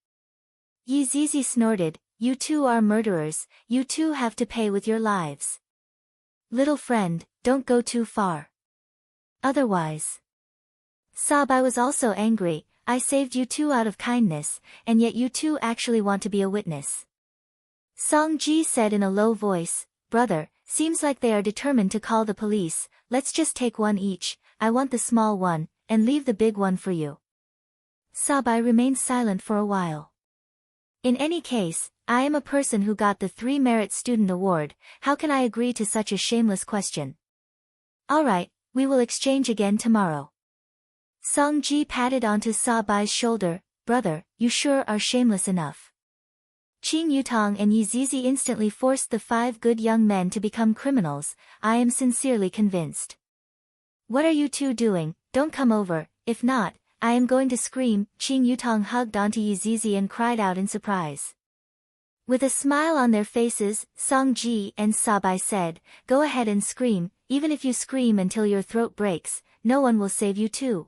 Yi Zizi snorted, you two are murderers, you two have to pay with your lives. Little friend, don't go too far. Otherwise. Sabai was also angry, I saved you two out of kindness, and yet you two actually want to be a witness. Song Ji said in a low voice, brother, seems like they are determined to call the police, let's just take one each, I want the small one, and leave the big one for you. Sabai remained silent for a while. In any case, I am a person who got the 3 Merit Student Award, how can I agree to such a shameless question? Alright, we will exchange again tomorrow. Song Ji patted onto Sabai's shoulder, brother, you sure are shameless enough. Qing Yutong and Yi Zizi instantly forced the 5 good young men to become criminals, I am sincerely convinced. What are you two doing? Don't come over, if not, I am going to scream. Qing Yutong hugged onto Yi Zizi and cried out in surprise. With a smile on their faces, Song Ji and Sabai said, go ahead and scream, even if you scream until your throat breaks, no one will save you too.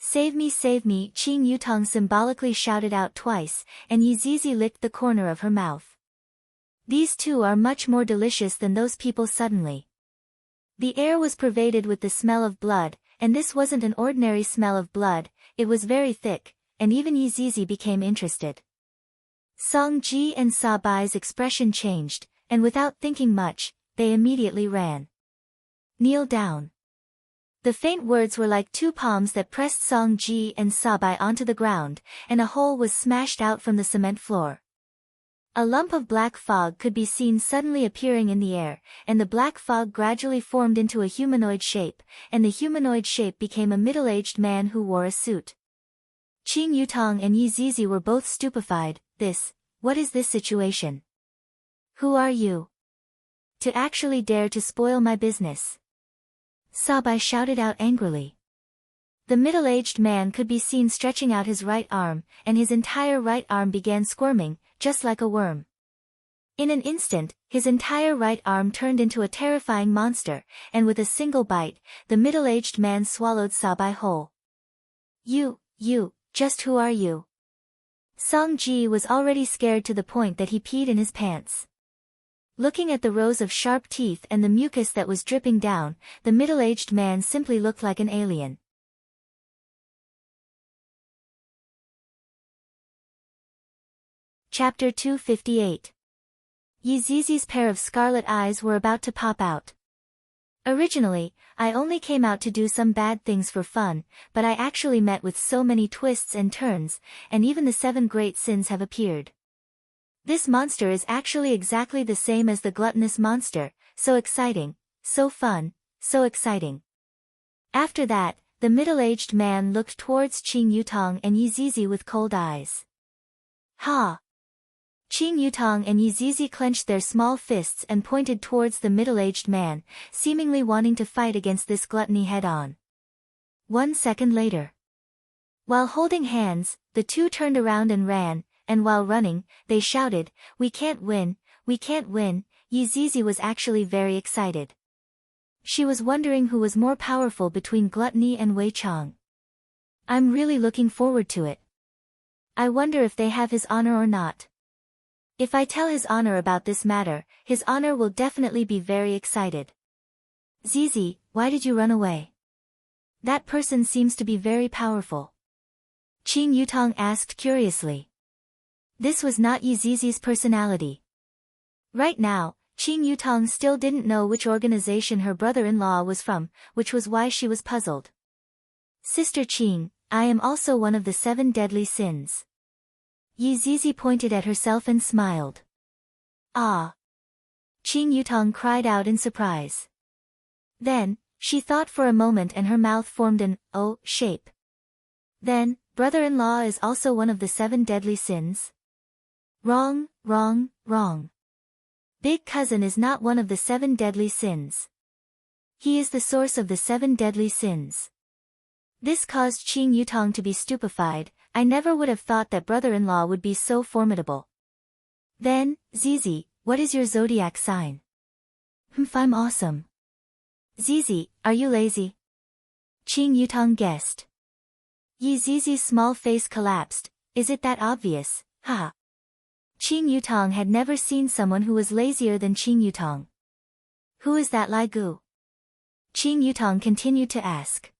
Save me, Qing Yutong symbolically shouted out twice, and Yi Zizi licked the corner of her mouth. These two are much more delicious than those people suddenly. The air was pervaded with the smell of blood, and this wasn't an ordinary smell of blood, it was very thick, and even Yi Zizi became interested. Song Ji and Sabai's expression changed, and without thinking much, they immediately ran. Kneel down. The faint words were like 2 palms that pressed Song Ji and Sabai onto the ground, and a hole was smashed out from the cement floor. A lump of black fog could be seen suddenly appearing in the air, and the black fog gradually formed into a humanoid shape, and the humanoid shape became a middle-aged man who wore a suit. Qing Yutong and Yi Zizi were both stupefied. What is this situation? Who are you? To actually dare to spoil my business. Sabai shouted out angrily. The middle-aged man could be seen stretching out his right arm, and his entire right arm began squirming, just like a worm. In an instant, his entire right arm turned into a terrifying monster, and with a single bite, the middle-aged man swallowed Sabai whole. You, just who are you? Song Ji was already scared to the point that he peed in his pants. Looking at the rows of sharp teeth and the mucus that was dripping down, the middle-aged man simply looked like an alien. Chapter 258. Yi Zizi's pair of scarlet eyes were about to pop out. Originally, I only came out to do some bad things for fun, but I actually met with so many twists and turns, and even the 7 great sins have appeared. This monster is actually exactly the same as the gluttonous monster, so exciting, so fun, so exciting. After that, the middle-aged man looked towards Qing Yutong and Yi Zizi with cold eyes. Ha! Qing Yutong and Yi Zizi clenched their small fists and pointed towards the middle-aged man, seemingly wanting to fight against this gluttony head-on. 1 second later. While holding hands, the two turned around and ran, and while running, they shouted, we can't win, we can't win. Yi Zizi was actually very excited. She was wondering who was more powerful between gluttony and Wei Chang. I'm really looking forward to it. I wonder if they have his honor or not. If I tell His Honor about this matter, His Honor will definitely be very excited. Zizi, why did you run away? That person seems to be very powerful. Qing Yutong asked curiously. This was not Yi Zizi's personality. Right now, Qing Yutong still didn't know which organization her brother-in-law was from, which was why she was puzzled. Sister Qing, I am also one of the 7 deadly sins. Yi Zizi pointed at herself and smiled. Ah! Qing Yutong cried out in surprise. Then, she thought for a moment and her mouth formed an O shape. Then, brother-in-law is also one of the 7 deadly sins? Wrong, wrong, wrong. Big cousin is not one of the 7 deadly sins. He is the source of the 7 deadly sins. This caused Qing Yutong to be stupefied. I never would have thought that brother-in-law would be so formidable. Then, Zizi, what is your zodiac sign? I'm awesome. Zizi, are you lazy? Qing Yutong guessed. Yi Zizi's small face collapsed. Is it that obvious? Haha. Qing Yutong had never seen someone who was lazier than Qing Yutong. Who is that Lai Gu? Qing Yutong continued to ask.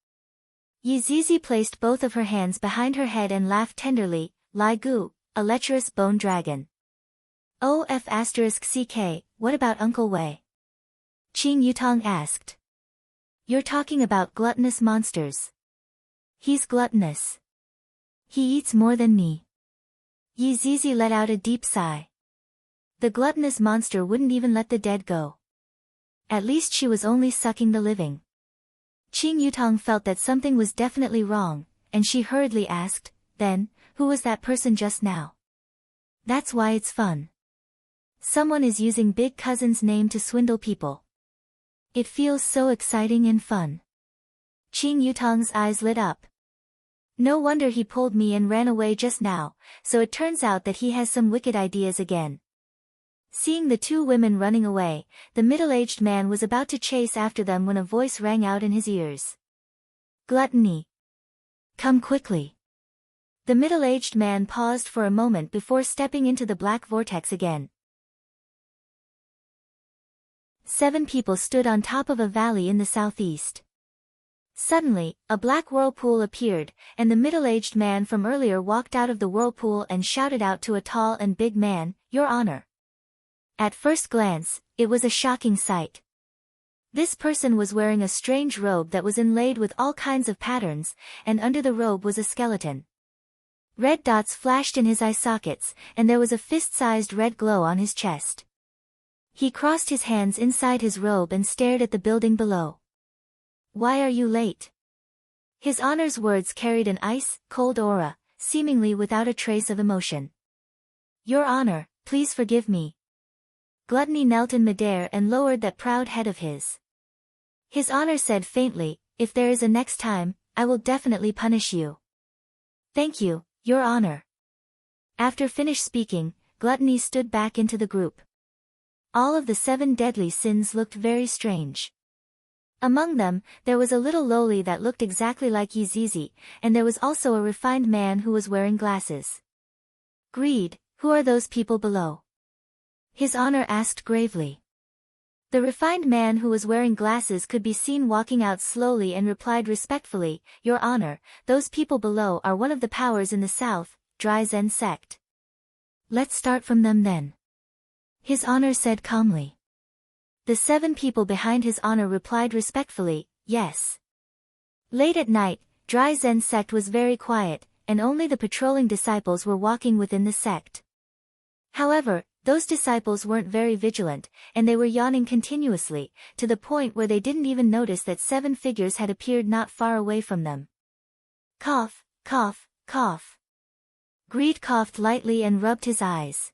Yi Zizi placed both of her hands behind her head and laughed tenderly. Lai Gu, a lecherous bone dragon. OF*CK, what about Uncle Wei? Qing Yutong asked. You're talking about gluttonous monsters. He's gluttonous. He eats more than me. Yi Zizi let out a deep sigh. The gluttonous monster wouldn't even let the dead go. At least she was only sucking the living. Qing Yutong felt that something was definitely wrong, and she hurriedly asked, then, who was that person just now? That's why it's fun. Someone is using big cousin's name to swindle people. It feels so exciting and fun. Qing Yutong's eyes lit up. No wonder he pulled me and ran away just now, so it turns out that he has some wicked ideas again. Seeing the 2 women running away, the middle-aged man was about to chase after them when a voice rang out in his ears. Gluttony. Come quickly. The middle-aged man paused for a moment before stepping into the black vortex again. 7 people stood on top of a valley in the southeast. Suddenly, a black whirlpool appeared, and the middle-aged man from earlier walked out of the whirlpool and shouted out to a tall and big man, Your Honor. At first glance, it was a shocking sight. This person was wearing a strange robe that was inlaid with all kinds of patterns, and under the robe was a skeleton. Red dots flashed in his eye sockets, and there was a fist-sized red glow on his chest. He crossed his hands inside his robe and stared at the building below. Why are you late? His Honor's words carried an ice-cold aura, seemingly without a trace of emotion. Your Honor, please forgive me. Gluttony knelt in midair and lowered that proud head of his. His Honor said faintly, if there is a next time, I will definitely punish you. Thank you, Your Honor. After finished speaking, Gluttony stood back into the group. All of the 7 deadly sins looked very strange. Among them, there was a little lowly that looked exactly like Yi Zizi, and there was also a refined man who was wearing glasses. Greed, who are those people below? His Honor asked gravely. The refined man who was wearing glasses could be seen walking out slowly and replied respectfully, Your Honor, those people below are one of the powers in the south, Dry Zen sect. Let's start from them then. His Honor said calmly. The 7 people behind His Honor replied respectfully, yes. Late at night, Dry Zen sect was very quiet, and only the patrolling disciples were walking within the sect. However, those disciples weren't very vigilant, and they were yawning continuously, to the point where they didn't even notice that 7 figures had appeared not far away from them. Cough, cough, cough. Greed coughed lightly and rubbed his eyes.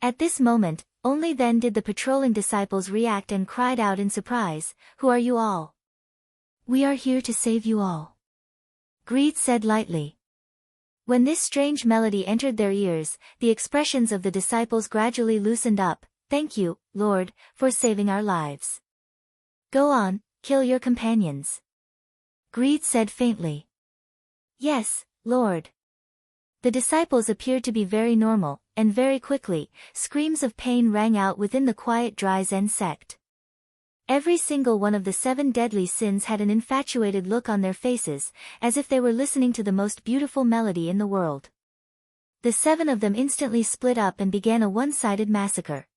At this moment, only then did the patrolling disciples react and cried out in surprise, Who are you all? We are here to save you all. Greed said lightly. When this strange melody entered their ears, the expressions of the disciples gradually loosened up. Thank you, Lord, for saving our lives. Go on, kill your companions. Greed said faintly. Yes, Lord. The disciples appeared to be very normal, and very quickly, screams of pain rang out within the quiet dry Zen sect. Every single one of the 7 deadly sins had an infatuated look on their faces, as if they were listening to the most beautiful melody in the world. The 7 of them instantly split up and began a one-sided massacre.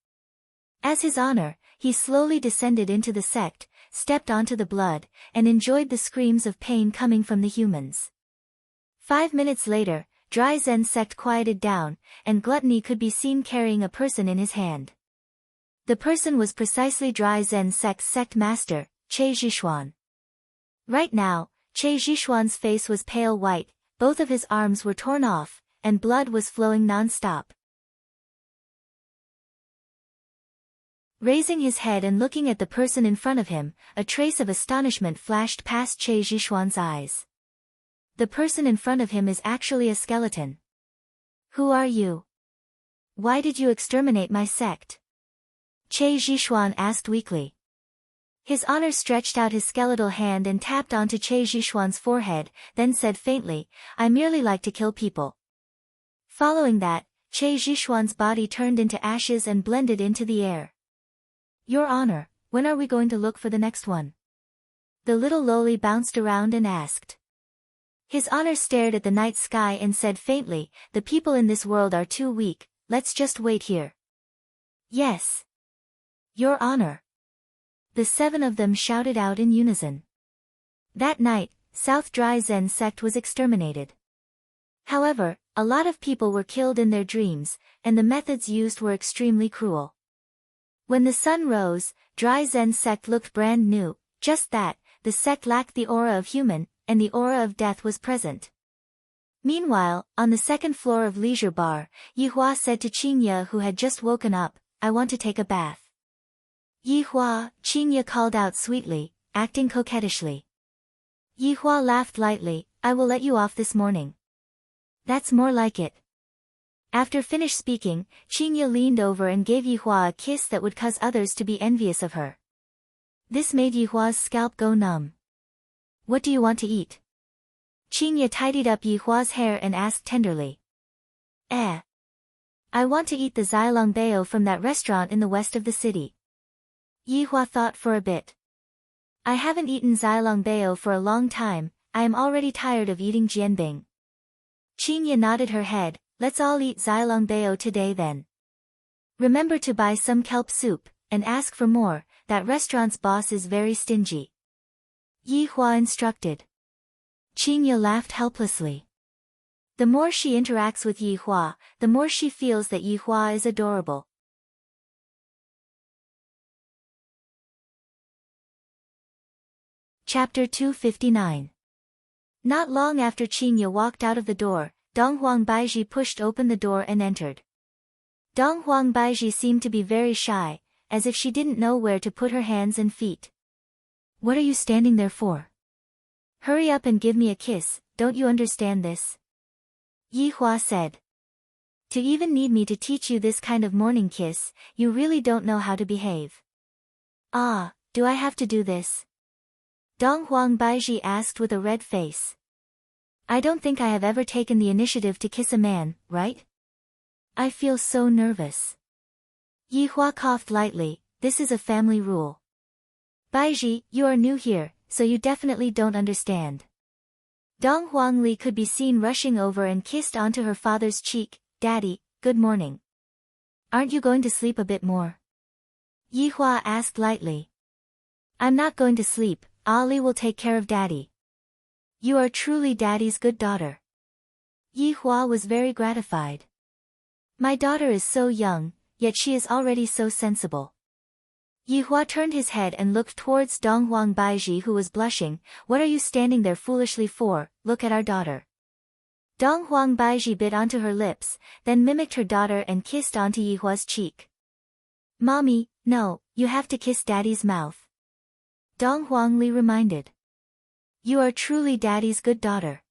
As his honor, he slowly descended into the sect, stepped onto the blood, and enjoyed the screams of pain coming from the humans. 5 minutes later, dry Zen sect quieted down, and Gluttony could be seen carrying a person in his hand. The person was precisely dry Zen sect's sect master, Che Zhishuan. Right now, Che Zhishuan's face was pale white, both of his arms were torn off, and blood was flowing non-stop. Raising his head and looking at the person in front of him, a trace of astonishment flashed past Che Zhishuan's eyes. The person in front of him is actually a skeleton. Who are you? Why did you exterminate my sect? Che Zhishuan asked weakly. His honor stretched out his skeletal hand and tapped onto Che Zhishuan's forehead, then said faintly, I merely like to kill people. Following that, Che Zhishuan's body turned into ashes and blended into the air. Your honor, when are we going to look for the next one? The little lowly bounced around and asked. His honor stared at the night sky and said faintly, the people in this world are too weak, let's just wait here. Yes. Your honor. The 7 of them shouted out in unison. That night, South Dry Zen sect was exterminated. However, a lot of people were killed in their dreams, and the methods used were extremely cruel. When the sun rose, Dry Zen sect looked brand new, just that, the sect lacked the aura of human, and the aura of death was present. Meanwhile, on the second floor of Leisure Bar, Yihua said to Qingye who had just woken up, I want to take a bath. Yihua, Qingye called out sweetly, acting coquettishly. Yihua laughed lightly, I will let you off this morning. That's more like it. After finished speaking, Qingye leaned over and gave Yihua a kiss that would cause others to be envious of her. This made Yihua's scalp go numb. What do you want to eat? Qingye tidied up Yihua's hair and asked tenderly. I want to eat the Zilongbao from that restaurant in the west of the city. Yihua thought for a bit. I haven't eaten Zilongbao for a long time, I am already tired of eating jianbing. Qingye nodded her head, let's all eat Zilongbao today then. Remember to buy some kelp soup, and ask for more, that restaurant's boss is very stingy. Yihua instructed. Qingye laughed helplessly. The more she interacts with Yihua, the more she feels that Yihua is adorable. Chapter 259. Not long after Qingye walked out of the door, Donghuang Baizhi pushed open the door and entered. Donghuang Baizhi seemed to be very shy, as if she didn't know where to put her hands and feet. What are you standing there for? Hurry up and give me a kiss, don't you understand this? Yihua said. To even need me to teach you this kind of morning kiss, you really don't know how to behave. Ah, do I have to do this? Donghuang Baizhi asked with a red face. I don't think I have ever taken the initiative to kiss a man, right? I feel so nervous. Yihua coughed lightly, this is a family rule. Baizhi, you are new here, so you definitely don't understand. Donghuang Li could be seen rushing over and kissed onto her father's cheek, Daddy, good morning. Aren't you going to sleep a bit more? Yihua asked lightly. I'm not going to sleep, Ali will take care of Daddy. You are truly Daddy's good daughter. Yihua was very gratified. My daughter is so young, yet she is already so sensible. Yihua turned his head and looked towards Donghuang Baizhi who was blushing. What are you standing there foolishly for? Look at our daughter. Donghuang Baizhi bit onto her lips, then mimicked her daughter and kissed onto Yihua's cheek. Mommy, no, you have to kiss Daddy's mouth. Donghuang Li reminded. You are truly Daddy's good daughter.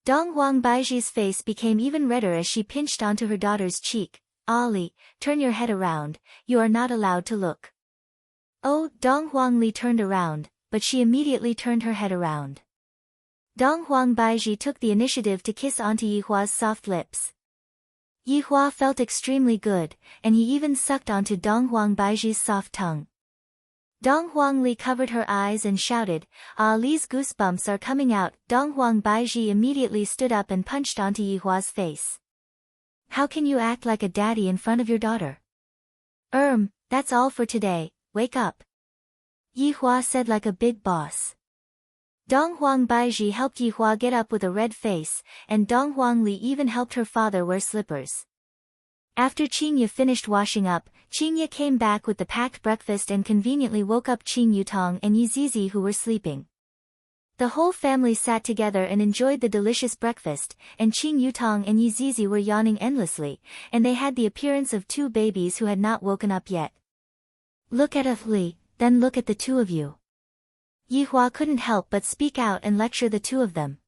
Donghuang Baizhi's face became even redder as she pinched onto her daughter's cheek. Ali, turn your head around, you are not allowed to look. Oh, Donghuang Li turned around, but she immediately turned her head around. Dong Huang Baiji took the initiative to kiss onto Yihua's soft lips. Yihua felt extremely good, and he even sucked onto Dong Huang Baiji's soft tongue. Dong Huangli covered her eyes and shouted, "Ah, Li's goosebumps are coming out." Dong Huang Baiji immediately stood up and punched onto Yihua's face. "How can you act like a daddy in front of your daughter?" That's all for today, wake up," Yihua said like a big boss. Dong Huang Baiji helped Yihua get up with a red face, and Dong Huangli even helped her father wear slippers. After Qingye finished washing up, Qingye came back with the packed breakfast and conveniently woke up Qing Yutong and Yizizi who were sleeping. The whole family sat together and enjoyed the delicious breakfast, and Qing Yutong and Yizizi were yawning endlessly, and they had the appearance of two babies who had not woken up yet. "Look at Li, then look at the two of you." Yihua couldn't help but speak out and lecture the two of them.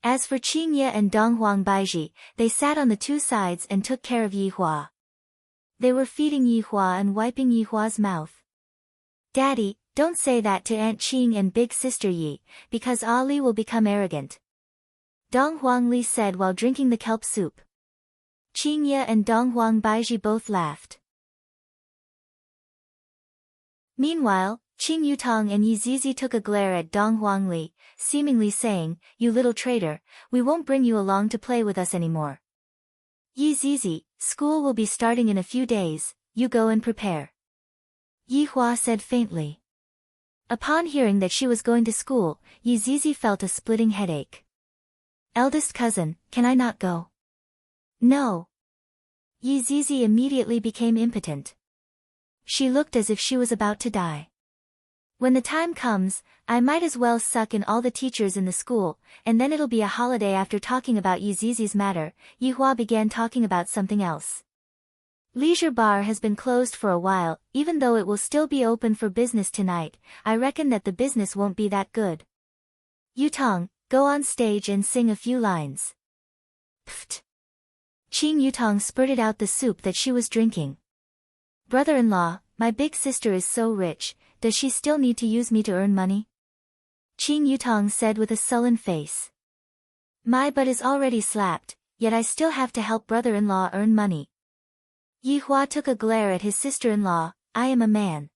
As for Qingye and Dong Huang Baiji, they sat on the two sides and took care of Yihua. They were feeding Yihua and wiping Yihua's mouth. "Daddy, don't say that to Aunt Qing and big sister Yi, because Ali will become arrogant," Dong Huangli said while drinking the kelp soup. Qingye and Dong Huang Baiji both laughed. Meanwhile, Qing Yutong and Yizizi took a glare at Dong Huangli, seemingly saying, "You little traitor, we won't bring you along to play with us anymore. Yizizi, school will be starting in a few days, you go and prepare," Yihua said faintly. Upon hearing that she was going to school, Yizizi felt a splitting headache. "Eldest cousin, can I not go?" "No." Yizizi immediately became impotent. She looked as if she was about to die. "When the time comes, I might as well suck in all the teachers in the school, and then it'll be a holiday." After talking about Yizizi's matter, Yihua began talking about something else. "Leisure bar has been closed for a while, even though it will still be open for business tonight. I reckon that the business won't be that good. Yutong, go on stage and sing a few lines." "Pfft." Qing Yutong spurted out the soup that she was drinking. "Brother-in-law, my big sister is so rich, does she still need to use me to earn money?" Qing Yutong said with a sullen face. "My butt is already slapped, yet I still have to help brother-in-law earn money." Yihua took a glare at his sister-in-law. "I am a man.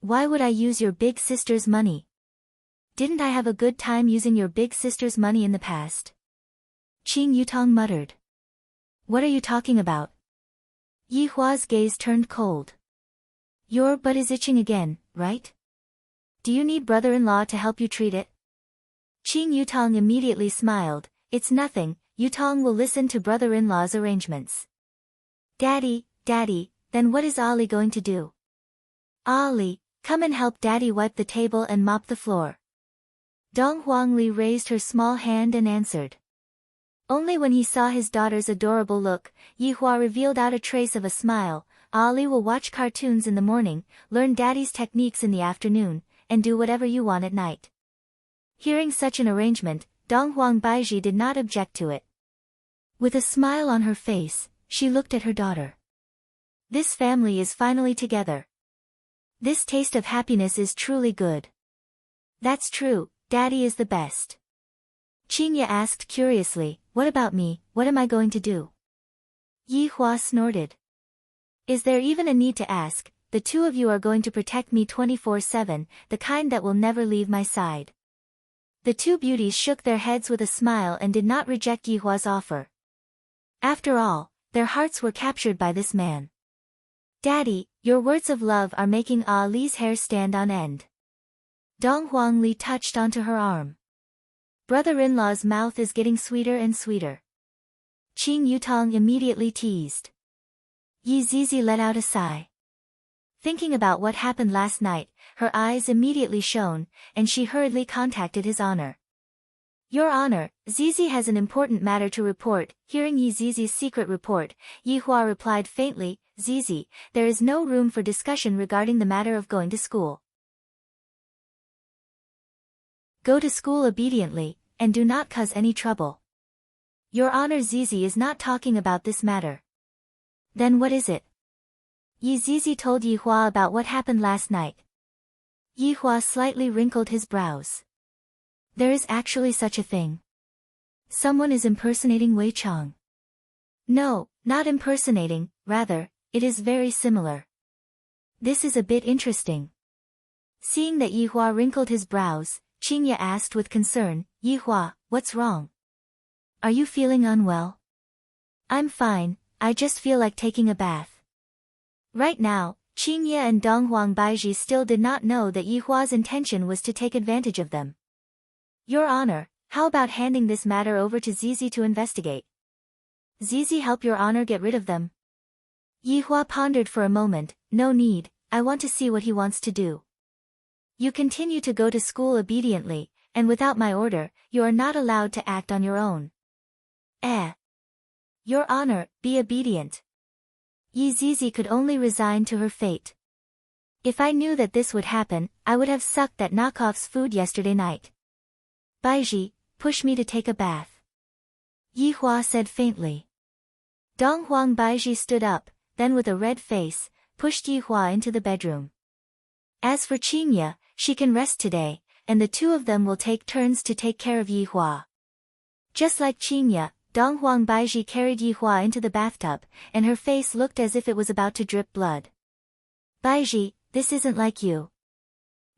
Why would I use your big sister's money? Didn't I have a good time using your big sister's money in the past?" Qing Yutong muttered. "What are you talking about?" Yihua's gaze turned cold. "Your butt is itching again, right? Do you need brother-in-law to help you treat it?" Qing Yutong immediately smiled. "It's nothing, Yutong will listen to brother-in-law's arrangements." Daddy, then what is Ali going to do?" "Ali, come and help Daddy wipe the table and mop the floor." Dong Huangli raised her small hand and answered. Only when he saw his daughter's adorable look, Yihua revealed out a trace of a smile. "Ali will watch cartoons in the morning, learn Daddy's techniques in the afternoon, and do whatever you want at night." Hearing such an arrangement, Dong Huang Baiji did not object to it. With a smile on her face, she looked at her daughter. This family is finally together. This taste of happiness is truly good. "That's true, Daddy is the best." Qingye asked curiously, "What about me, what am I going to do?" Yihua snorted. "Is there even a need to ask? The two of you are going to protect me 24/7, the kind that will never leave my side." The two beauties shook their heads with a smile and did not reject Yihua's offer. After all, their hearts were captured by this man. "Daddy, your words of love are making Li's hair stand on end." Dong Huangli touched onto her arm. "Brother-in-law's mouth is getting sweeter and sweeter." Qing Yutong immediately teased. Yizizi let out a sigh. Thinking about what happened last night, her eyes immediately shone, and she hurriedly contacted His Honor. "Your Honor, Zizi has an important matter to report." Hearing Yizizi's secret report, Yihua replied faintly, "Zizi, there is no room for discussion regarding the matter of going to school. Go to school obediently, and do not cause any trouble." "Your Honor, Zizi is not talking about this matter." "Then what is it?" Yizizi told Yihua about what happened last night. Yihua slightly wrinkled his brows. There is actually such a thing. Someone is impersonating Wei Chang. No, not impersonating, rather, it is very similar. This is a bit interesting. Seeing that Yihua wrinkled his brows, Qingye asked with concern, Yihua, what's wrong? Are you feeling unwell? I'm fine, I just feel like taking a bath. Right now, Qingye and Donghuang Baizhi still did not know that Yihua's intention was to take advantage of them. Your Honor, how about handing this matter over to Zizi to investigate? Zizi help Your Honor get rid of them? Yihua pondered for a moment, no need, I want to see what he wants to do. You continue to go to school obediently, and without my order, you are not allowed to act on your own. Your Honor, be obedient. Yi Zizi could only resign to her fate. If I knew that this would happen, I would have sucked that knockoff's food yesterday night. Baizhi, push me to take a bath. Yihua said faintly. Donghuang Baizhi stood up, then with a red face, pushed Yihua into the bedroom. As for Qingye, she can rest today, and the two of them will take turns to take care of Yihua. Just like Qingye, Donghuang Baizhi carried Yihua into the bathtub, and her face looked as if it was about to drip blood. Baizhi, this isn't like you.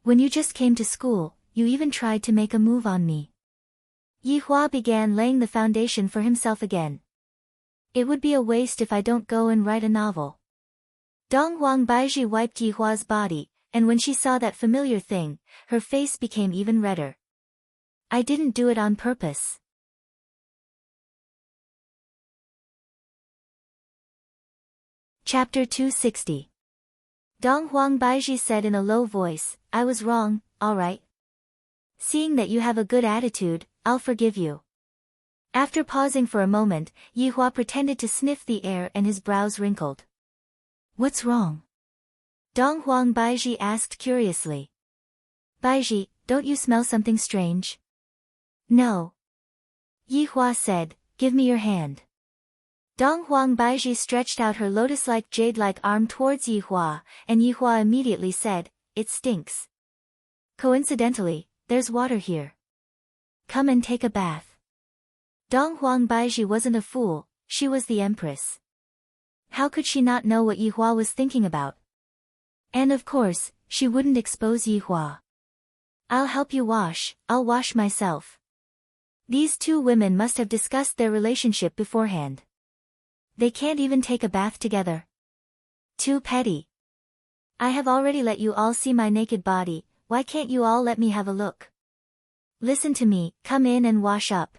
When you just came to school, you even tried to make a move on me. Yihua began laying the foundation for himself again. It would be a waste if I don't go and write a novel. Donghuang Baizhi wiped Yihua's body, and when she saw that familiar thing, her face became even redder. I didn't do it on purpose. Chapter 260. Donghuang Baizhi said in a low voice, I was wrong, alright. Seeing that you have a good attitude, I'll forgive you. After pausing for a moment, Yihua pretended to sniff the air and his brows wrinkled. What's wrong? Donghuang Baizhi asked curiously. Baizhi, don't you smell something strange? No. Yihua said, give me your hand. Donghuang Baizhi stretched out her lotus-like jade-like arm towards Yihua, and Yihua immediately said, it stinks. Coincidentally, there's water here. Come and take a bath. Donghuang Baizhi wasn't a fool, she was the empress. How could she not know what Yihua was thinking about? And of course, she wouldn't expose Yihua. I'll help you wash, I'll wash myself. These two women must have discussed their relationship beforehand. They can't even take a bath together. Too petty. I have already let you all see my naked body, why can't you all let me have a look? Listen to me, come in and wash up.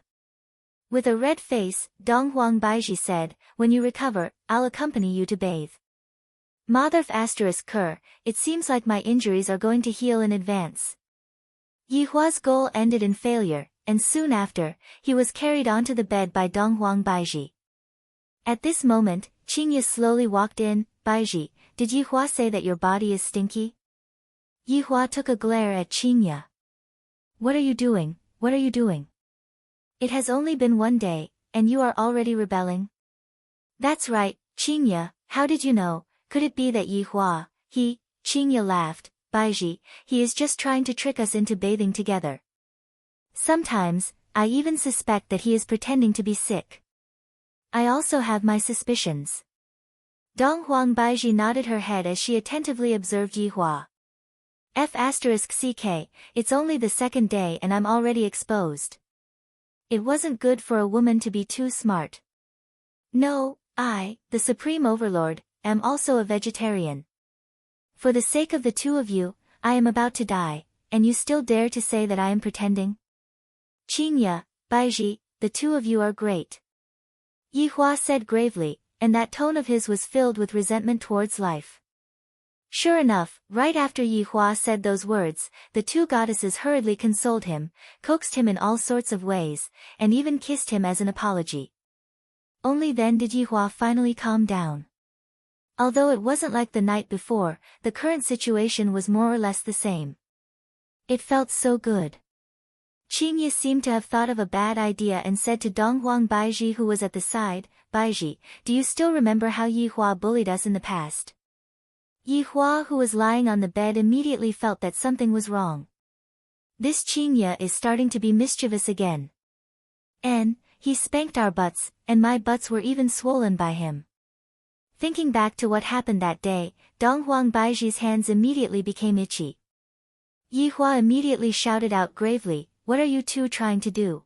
With a red face, Donghuang Baizhi said, when you recover, I'll accompany you to bathe. Motherf **Ker, it seems like my injuries are going to heal in advance. Yihua's goal ended in failure, and soon after, he was carried onto the bed by Donghuang Baizhi. At this moment, Qingye slowly walked in, Baizhi, did Yihua say that your body is stinky? Yihua took a glare at Qingye. What are you doing, what are you doing? It has only been one day, and you are already rebelling? That's right, Qingye, how did you know, could it be that Yihua, Qingye laughed, Baizhi, he is just trying to trick us into bathing together. Sometimes, I even suspect that he is pretending to be sick. I also have my suspicions. Donghuang Baizhi nodded her head as she attentively observed Yihua. **CK, it's only the second day and I'm already exposed. It wasn't good for a woman to be too smart. No, I, the Supreme Overlord, am also a vegetarian. For the sake of the two of you, I am about to die, and you still dare to say that I am pretending? Qingye, Baizhi, the two of you are great. Yihua said gravely, and that tone of his was filled with resentment towards life. Sure enough, right after Yihua said those words, the two goddesses hurriedly consoled him, coaxed him in all sorts of ways, and even kissed him as an apology. Only then did Yihua finally calm down. Although it wasn't like the night before, the current situation was more or less the same. It felt so good. Qingye seemed to have thought of a bad idea and said to Donghuang Baizhi who was at the side, Baizhi, do you still remember how Yihua bullied us in the past? Yihua who was lying on the bed immediately felt that something was wrong. This Qingye is starting to be mischievous again. And he spanked our butts, and my butts were even swollen by him. Thinking back to what happened that day, Dong Huang Baiji's hands immediately became itchy. Yi Hua immediately shouted out gravely, "What are you two trying to do?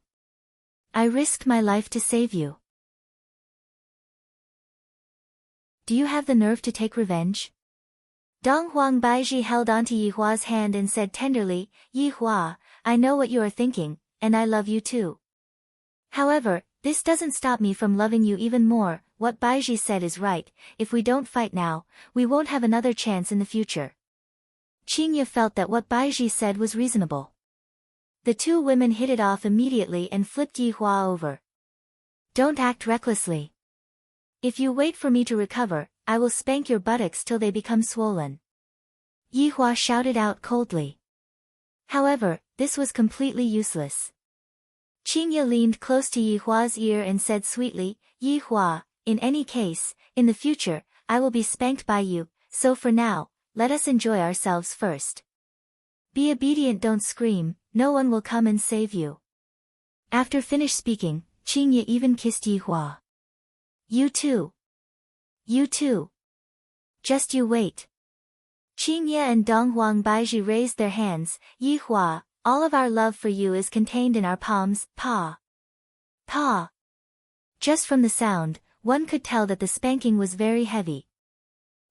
I risked my life to save you. Do you have the nerve to take revenge?" Dong Huang Baiji held onto Yi Hua's hand and said tenderly, "Yi Hua, I know what you are thinking, and I love you too. However, this doesn't stop me from loving you even more. What Baiji said is right, if we don't fight now, we won't have another chance in the future." Qingye felt that what Baiji said was reasonable. The two women hit it off immediately and flipped Yi Hua over. "Don't act recklessly. If you wait for me to recover, I will spank your buttocks till they become swollen." Yi Hua shouted out coldly. However, this was completely useless. Qingye leaned close to Yi Hua's ear and said sweetly, "Yi Hua, in any case, in the future, I will be spanked by you, so for now, let us enjoy ourselves first. Be obedient, don't scream, no one will come and save you." After finished speaking, Qingye even kissed Yi Hua. "You too. You too. Just you wait." Qingye and Dong Huang Baiji raised their hands. "Yi Hua, all of our love for you is contained in our palms, pa. Pa." Just from the sound, one could tell that the spanking was very heavy.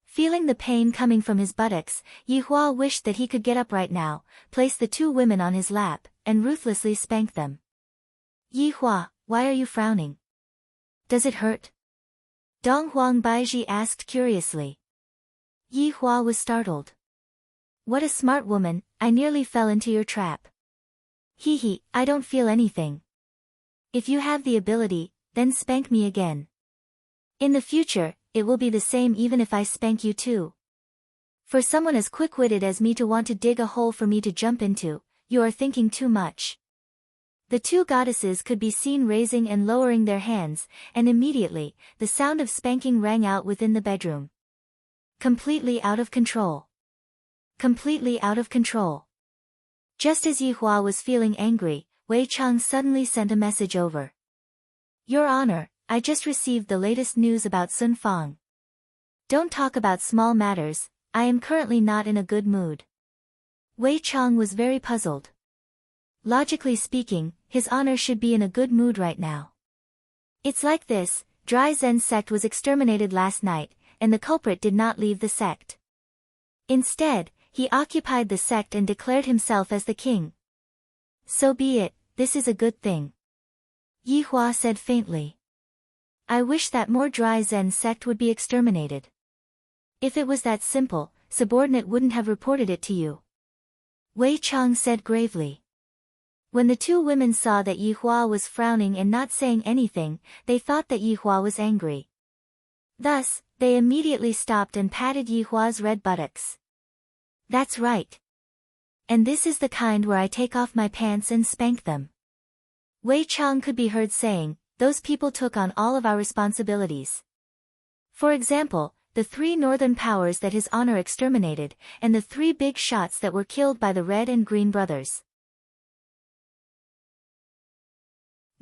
Feeling the pain coming from his buttocks, Yi Hua wished that he could get up right now, place the two women on his lap, and ruthlessly spank them. "Yi Hua, why are you frowning? Does it hurt?" Dong Huang Baiji asked curiously. Yi Hua was startled. "What a smart woman, I nearly fell into your trap." "Hee, I don't feel anything." "If you have the ability, then spank me again. In the future, it will be the same even if I spank you too. For someone as quick-witted as me to want to dig a hole for me to jump into, you are thinking too much." The two goddesses could be seen raising and lowering their hands, and immediately, the sound of spanking rang out within the bedroom. Completely out of control. Completely out of control. Just as Yi Hua was feeling angry, Wei Chang suddenly sent a message over. "Your Honor, I just received the latest news about Sun Fang. Don't talk about small matters, I am currently not in a good mood." Wei Chang was very puzzled. Logically speaking, His Honor should be in a good mood right now. It's like this, Dry Zen sect was exterminated last night, and the culprit did not leave the sect. Instead, he occupied the sect and declared himself as the king. "So be it, this is a good thing," Yi Hua said faintly. "I wish that more Dry Zen sect would be exterminated. If it was that simple, subordinate wouldn't have reported it to you," Wei Chang said gravely. When the two women saw that Yi Hua was frowning and not saying anything, they thought that Yi Hua was angry. Thus, they immediately stopped and patted Yi Hua's red buttocks. "That's right. And this is the kind where I take off my pants and spank them." Wei Chang could be heard saying, "Those people took on all of our responsibilities. For example, the 3 northern powers that His Honor exterminated, and the 3 big shots that were killed by the Red and Green brothers.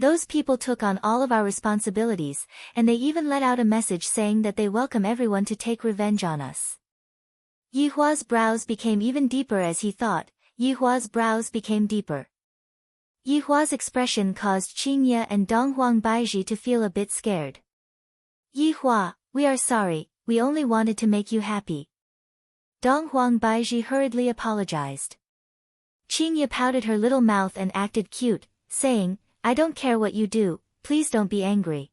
Those people took on all of our responsibilities, and they even let out a message saying that they welcome everyone to take revenge on us." Yi Hua's brows became even deeper as he thought. Yi Hua's brows became deeper. Yi Hua's expression caused Qingye and Dong Huang Baiji to feel a bit scared. "Yi Hua, we are sorry, we only wanted to make you happy." Dong Huang Baiji hurriedly apologized. Qingye pouted her little mouth and acted cute, saying, "I don't care what you do, please don't be angry."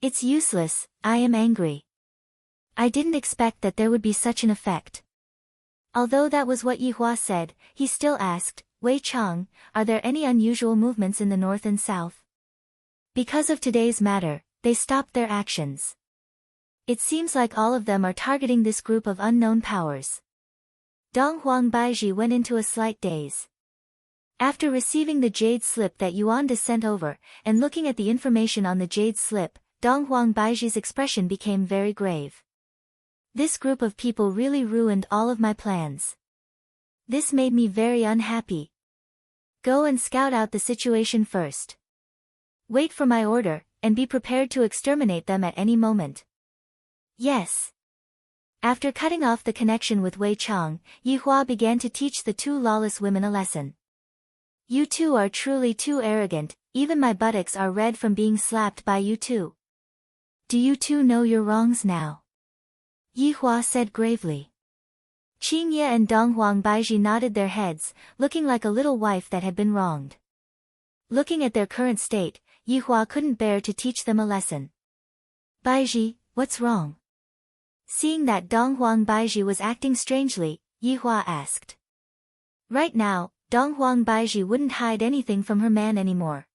"It's useless, I am angry. I didn't expect that there would be such an effect." Although that was what Yi Hua said, he still asked, "Wei Chang, are there any unusual movements in the north and south?" Because of today's matter, they stopped their actions. It seems like all of them are targeting this group of unknown powers. Dong Huang Baiji went into a slight daze. After receiving the jade slip that Yuan sent over, and looking at the information on the jade slip, Dong Huang Baiji's expression became very grave. "This group of people really ruined all of my plans. This made me very unhappy. Go and scout out the situation first. Wait for my order, and be prepared to exterminate them at any moment. Yes. After cutting off the connection with Wei Chang, Yi Hua began to teach the two lawless women a lesson. You two are truly too arrogant, even my buttocks are red from being slapped by you two. Do you two know your wrongs now? Yi Hua said gravely. Qingye and Donghuang Baiji nodded their heads, looking like a little wife that had been wronged. Looking at their current state, Yi Hua couldn't bear to teach them a lesson. Baiji, what's wrong? Seeing that Donghuang Baiji was acting strangely, Yi Hua asked. Right now, Donghuang Baiji wouldn't hide anything from her man anymore.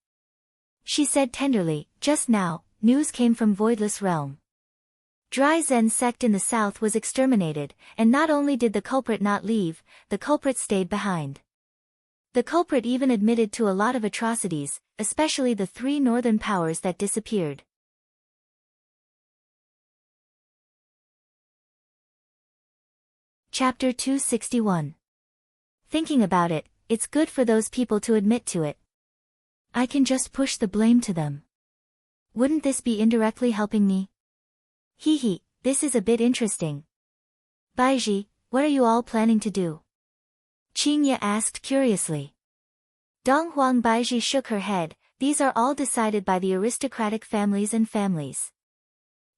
She said tenderly, just now, news came from Voidless Realm. Dry Zen sect in the south was exterminated, and not only did the culprit not leave, the culprit stayed behind. The culprit even admitted to a lot of atrocities, especially the three northern powers that disappeared. Chapter 261. Thinking about it, it's good for those people to admit to it. I can just push the blame to them. Wouldn't this be indirectly helping me? Hee, this is a bit interesting. Baiji, what are you all planning to do? Qingye asked curiously. Donghuang Baiji shook her head, these are all decided by the aristocratic families and families.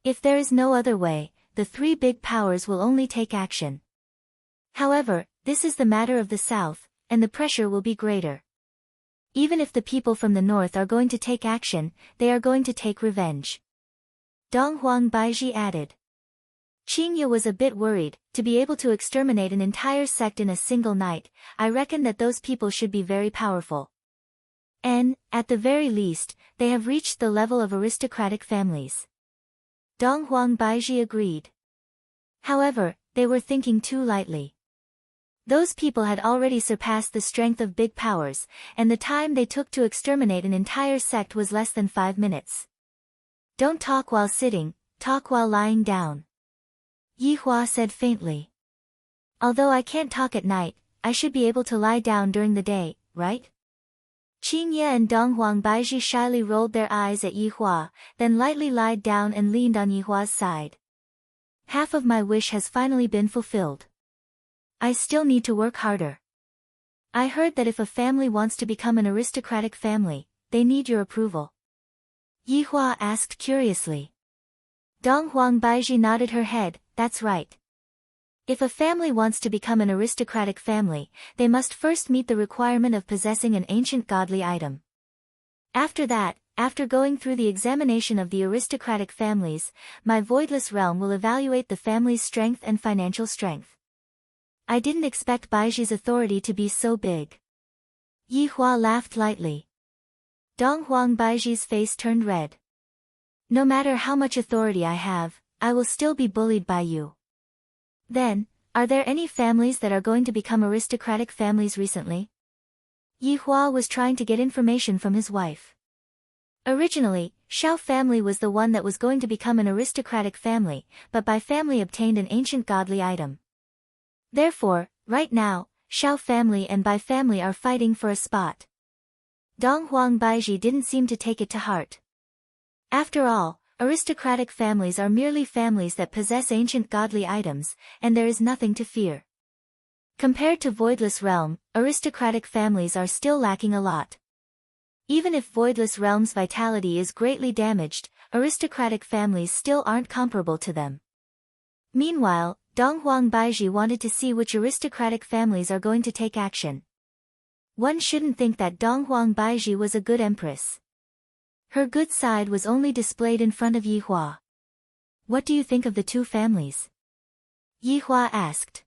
If there is no other way, the three big powers will only take action. However, this is the matter of the south, and the pressure will be greater. Even if the people from the north are going to take action, they are going to take revenge. Donghuang Baiji added. Qingye was a bit worried, to be able to exterminate an entire sect in a single night, I reckon that those people should be very powerful. And, at the very least, they have reached the level of aristocratic families. Donghuang Baiji agreed. However, they were thinking too lightly. Those people had already surpassed the strength of big powers, and the time they took to exterminate an entire sect was less than 5 minutes. Don't talk while sitting, talk while lying down. Yi Hua said faintly. Although I can't talk at night, I should be able to lie down during the day, right? Qingye and Donghuang Baiji shyly rolled their eyes at Yi Hua, then lightly lied down and leaned on Yi Hua's side. Half of my wish has finally been fulfilled. I still need to work harder. I heard that if a family wants to become an aristocratic family, they need your approval. Yi Hua asked curiously. Donghuang Baiji nodded her head, that's right. If a family wants to become an aristocratic family, they must first meet the requirement of possessing an ancient godly item. After that, after going through the examination of the aristocratic families, my voidless realm will evaluate the family's strength and financial strength. I didn't expect Baiji's authority to be so big. Yi Hua laughed lightly. Donghuang Baiji's face turned red. No matter how much authority I have, I will still be bullied by you. Then, are there any families that are going to become aristocratic families recently? Yi Hua was trying to get information from his wife. Originally, Shao family was the one that was going to become an aristocratic family, but Bai family obtained an ancient godly item. Therefore, right now, Shao family and Bai family are fighting for a spot. Donghuang Baiji didn't seem to take it to heart. After all, aristocratic families are merely families that possess ancient godly items, and there is nothing to fear. Compared to Voidless Realm, aristocratic families are still lacking a lot. Even if Voidless Realm's vitality is greatly damaged, aristocratic families still aren't comparable to them. Meanwhile, Donghuang Baiji wanted to see which aristocratic families are going to take action. One shouldn't think that Donghuang Baiji was a good empress. Her good side was only displayed in front of Yi Hua. What do you think of the two families? Yi Hua asked.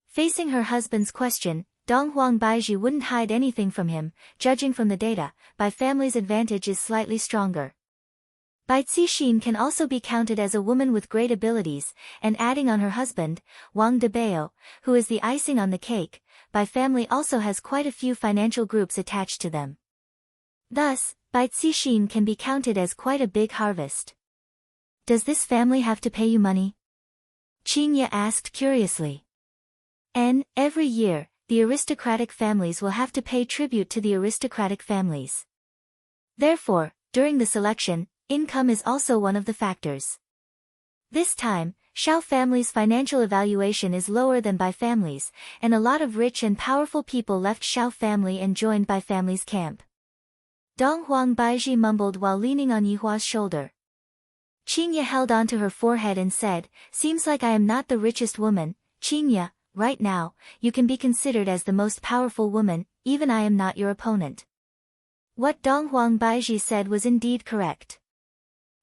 Facing her husband's question, Donghuang Baiji wouldn't hide anything from him, judging from the data, Bai family's advantage is slightly stronger. Bai Cixin can also be counted as a woman with great abilities, and adding on her husband, Wang Debao, who is the icing on the cake, Bai family also has quite a few financial groups attached to them. Thus, Bai Cixin can be counted as quite a big harvest. Does this family have to pay you money? Qingye asked curiously. Every year, the aristocratic families will have to pay tribute to the aristocratic families. Therefore, during the selection, income is also one of the factors. This time, Shao family's financial evaluation is lower than Bai family's, and a lot of rich and powerful people left Shao family and joined Bai family's camp. Donghuang Baiji mumbled while leaning on Yihua's shoulder. Qingya held onto her forehead and said, "Seems like I am not the richest woman, Qingya, right now, you can be considered as the most powerful woman, even I am not your opponent." What Donghuang Baiji said was indeed correct.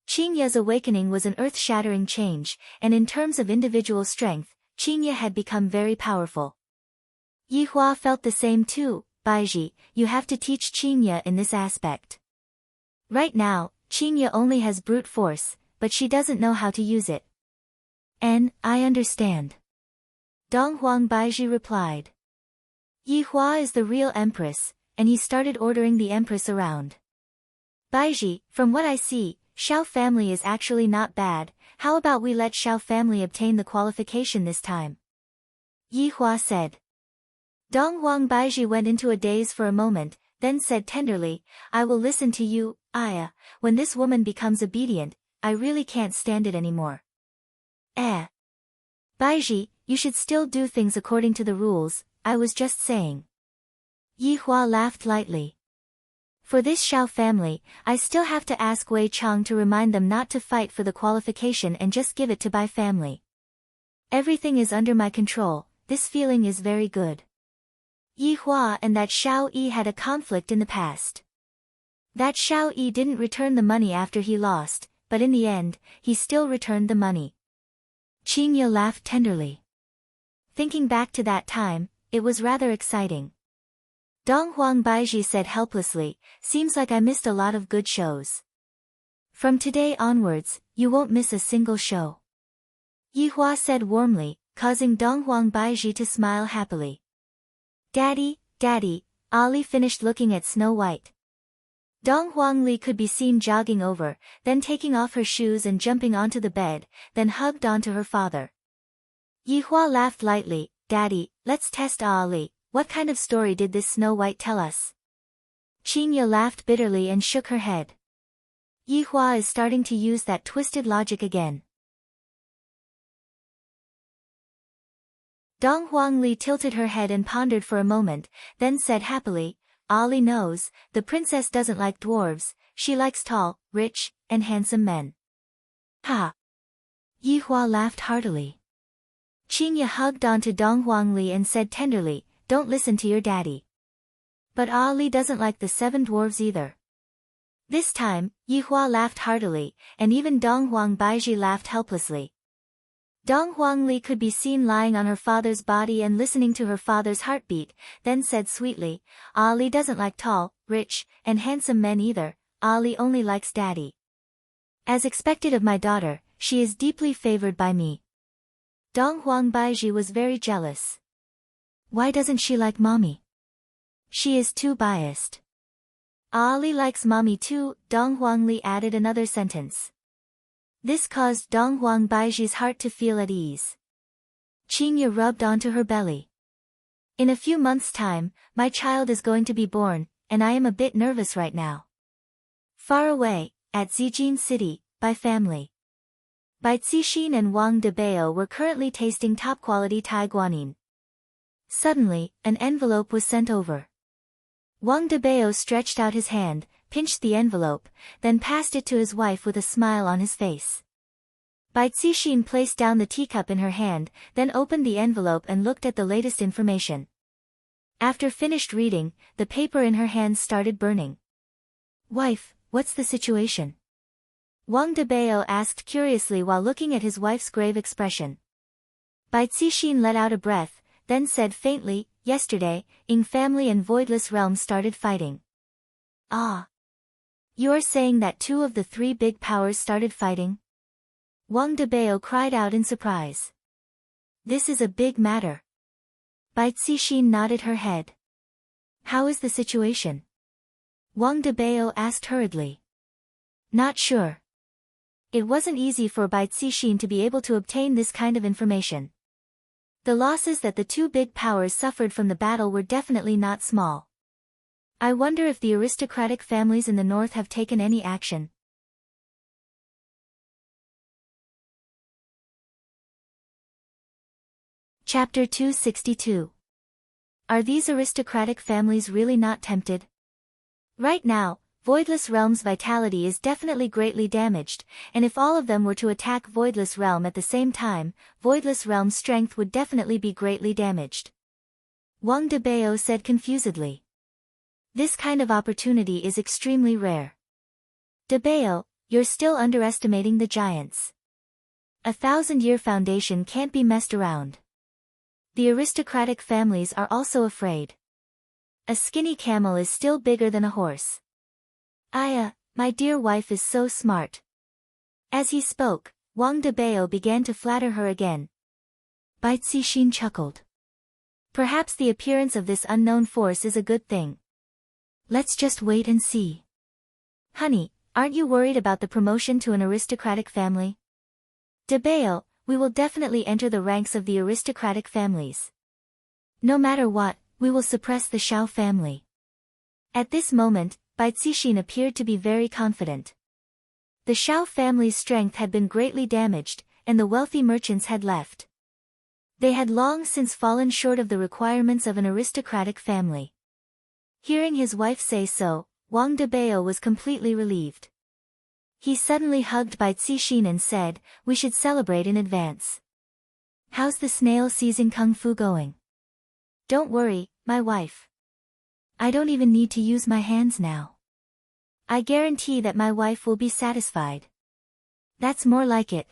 Qingya's awakening was an earth-shattering change, and in terms of individual strength, Qingya had become very powerful. Yihua felt the same too. "Baiji, you have to teach Qingya in this aspect. Right now, Qingya only has brute force, but she doesn't know how to use it." I understand." Donghuang Baiji replied. Yihua is the real empress, and he started ordering the empress around. "Baiji, from what I see, Shao family is actually not bad, how about we let Shao family obtain the qualification this time?" Yihua said. Donghuang Baiji went into a daze for a moment, then said tenderly, "I will listen to you, Aya, when this woman becomes obedient, I really can't stand it anymore." Baiji, you should still do things according to the rules, I was just saying." Yihua laughed lightly. "For this Shao family, I still have to ask Wei Chang to remind them not to fight for the qualification and just give it to Bai family. Everything is under my control, this feeling is very good." Yihua and that Shao Yi had a conflict in the past. That Shao Yi didn't return the money after he lost, but in the end, he still returned the money. Qingya laughed tenderly. Thinking back to that time, it was rather exciting. Donghuang Baiji said helplessly, "Seems like I missed a lot of good shows." "From today onwards, you won't miss a single show," Yihua said warmly, causing Donghuang Baiji to smile happily. Daddy, Ali finished looking at Snow White. Donghuang Li could be seen jogging over, then taking off her shoes and jumping onto the bed, then hugged onto her father. Yihua laughed lightly, "Daddy, let's test Ali. What kind of story did this Snow White tell us?" Qingya laughed bitterly and shook her head. Yihua is starting to use that twisted logic again. Donghuang Li tilted her head and pondered for a moment, then said happily, "Ali knows, the princess doesn't like dwarves, she likes tall, rich, and handsome men." Ha! Yihua laughed heartily. Qingya hugged onto Donghuang Li and said tenderly, "Don't listen to your daddy." "But Ali doesn't like the 7 dwarves either." This time, Yihua laughed heartily, and even Donghuang Baiji laughed helplessly. Donghuang Li could be seen lying on her father's body and listening to her father's heartbeat, then said sweetly, "Ali doesn't like tall, rich, and handsome men either, Ali only likes daddy. As expected of my daughter, she is deeply favored by me." Donghuang Baiji was very jealous. "Why doesn't she like mommy? She is too biased." "Ali likes mommy too," Donghuang Li added another sentence. This caused Donghuang Baiji's heart to feel at ease. Qingya rubbed onto her belly. "In a few months' time, my child is going to be born, and I am a bit nervous right now." Far away, at Zijin City, Bai family. Bai Cixin and Wang Debao were currently tasting top-quality Thai guanyin. Suddenly, an envelope was sent over. Wang Debao stretched out his hand, pinched the envelope, then passed it to his wife with a smile on his face. Bai Cixin placed down the teacup in her hand, then opened the envelope and looked at the latest information. After finished reading, the paper in her hands started burning. "Wife, what's the situation?" Wang Debao asked curiously while looking at his wife's grave expression. Bai Cixin let out a breath, then said faintly, "Yesterday, Ying family and Voidless Realm started fighting." "Ah. You are saying that 2 of the 3 big powers started fighting?" Wang Debao cried out in surprise. "This is a big matter." Bai Cixin nodded her head. "How is the situation?" Wang Debao asked hurriedly. "Not sure." It wasn't easy for Bai Cixin to be able to obtain this kind of information. The losses that the two big powers suffered from the battle were definitely not small. I wonder if the aristocratic families in the north have taken any action. Chapter 262. Are these aristocratic families really not tempted? Right now, Voidless Realm's vitality is definitely greatly damaged, and if all of them were to attack Voidless Realm at the same time, Voidless Realm's strength would definitely be greatly damaged. Wang Debao said confusedly. This kind of opportunity is extremely rare. Debao, you're still underestimating the giants. 1,000-year foundation can't be messed around. The aristocratic families are also afraid. A skinny camel is still bigger than a horse. Aya, my dear wife is so smart. As he spoke, Wang Debao began to flatter her again. Bai Cixin chuckled. Perhaps the appearance of this unknown force is a good thing. Let's just wait and see. Honey, aren't you worried about the promotion to an aristocratic family? Debao, we will definitely enter the ranks of the aristocratic families. No matter what, we will suppress the Shao family. At this moment, Bai Cixin appeared to be very confident. The Shao family's strength had been greatly damaged, and the wealthy merchants had left. They had long since fallen short of the requirements of an aristocratic family. Hearing his wife say so, Wang Debao was completely relieved. He suddenly hugged Bai Cixin and said, we should celebrate in advance. How's the snail seizing kung fu going? Don't worry, my wife. I don't even need to use my hands now. I guarantee that my wife will be satisfied. That's more like it.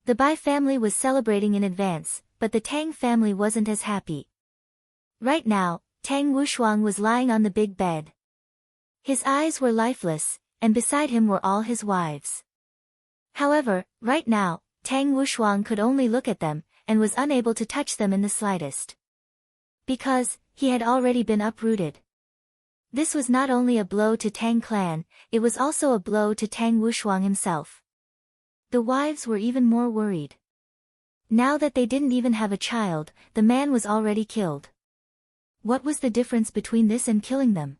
The Bai family was celebrating in advance, but the Tang family wasn't as happy. Right now, Tang Wushuang was lying on the big bed. His eyes were lifeless, and beside him were all his wives. However, right now, Tang Wushuang could only look at them, and was unable to touch them in the slightest. Because, he had already been uprooted. This was not only a blow to Tang clan, it was also a blow to Tang Wushuang himself. The wives were even more worried. Now that they didn't even have a child, the man was already killed. What was the difference between this and killing them?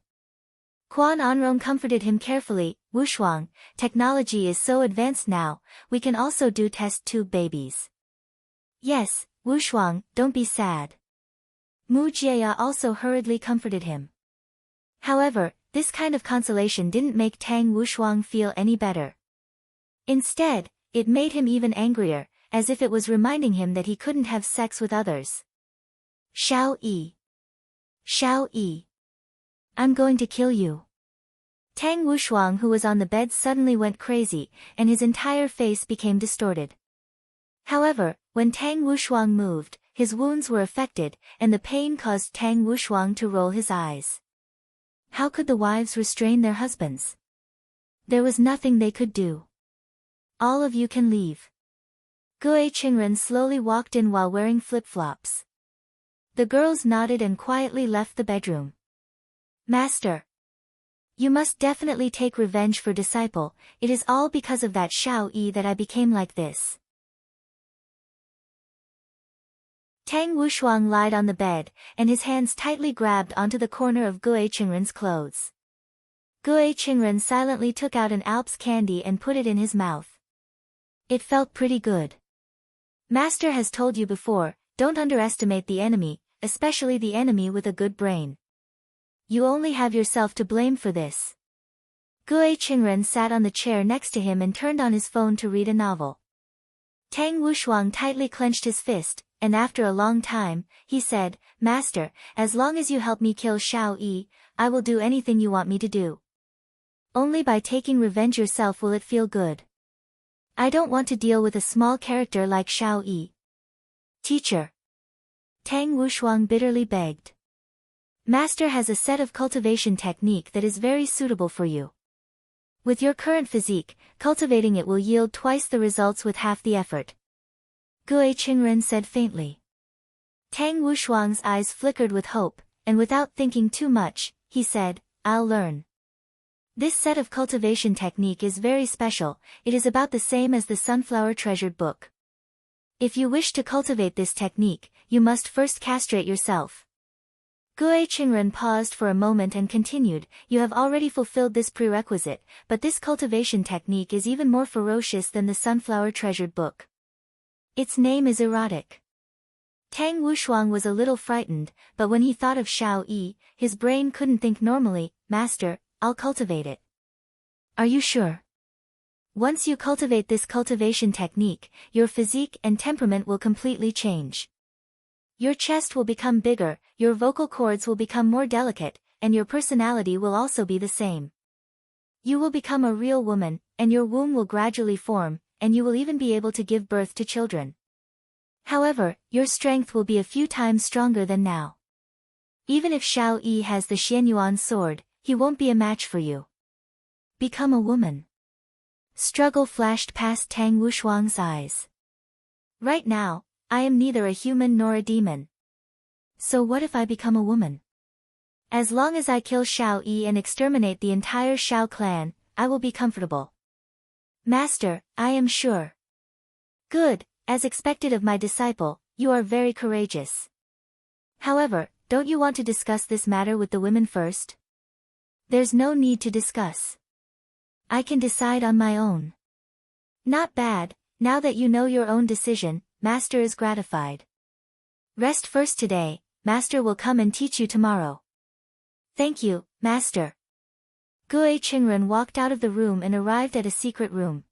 Quan Anrong comforted him carefully. Wushuang, technology is so advanced now, we can also do test tube babies. Yes, Wushuang, don't be sad. Mu Jia also hurriedly comforted him. However, this kind of consolation didn't make Tang Wushuang feel any better. Instead, it made him even angrier, as if it was reminding him that he couldn't have sex with others. Shao Yi. Shao Yi. I'm going to kill you. Tang Wushuang, who was on the bed, suddenly went crazy, and his entire face became distorted. However, when Tang Wushuang moved, his wounds were affected, and the pain caused Tang Wushuang to roll his eyes. How could the wives restrain their husbands? There was nothing they could do. All of you can leave. Gue Qingren slowly walked in while wearing flip-flops. The girls nodded and quietly left the bedroom. Master. You must definitely take revenge for Disciple, it is all because of that Shao Yi that I became like this. Tang Wushuang lied on the bed, and his hands tightly grabbed onto the corner of Gue Qingren's clothes. Gue Qingren silently took out an Alps candy and put it in his mouth. It felt pretty good. Master has told you before, don't underestimate the enemy, especially the enemy with a good brain. You only have yourself to blame for this. Gue Qingren sat on the chair next to him and turned on his phone to read a novel. Tang Wushuang tightly clenched his fist, and after a long time, he said, Master, as long as you help me kill Shao Yi, I will do anything you want me to do. Only by taking revenge yourself will it feel good. I don't want to deal with a small character like Shao Yi. Teacher. Tang Wushuang bitterly begged. Master has a set of cultivation technique that is very suitable for you. With your current physique, cultivating it will yield twice the results with half the effort. Gue Qingren said faintly. Tang Wushuang's eyes flickered with hope, and without thinking too much, he said, I'll learn. This set of cultivation technique is very special, it is about the same as the Sunflower Treasured Book. If you wish to cultivate this technique, you must first castrate yourself. Gue Qingren paused for a moment and continued, you have already fulfilled this prerequisite, but this cultivation technique is even more ferocious than the sunflower treasured book. Its name is erotic. Tang Wushuang was a little frightened, but when he thought of Xiao Yi, his brain couldn't think normally. Master, I'll cultivate it. Are you sure? Once you cultivate this cultivation technique, your physique and temperament will completely change. Your chest will become bigger, your vocal cords will become more delicate, and your personality will also be the same. You will become a real woman, and your womb will gradually form, and you will even be able to give birth to children. However, your strength will be a few times stronger than now. Even if Xiao Yi has the Xianyuan sword, he won't be a match for you. Become a woman. Struggle flashed past Tang Wushuang's eyes. Right now, I am neither a human nor a demon. So what if I become a woman? As long as I kill Xiao Yi and exterminate the entire Xiao clan, I will be comfortable. Master, I am sure. Good, as expected of my disciple, you are very courageous. However, don't you want to discuss this matter with the women first? There's no need to discuss. I can decide on my own. Not bad, now that you know your own decision, Master is gratified. Rest first today, Master will come and teach you tomorrow. Thank you, Master. Gue Qingren walked out of the room and arrived at a secret room.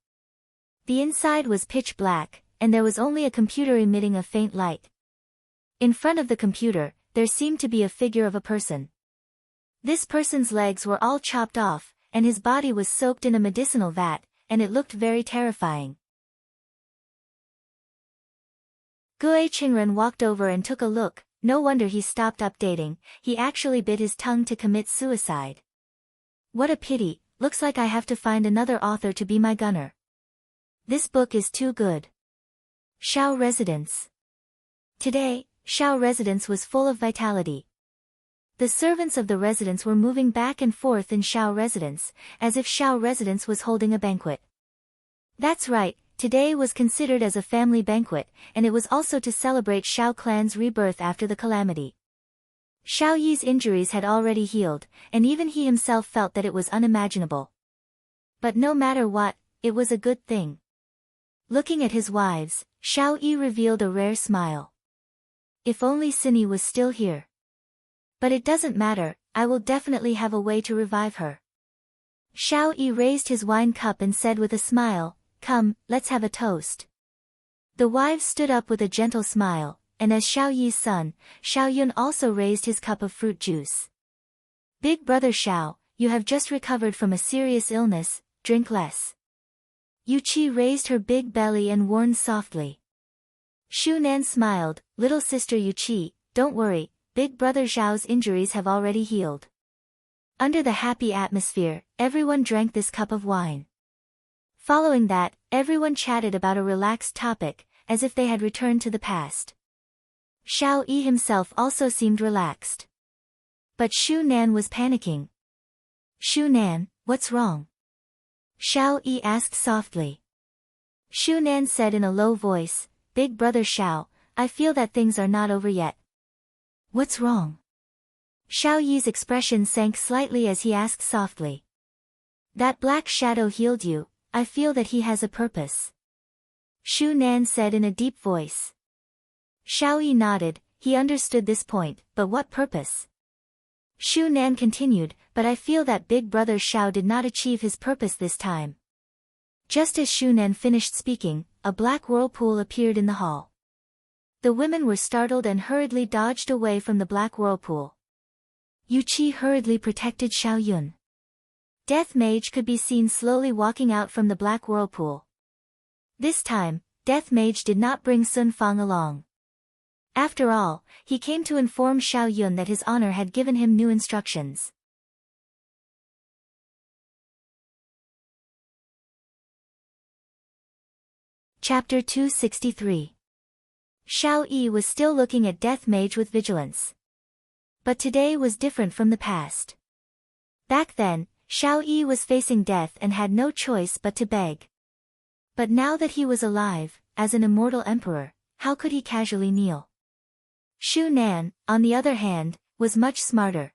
The inside was pitch black, and there was only a computer emitting a faint light. In front of the computer, there seemed to be a figure of a person. This person's legs were all chopped off, and his body was soaked in a medicinal vat, and it looked very terrifying. Gue Qingren walked over and took a look. No wonder he stopped updating, he actually bit his tongue to commit suicide. What a pity, looks like I have to find another author to be my gunner. This book is too good. Shao Residence. Today, Shao Residence was full of vitality. The servants of the residence were moving back and forth in Shao Residence, as if Shao Residence was holding a banquet. That's right. Today was considered as a family banquet, and it was also to celebrate Shao clan's rebirth after the calamity. Xiao Yi's injuries had already healed, and even he himself felt that it was unimaginable. But no matter what, it was a good thing. Looking at his wives, Xiao Yi revealed a rare smile. If only Cindy was still here. But it doesn't matter, I will definitely have a way to revive her. Xiao Yi raised his wine cup and said with a smile, come, let's have a toast. The wives stood up with a gentle smile, and as Xiao Yi's son, Xiao Yun also raised his cup of fruit juice. Big brother Xiao, you have just recovered from a serious illness, drink less. Yu Qi raised her big belly and warned softly. Shu Nan smiled, little sister Yu Qi, don't worry, big brother Xiao's injuries have already healed. Under the happy atmosphere, everyone drank this cup of wine. Following that, everyone chatted about a relaxed topic, as if they had returned to the past. Xiao Yi himself also seemed relaxed. But Shu Nan was panicking. Shu Nan, what's wrong? Xiao Yi asked softly. Shu Nan said in a low voice, Big brother Xiao, I feel that things are not over yet. What's wrong? Xiao Yi's expression sank slightly as he asked softly. That black shadow healed you, I feel that he has a purpose. Shu Nan said in a deep voice. Xiao Yi nodded, he understood this point, but what purpose? Shu Nan continued, but I feel that big brother Xiao did not achieve his purpose this time. Just as Shu Nan finished speaking, a black whirlpool appeared in the hall. The women were startled and hurriedly dodged away from the black whirlpool. Yu Qi hurriedly protected Xiao Yun. Death Mage could be seen slowly walking out from the black whirlpool. This time, Death Mage did not bring Sun Fang along. After all, he came to inform Xiao Yun that his honor had given him new instructions. Chapter 263. Xiao Yi was still looking at Death Mage with vigilance. But today was different from the past. Back then, Xiao Yi was facing death and had no choice but to beg. But now that he was alive, as an immortal emperor, How could he casually kneel? Shu Nan, on the other hand, was much smarter.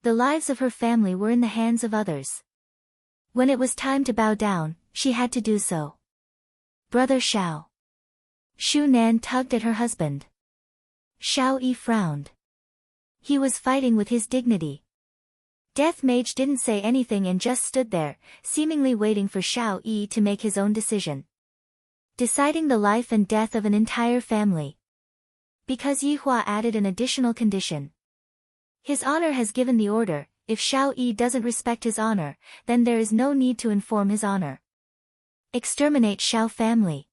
The lives of her family were in the hands of others. When it was time to bow down, she had to do so. Brother Xiao. Shu Nan tugged at her husband. Xiao Yi frowned. He was fighting with his dignity. Death Mage didn't say anything and just stood there, seemingly waiting for Xiao Yi to make his own decision. Deciding the life and death of an entire family. Because Yi Hua added an additional condition. His honor has given the order. If Xiao Yi doesn't respect his honor, then there is no need to inform his honor. Exterminate Xiao family.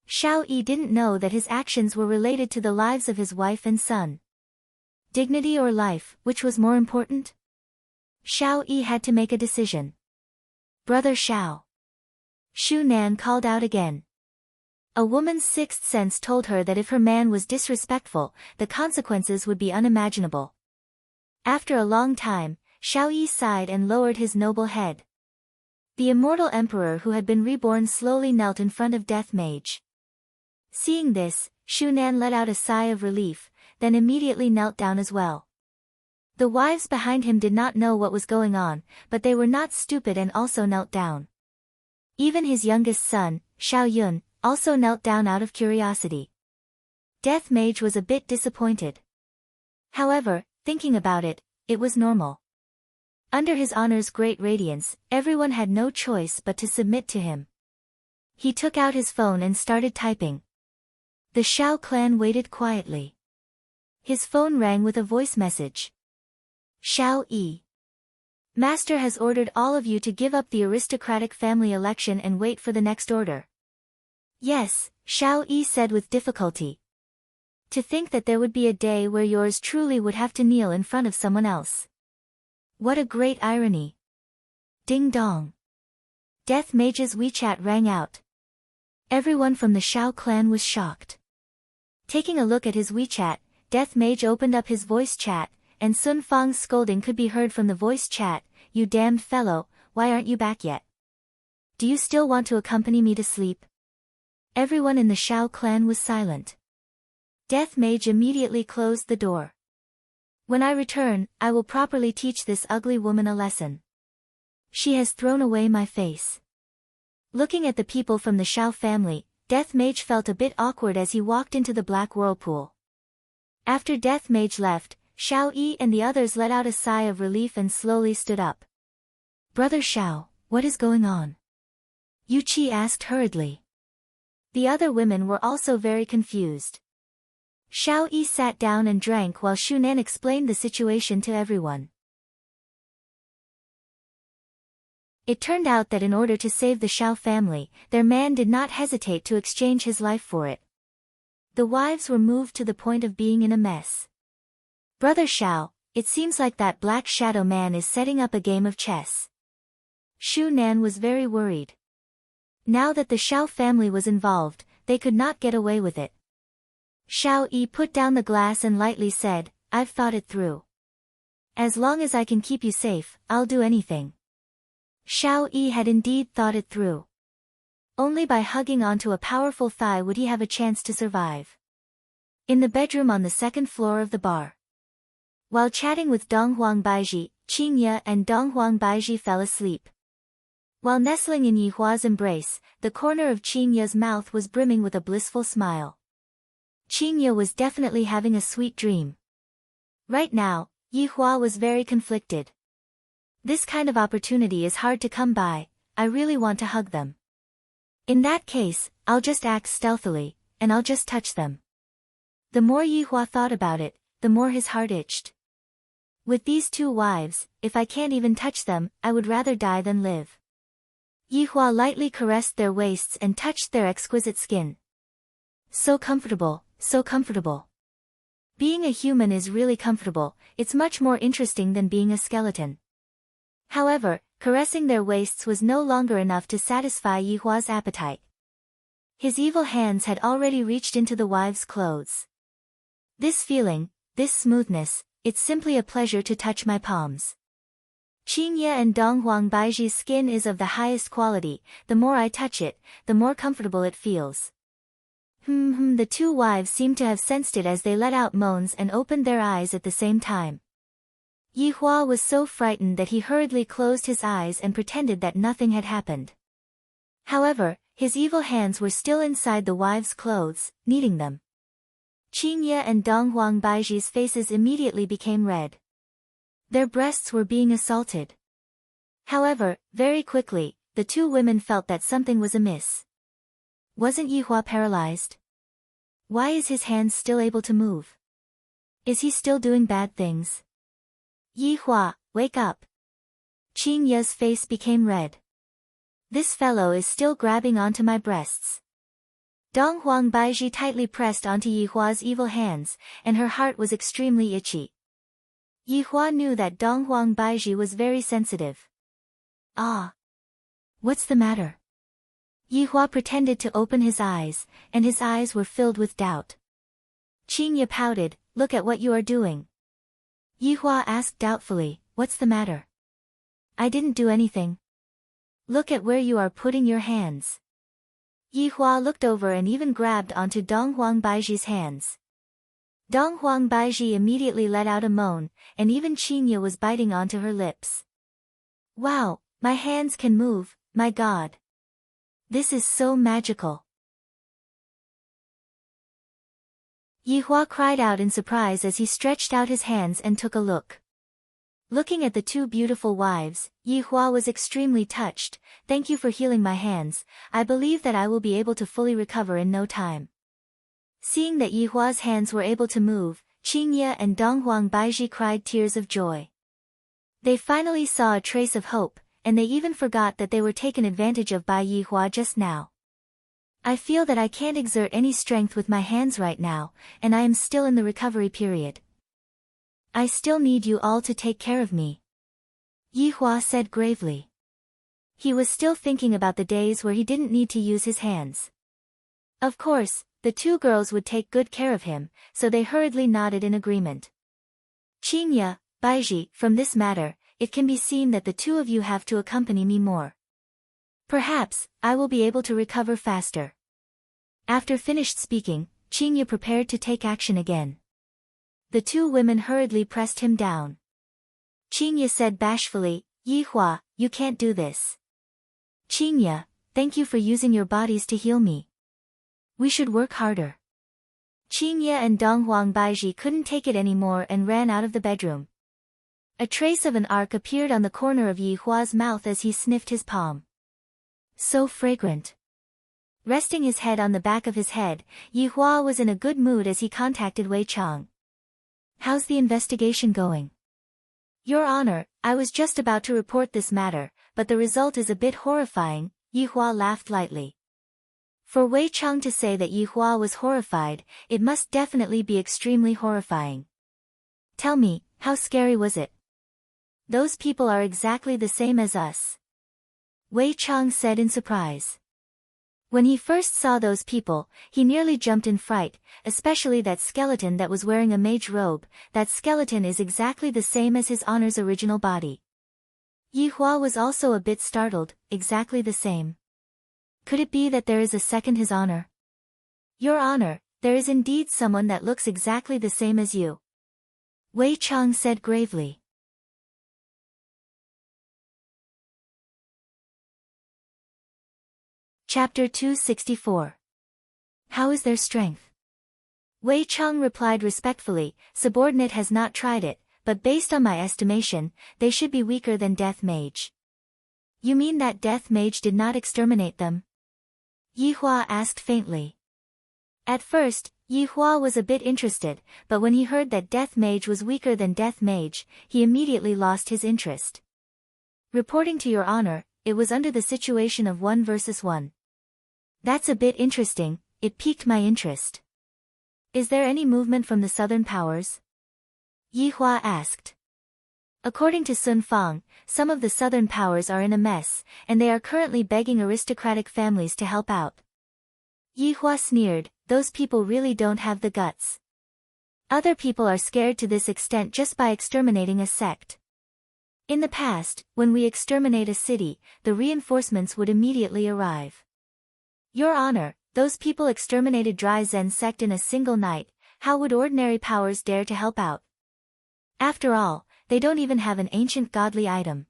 Xiao Yi didn't know that his actions were related to the lives of his wife and son. Dignity or life, which was more important? Xiao Yi had to make a decision. Brother Xiao. Shu Nan called out again. A woman's sixth sense told her that if her man was disrespectful, the consequences would be unimaginable. After a long time, Xiao Yi sighed and lowered his noble head. The immortal emperor who had been reborn slowly knelt in front of Death Mage. Seeing this, Shu Nan let out a sigh of relief, then immediately knelt down as well. The wives behind him did not know what was going on, but they were not stupid and also knelt down. Even his youngest son, Xiao Yun, also knelt down out of curiosity. Death Mage was a bit disappointed. However, thinking about it, it was normal. Under his honor's great radiance, everyone had no choice but to submit to him. He took out his phone and started typing. The Xiao clan waited quietly. His phone rang with a voice message. Xiao Yi. Master has ordered all of you to give up the aristocratic family election and wait for the next order. Yes, Xiao Yi said with difficulty. To think that there would be a day where yours truly would have to kneel in front of someone else. What a great irony. Ding dong. Death Mage's WeChat rang out. Everyone from the Xiao clan was shocked. Taking a look at his WeChat, Death Mage opened up his voice chat, and Sun Fang's scolding could be heard from the voice chat. You damned fellow, why aren't you back yet? Do you still want to accompany me to sleep? Everyone in the Xiao clan was silent. Death Mage immediately closed the door. When I return, I will properly teach this ugly woman a lesson. She has thrown away my face. Looking at the people from the Xiao family, Death Mage felt a bit awkward as he walked into the black whirlpool. After Death Mage left, Xiao Yi and the others let out a sigh of relief and slowly stood up. Brother Xiao, what is going on? Yu Qi asked hurriedly. The other women were also very confused. Xiao Yi sat down and drank while Shu Nan explained the situation to everyone. It turned out that in order to save the Xiao family, their man did not hesitate to exchange his life for it. The wives were moved to the point of being in a mess. Brother Xiao, it seems like that black shadow man is setting up a game of chess. Shu Nan was very worried. Now that the Xiao family was involved, they could not get away with it. Xiao Yi put down the glass and lightly said, I've thought it through. As long as I can keep you safe, I'll do anything. Xiao Yi had indeed thought it through. Only by hugging onto a powerful thigh would he have a chance to survive. In the bedroom on the second floor of the bar. While chatting with Donghuang Baiji, Qingye and Donghuang Baiji fell asleep. While nestling in Yi Hua's embrace, the corner of Qingye's mouth was brimming with a blissful smile. Qingye was definitely having a sweet dream. Right now, Yi Hua was very conflicted. This kind of opportunity is hard to come by, I really want to hug them. In that case, I'll just act stealthily, and I'll just touch them. The more Yi Hua thought about it, the more his heart itched. With these two wives, if I can't even touch them, I would rather die than live. Yi Hua lightly caressed their waists and touched their exquisite skin. So comfortable, so comfortable. Being a human is really comfortable, it's much more interesting than being a skeleton. However, caressing their waists was no longer enough to satisfy Yi Hua's appetite. His evil hands had already reached into the wives' clothes. This feeling, this smoothness, it's simply a pleasure to touch my palms. Qingye and Donghuang Baiji's skin is of the highest quality, the more I touch it, the more comfortable it feels. The two wives seemed to have sensed it as they let out moans and opened their eyes at the same time. Yi Hua was so frightened that he hurriedly closed his eyes and pretended that nothing had happened. However, his evil hands were still inside the wives' clothes, kneading them. Qingye and Dong Huangbaizhi's faces immediately became red. Their breasts were being assaulted. However, very quickly, the two women felt that something was amiss. Wasn't Yi Hua paralyzed? Why is his hands still able to move? Is he still doing bad things? Yi Hua, wake up. Qingye's face became red. This fellow is still grabbing onto my breasts. Dong Huangbaizhi tightly pressed onto Yi Hua's evil hands, and her heart was extremely itchy. Yi Hua knew that Dong Huangbaizhi was very sensitive. Ah! What's the matter? Yi Hua pretended to open his eyes, and his eyes were filled with doubt. Qingye pouted, look at what you are doing. Yi Hua asked doubtfully, what's the matter? I didn't do anything. Look at where you are putting your hands. Yi Hua looked over and even grabbed onto Dong Huangbaizhi's hands. Dong Huangbaizhi immediately let out a moan, and even Qingye was biting onto her lips. Wow, my hands can move, my god. This is so magical. Yi Hua cried out in surprise as he stretched out his hands and took a look. Looking at the two beautiful wives, Yi Hua was extremely touched. Thank you for healing my hands, I believe that I will be able to fully recover in no time. Seeing that Yi Hua's hands were able to move, Qingye and Dong Huangbaizhi cried tears of joy. They finally saw a trace of hope, and they even forgot that they were taken advantage of by Yi Hua just now. I feel that I can't exert any strength with my hands right now, and I am still in the recovery period. I still need you all to take care of me. Yi Hua said gravely. He was still thinking about the days where he didn't need to use his hands. Of course, the two girls would take good care of him, so they hurriedly nodded in agreement. Qingye, Baizhi, from this matter, it can be seen that the two of you have to accompany me more. Perhaps, I will be able to recover faster. After finished speaking, Qingye prepared to take action again. The two women hurriedly pressed him down. Qingye said bashfully, Yi Hua, you can't do this. Qingye, thank you for using your bodies to heal me. We should work harder. Qingye and Dong Huangbaizhi couldn't take it anymore and ran out of the bedroom. A trace of an arc appeared on the corner of Yi Hua's mouth as he sniffed his palm. So fragrant. Resting his head on the back of his head, Yi Hua was in a good mood as he contacted Wei Chang. How's the investigation going? Your Honor, I was just about to report this matter, but the result is a bit horrifying, Yi Hua laughed lightly. For Wei Chang to say that Yi Hua was horrified, it must definitely be extremely horrifying. Tell me, how scary was it? Those people are exactly the same as us. Wei Chang said in surprise. When he first saw those people, he nearly jumped in fright, especially that skeleton that was wearing a mage robe. That skeleton is exactly the same as His Honor's original body. Yi Hua was also a bit startled, exactly the same. Could it be that there is a second His Honor? Your Honor, there is indeed someone that looks exactly the same as you. Wei Chang said gravely. Chapter 264. How is their strength? Wei Chang replied respectfully, subordinate has not tried it, but based on my estimation, they should be weaker than Death Mage. You mean that Death Mage did not exterminate them? Yi Hua asked faintly. At first, Yi Hua was a bit interested, but when he heard that Death Mage was weaker than Death Mage, he immediately lost his interest. Reporting to Your Honor, it was under the situation of 1 versus 1. That's a bit interesting, it piqued my interest. Is there any movement from the southern powers? Yi Hua asked. According to Sun Fang, some of the southern powers are in a mess, and they are currently begging aristocratic families to help out. Yi Hua sneered, those people really don't have the guts. Other people are scared to this extent just by exterminating a sect. In the past, when we exterminate a city, the reinforcements would immediately arrive. Your Honor, those people exterminated Dry Zen sect in a single night. How would ordinary powers dare to help out? After all, they don't even have an ancient godly item.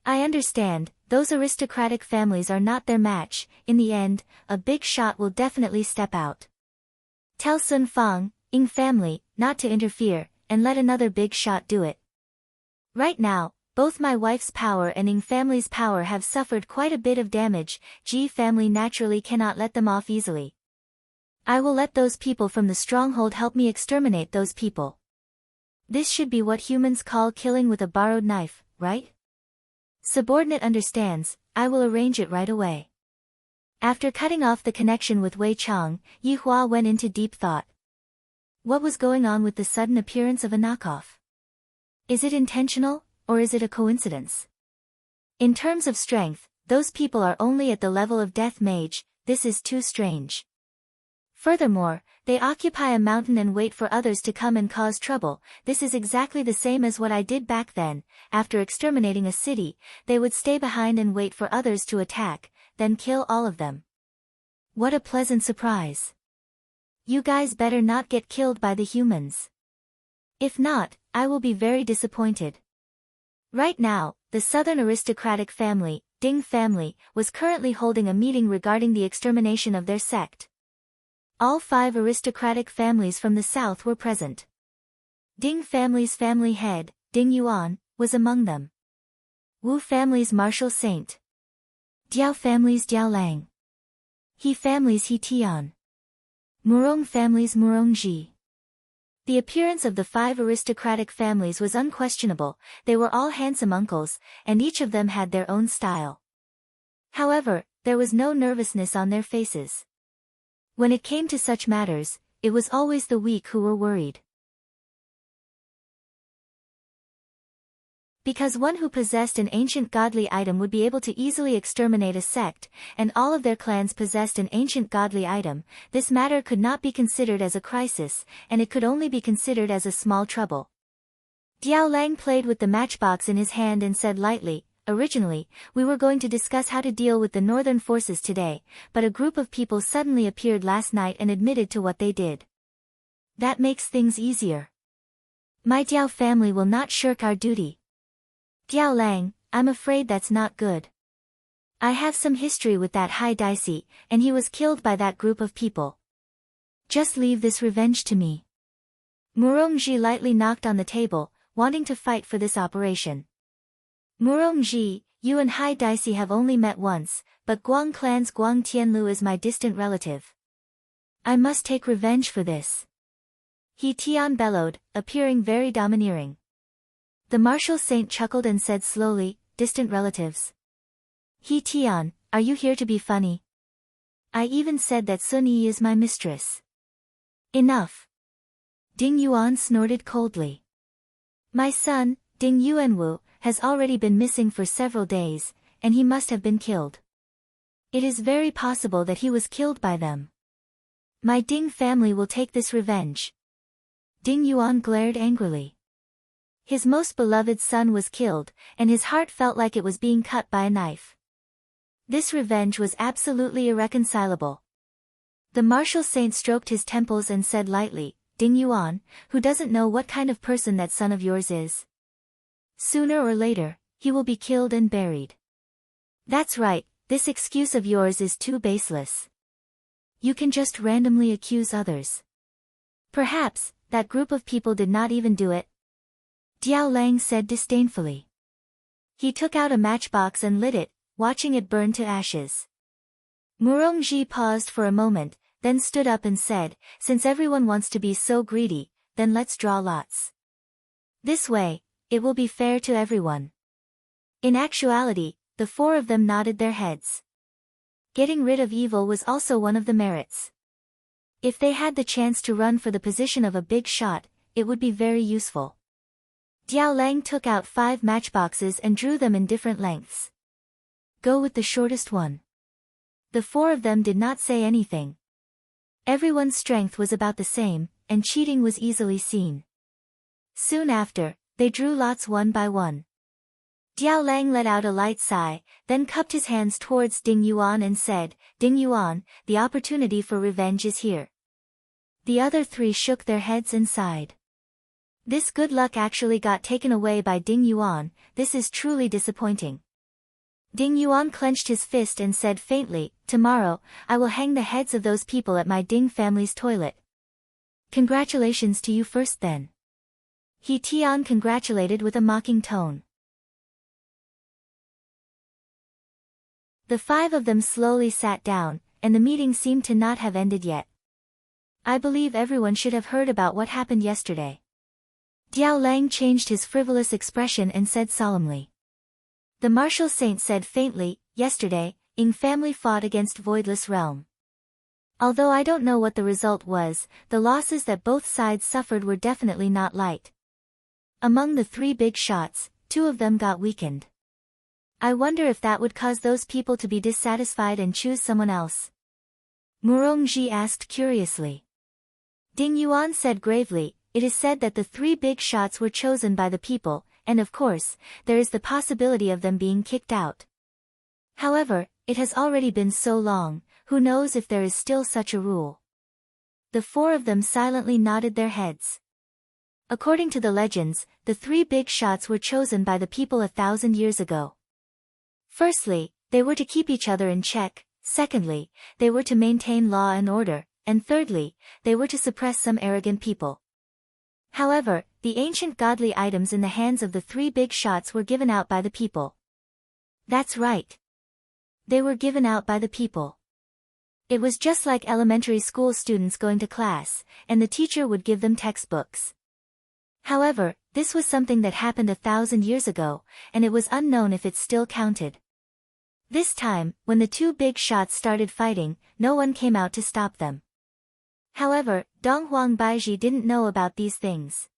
I understand, those aristocratic families are not their match. In the end, a big shot will definitely step out. Tell Sun Fang, Ying family, not to interfere, and let another big shot do it. Right now, both my wife's power and Ying family's power have suffered quite a bit of damage. Ji family naturally cannot let them off easily. I will let those people from the stronghold help me exterminate those people. This should be what humans call killing with a borrowed knife, right? Subordinate understands, I will arrange it right away. After cutting off the connection with Wei Chang, Yi Hua went into deep thought. What was going on with the sudden appearance of a knockoff? Is it intentional, or is it a coincidence? In terms of strength, those people are only at the level of Death Mage. This is too strange. Furthermore, they occupy a mountain and wait for others to come and cause trouble. This is exactly the same as what I did back then. After exterminating a city, they would stay behind and wait for others to attack, then kill all of them. What a pleasant surprise. You guys better not get killed by the humans. If not, I will be very disappointed. Right now, the southern aristocratic family, Ding family, was currently holding a meeting regarding the extermination of their sect. All 5 aristocratic families from the south were present. Ding family's family head, Ding Yuan, was among them. Wu family's martial saint. Diao family's Diao Lang. He family's He Tian. Murong family's Murong Ji. The appearance of the 5 aristocratic families was unquestionable. They were all handsome uncles, and each of them had their own style. However, there was no nervousness on their faces. When it came to such matters, it was always the weak who were worried. Because one who possessed an ancient godly item would be able to easily exterminate a sect, and all of their clans possessed an ancient godly item, this matter could not be considered as a crisis, and it could only be considered as a small trouble. Diao Lang played with the matchbox in his hand and said lightly, Originally, we were going to discuss how to deal with the northern forces today, but a group of people suddenly appeared last night and admitted to what they did. That makes things easier. My Diao family will not shirk our duty. Diao Lang, I'm afraid that's not good. I have some history with that Hai Daisy, and he was killed by that group of people. Just leave this revenge to me. Murong Ji lightly knocked on the table, wanting to fight for this operation. Murong Ji, you and Hai Daisy have only met once, but Guang clan's Guang Tianlu is my distant relative. I must take revenge for this. He Tian bellowed, appearing very domineering. The martial saint chuckled and said slowly, distant relatives. He Tian, are you here to be funny? I even said that Sun Yi is my mistress. Enough. Ding Yuan snorted coldly. My son, Ding Yuanwu, has already been missing for several days, and he must have been killed. It is very possible that he was killed by them. My Ding family will take this revenge. Ding Yuan glared angrily. His most beloved son was killed, and his heart felt like it was being cut by a knife. This revenge was absolutely irreconcilable. The martial saint stroked his temples and said lightly, Ding Yuan, who doesn't know what kind of person that son of yours is? Sooner or later, he will be killed and buried. That's right, this excuse of yours is too baseless. You can just randomly accuse others. Perhaps, that group of people did not even do it. Diao Lang said disdainfully. He took out a matchbox and lit it, watching it burn to ashes. Murong Ji paused for a moment, then stood up and said, since everyone wants to be so greedy, then let's draw lots. This way, it will be fair to everyone. In actuality, the 4 of them nodded their heads. Getting rid of evil was also one of the merits. If they had the chance to run for the position of a big shot, it would be very useful. Diao Lang took out 5 matchboxes and drew them in different lengths. Go with the shortest one. The 4 of them did not say anything. Everyone's strength was about the same, and cheating was easily seen. Soon after, they drew lots one by one. Diao Lang let out a light sigh, then cupped his hands towards Ding Yuan and said, "Ding Yuan, the opportunity for revenge is here." The other three shook their heads and sighed. This good luck actually got taken away by Ding Yuan. This is truly disappointing. Ding Yuan clenched his fist and said faintly, "Tomorrow, I will hang the heads of those people at my Ding family's toilet." "Congratulations to you first then." He Tian congratulated with a mocking tone. The five of them slowly sat down, and the meeting seemed to not have ended yet. "I believe everyone should have heard about what happened yesterday." Diao Lang changed his frivolous expression and said solemnly. The martial saint said faintly, "Yesterday, Ying family fought against Voidless Realm. Although I don't know what the result was, the losses that both sides suffered were definitely not light. Among the three big shots, two of them got weakened. I wonder if that would cause those people to be dissatisfied and choose someone else." Murongji asked curiously. Ding Yuan said gravely, "It is said that the three big shots were chosen by the people, and of course, there is the possibility of them being kicked out. However, it has already been so long, who knows if there is still such a rule." The four of them silently nodded their heads. According to the legends, the three big shots were chosen by the people 1,000 years ago. Firstly, they were to keep each other in check, secondly, they were to maintain law and order, and thirdly, they were to suppress some arrogant people. However, the ancient godly items in the hands of the three big shots were given out by the people. That's right. They were given out by the people. It was just like elementary school students going to class, and the teacher would give them textbooks. However, this was something that happened 1,000 years ago, and it was unknown if it still counted. This time, when the two big shots started fighting, no one came out to stop them. However, Donghuang Baiji didn't know about these things.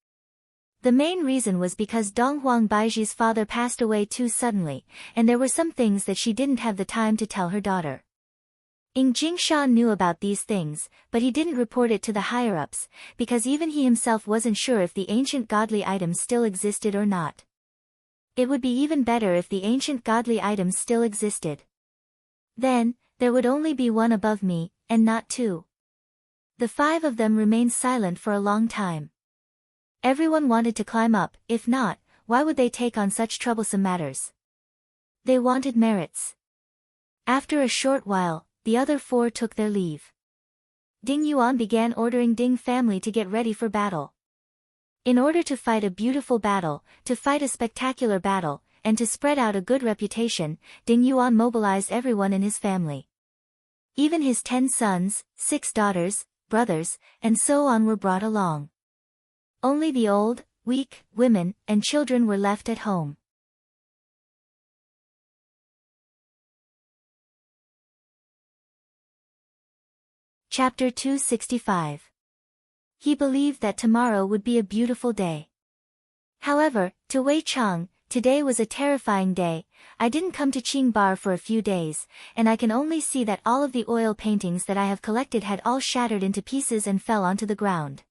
The main reason was because Donghuang Baiji's father passed away too suddenly, and there were some things that she didn't have the time to tell her daughter. Ying Jingshan knew about these things, but he didn't report it to the higher-ups, because even he himself wasn't sure if the ancient godly items still existed or not. It would be even better if the ancient godly items still existed. Then, there would only be one above me, and not two. The five of them remained silent for a long time. Everyone wanted to climb up, if not, why would they take on such troublesome matters? They wanted merits. After a short while, the other four took their leave. Ding Yuan began ordering Ding family to get ready for battle. In order to fight a beautiful battle, to fight a spectacular battle, and to spread out a good reputation, Ding Yuan mobilized everyone in his family. Even his 10 sons, 6 daughters, brothers, and so on were brought along. Only the old, weak, women, and children were left at home. Chapter 265. He believed that tomorrow would be a beautiful day. However, to Wei Chang, today was a terrifying day. I didn't come to Qingbar for a few days, and I can only see that all of the oil paintings that I have collected had all shattered into pieces and fell onto the ground.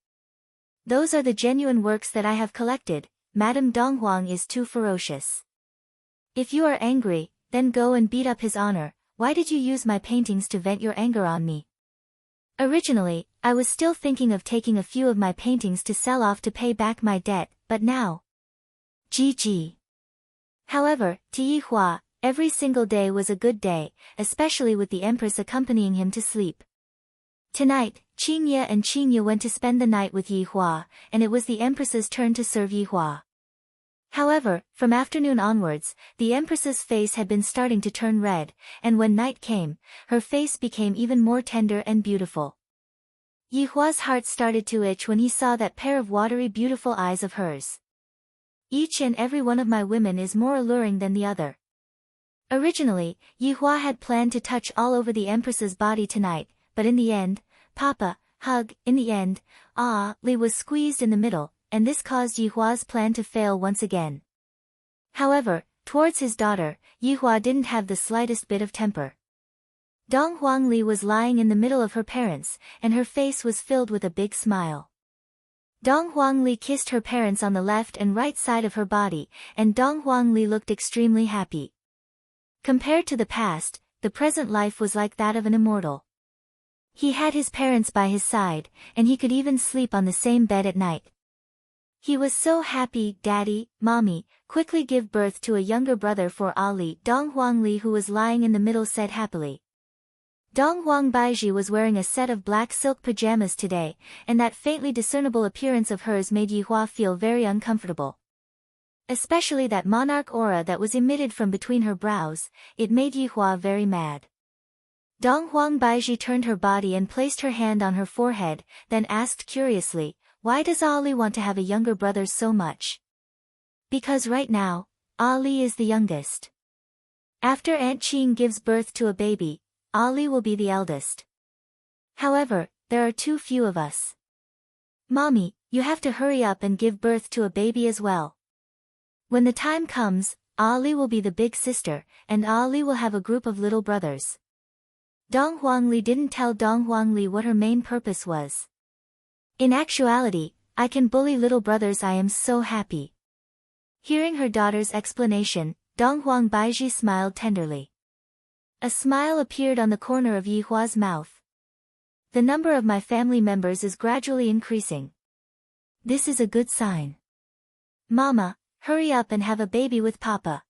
Those are the genuine works that I have collected. Madame Donghuang is too ferocious. If you are angry, then go and beat up his honor. Why did you use my paintings to vent your anger on me? Originally, I was still thinking of taking a few of my paintings to sell off to pay back my debt, but now. GG. However, to Yi Hua, every single day was a good day, especially with the Empress accompanying him to sleep. Tonight, Qingye and Qingye went to spend the night with Yi Hua, and it was the Empress's turn to serve Yi Hua. However, from afternoon onwards, the Empress's face had been starting to turn red, and when night came, her face became even more tender and beautiful. Yi Hua's heart started to itch when he saw that pair of watery beautiful eyes of hers. Each and every one of my women is more alluring than the other. Originally, Yi Hua had planned to touch all over the Empress's body tonight, but in the end, Li was squeezed in the middle, and this caused Yi Hua's plan to fail once again. However, towards his daughter, Yi Hua didn't have the slightest bit of temper. Donghuang Li was lying in the middle of her parents, and her face was filled with a big smile. Dong Huangli kissed her parents on the left and right side of her body, and Dong Huangli looked extremely happy. Compared to the past, the present life was like that of an immortal. He had his parents by his side, and he could even sleep on the same bed at night. He was so happy. Daddy, Mommy, quickly give birth to a younger brother for Ali. Dong Huangli, who was lying in the middle, said happily. Dong Huangbaiji was wearing a set of black silk pajamas today, and that faintly discernible appearance of hers made Yihua feel very uncomfortable. Especially that monarch aura that was emitted from between her brows, it made Yihua very mad. Dong Huangbaiji turned her body and placed her hand on her forehead, then asked curiously, "Why does Ali want to have a younger brother so much?" "Because right now, Ali is the youngest. After Aunt Qing gives birth to a baby, Ali will be the eldest. However, there are too few of us. Mommy, you have to hurry up and give birth to a baby as well. When the time comes, Ali will be the big sister, and Ali will have a group of little brothers." Dong Huangli didn't tell Dong Huangli what her main purpose was. "In actuality, I can bully little brothers. I am so happy." Hearing her daughter's explanation, Dong Huangbaiji smiled tenderly. A smile appeared on the corner of Yihua's mouth. "The number of my family members is gradually increasing. This is a good sign. Mama, hurry up and have a baby with Papa."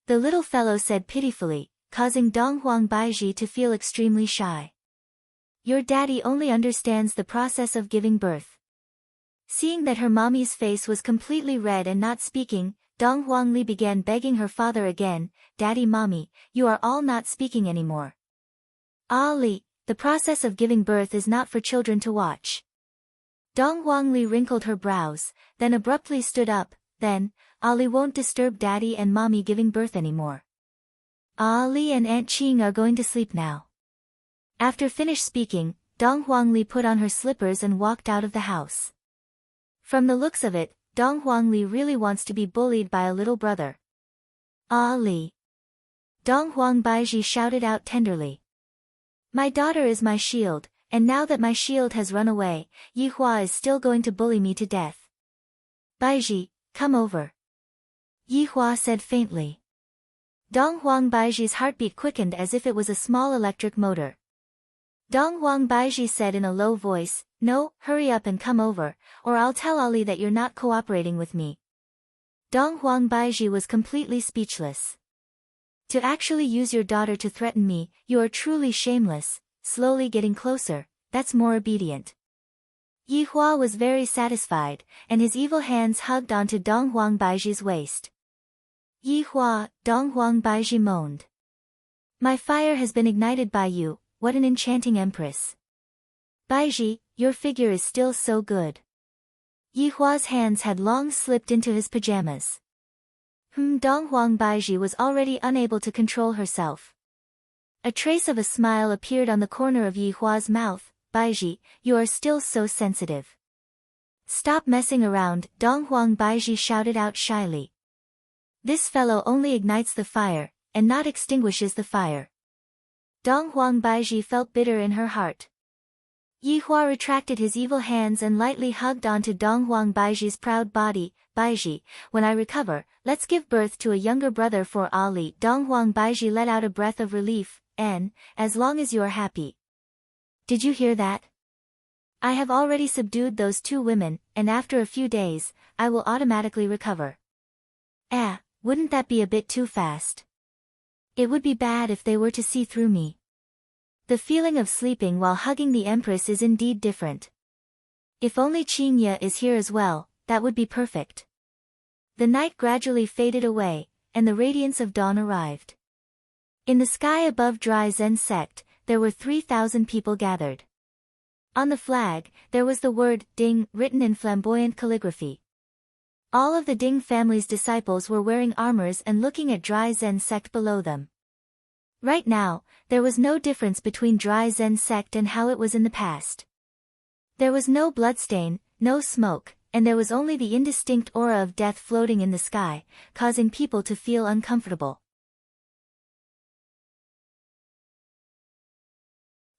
The little fellow said pitifully, causing Dong Huangbaiji to feel extremely shy. "Your daddy only understands the process of giving birth." Seeing that her mommy's face was completely red and not speaking, Dong Huangli began begging her father again, "Daddy, Mommy, you are all not speaking anymore. Ali, the process of giving birth is not for children to watch." Dong Huangli wrinkled her brows, then abruptly stood up, "Then, Ali won't disturb Daddy and Mommy giving birth anymore. Ali and Aunt Qing are going to sleep now." After finished speaking, Dong Huangli put on her slippers and walked out of the house. From the looks of it, Dong Huangli really wants to be bullied by a little brother. "Ali!" Dong Huangbaiji shouted out tenderly. "My daughter is my shield, and now that my shield has run away, Yihua is still going to bully me to death. Baiji, come over." Yihua said faintly. Dong Huangbaiji's heartbeat quickened as if it was a small electric motor. Dong Huangbaiji said in a low voice, "No, hurry up and come over, or I'll tell Ali that you're not cooperating with me." Dong Huangbaiji was completely speechless. "To actually use your daughter to threaten me, you are truly shameless." Slowly getting closer, "That's more obedient." Yihua was very satisfied, and his evil hands hugged onto Dong Huangbaiji's waist. "Yihua," Dong Huangbaiji moaned. "My fire has been ignited by you, what an enchanting empress. Baiji, your figure is still so good." Yihua's hands had long slipped into his pajamas. Dong Huangbaiji was already unable to control herself. A trace of a smile appeared on the corner of Yihua's mouth. "Baiji, you are still so sensitive." "Stop messing around," Dong Huangbaiji shouted out shyly. "This fellow only ignites the fire, and not extinguishes the fire." Dong Huangbaiji felt bitter in her heart. Yihua retracted his evil hands and lightly hugged onto Dong Huangbaiji's proud body. "Baiji, when I recover, let's give birth to a younger brother for Ali." Dong Huangbaiji let out a breath of relief, as long as you are happy." "Did you hear that? I have already subdued those two women, and after a few days, I will automatically recover." Wouldn't that be a bit too fast? It would be bad if they were to see through me. The feeling of sleeping while hugging the Empress is indeed different. If only Qingye is here as well, that would be perfect. The night gradually faded away, and the radiance of dawn arrived. In the sky above Dry Zen sect, there were 3,000 people gathered. On the flag, there was the word Ding written in flamboyant calligraphy. All of the Ding family's disciples were wearing armors and looking at Dry Zen sect below them. Right now, there was no difference between Dry Zen sect and how it was in the past. There was no bloodstain, no smoke, and there was only the indistinct aura of death floating in the sky, causing people to feel uncomfortable.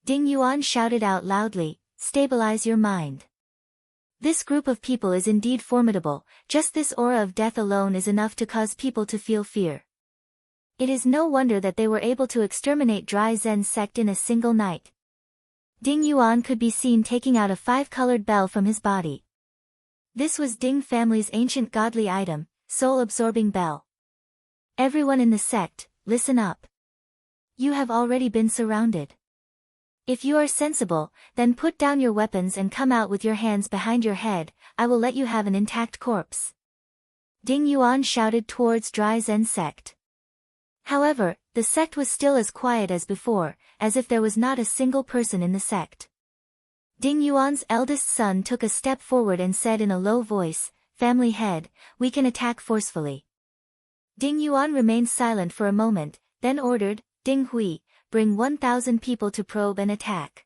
Ding Yuan shouted out loudly, Stabilize your mind. This group of people is indeed formidable, just this aura of death alone is enough to cause people to feel fear. It is no wonder that they were able to exterminate Dry Zen's sect in a single night. Ding Yuan could be seen taking out a 5-colored bell from his body. This was Ding family's ancient godly item, soul-absorbing bell. Everyone in the sect, listen up. You have already been surrounded. If you are sensible, then put down your weapons and come out with your hands behind your head, I will let you have an intact corpse. Ding Yuan shouted towards Dry Zen sect. However, the sect was still as quiet as before, as if there was not a single person in the sect. Ding Yuan's eldest son took a step forward and said in a low voice, "Family head, we can attack forcefully." Ding Yuan remained silent for a moment, then ordered, "Ding Hui, bring 1,000 people to probe and attack."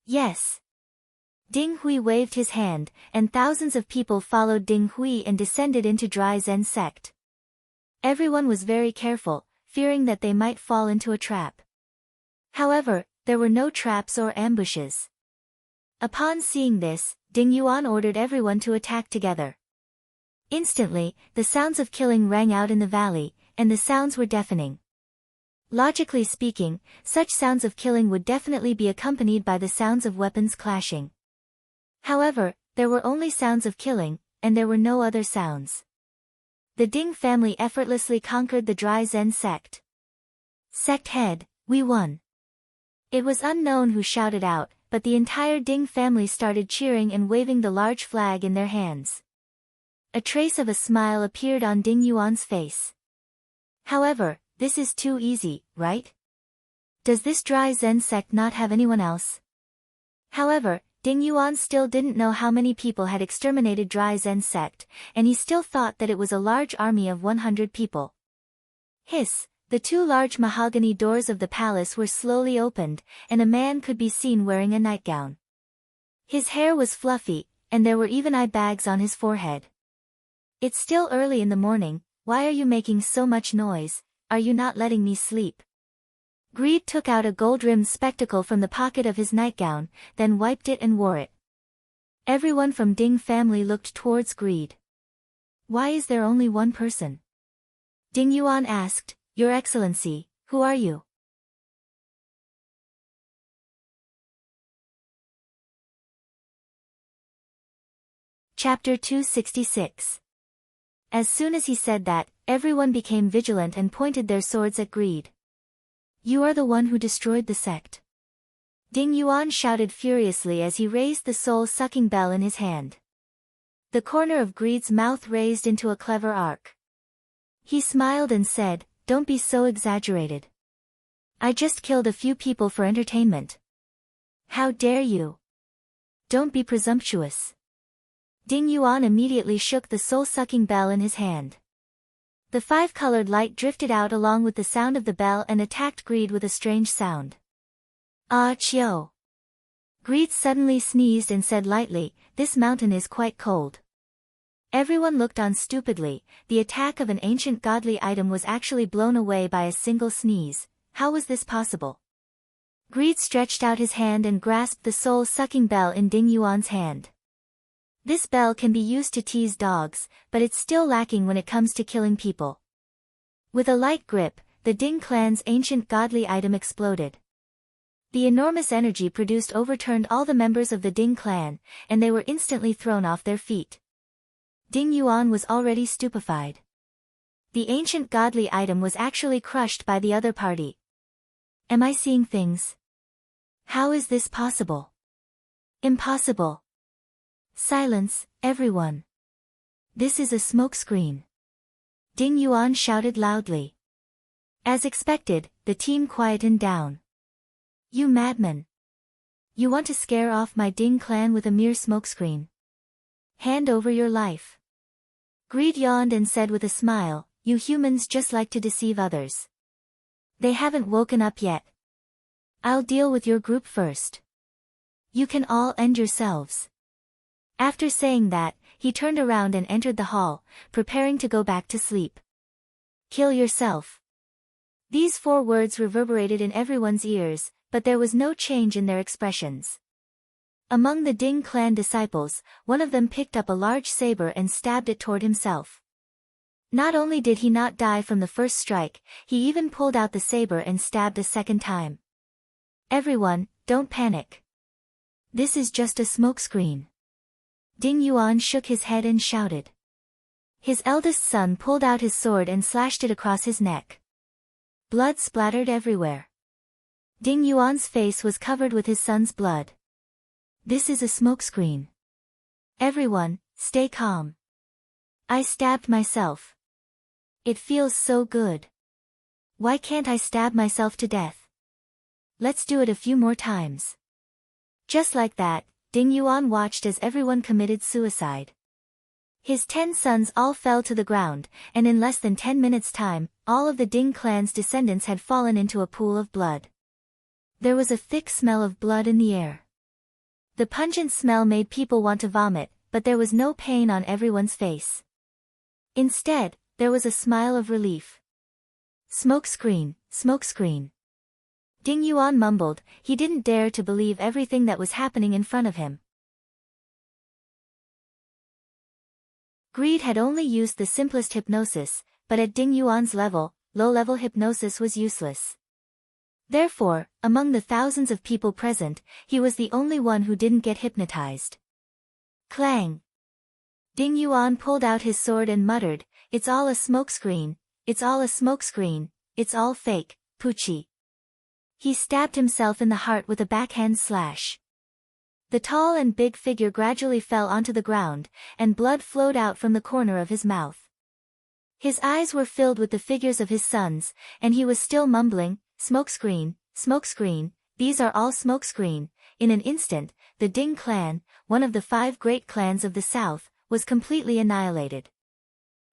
Yes. Ding Hui waved his hand, and thousands of people followed Ding Hui and descended into Dry Zen sect. Everyone was very careful, fearing that they might fall into a trap. However, there were no traps or ambushes. Upon seeing this, Ding Yuan ordered everyone to attack together. Instantly, the sounds of killing rang out in the valley, and the sounds were deafening. Logically speaking, such sounds of killing would definitely be accompanied by the sounds of weapons clashing. However, there were only sounds of killing, and there were no other sounds. The Ding family effortlessly conquered the Dry Zen sect. Sect head, we won. It was unknown who shouted out, but the entire Ding family started cheering and waving the large flag in their hands. A trace of a smile appeared on Ding Yuan's face. However, this is too easy, right? Does this Dry Zen sect not have anyone else? However, Ding Yuan still didn't know how many people had exterminated Dry Zen sect, and he still thought that it was a large army of 100 people. Hiss, the 2 large mahogany doors of the palace were slowly opened, and a man could be seen wearing a nightgown. His hair was fluffy, and there were even eye bags on his forehead. It's still early in the morning, why are you making so much noise? Are you not letting me sleep? Greed took out a gold-rimmed spectacle from the pocket of his nightgown, then wiped it and wore it. Everyone from Ding family looked towards Greed. Why is there only one person? Ding Yuan asked, "Your Excellency, who are you?" Chapter 266. As soon as he said that, everyone became vigilant and pointed their swords at Greed. "You are the one who destroyed the sect." Ding Yuan shouted furiously as he raised the soul-sucking bell in his hand. The corner of Greed's mouth raised into a clever arc. He smiled and said, "Don't be so exaggerated. I just killed a few people for entertainment. How dare you? Don't be presumptuous." Ding Yuan immediately shook the soul-sucking bell in his hand. The 5-colored light drifted out along with the sound of the bell and attacked Greed with a strange sound. "Ah chio." Greed suddenly sneezed and said lightly, "This mountain is quite cold." Everyone looked on stupidly, the attack of an ancient godly item was actually blown away by a single sneeze. How was this possible? Greed stretched out his hand and grasped the soul-sucking bell in Ding Yuan's hand. This bell can be used to tease dogs, but it's still lacking when it comes to killing people. With a light grip, the Ding clan's ancient godly item exploded. The enormous energy produced overturned all the members of the Ding clan, and they were instantly thrown off their feet. Ding Yuan was already stupefied. The ancient godly item was actually crushed by the other party. Am I seeing things? How is this possible? Impossible. Silence, everyone. This is a smokescreen. Ding Yuan shouted loudly. As expected, the team quietened down. You madman. You want to scare off my Ding clan with a mere smokescreen? Hand over your life. Greed yawned and said with a smile, you humans just like to deceive others. They haven't woken up yet. I'll deal with your group first. You can all end yourselves. After saying that, he turned around and entered the hall, preparing to go back to sleep. Kill yourself. These 4 words reverberated in everyone's ears, but there was no change in their expressions. Among the Ding clan disciples, one of them picked up a large saber and stabbed it toward himself. Not only did he not die from the first strike, he even pulled out the saber and stabbed a second time. Everyone, don't panic. This is just a smokescreen. Ding Yuan shook his head and shouted. His eldest son pulled out his sword and slashed it across his neck. Blood splattered everywhere. Ding Yuan's face was covered with his son's blood. This is a smokescreen. Everyone, stay calm. I stabbed myself. It feels so good. Why can't I stab myself to death? Let's do it a few more times. Just like that, Ding Yuan watched as everyone committed suicide. His 10 sons all fell to the ground, and in less than 10 minutes' time, all of the Ding clan's descendants had fallen into a pool of blood. There was a thick smell of blood in the air. The pungent smell made people want to vomit, but there was no pain on everyone's face. Instead, there was a smile of relief. Smokescreen, smokescreen. Ding Yuan mumbled. He didn't dare to believe everything that was happening in front of him. Greed had only used the simplest hypnosis, but at Ding Yuan's level, low-level hypnosis was useless. Therefore, among the thousands of people present, he was the only one who didn't get hypnotized. Clang! Ding Yuan pulled out his sword and muttered, "It's all a smokescreen, it's all a smokescreen, it's all fake, Poochie." He stabbed himself in the heart with a backhand slash. The tall and big figure gradually fell onto the ground, and blood flowed out from the corner of his mouth. His eyes were filled with the figures of his sons, and he was still mumbling, "Smokescreen, smokescreen, these are all smokescreen." In an instant, the Ding clan, one of the 5 great clans of the south, was completely annihilated.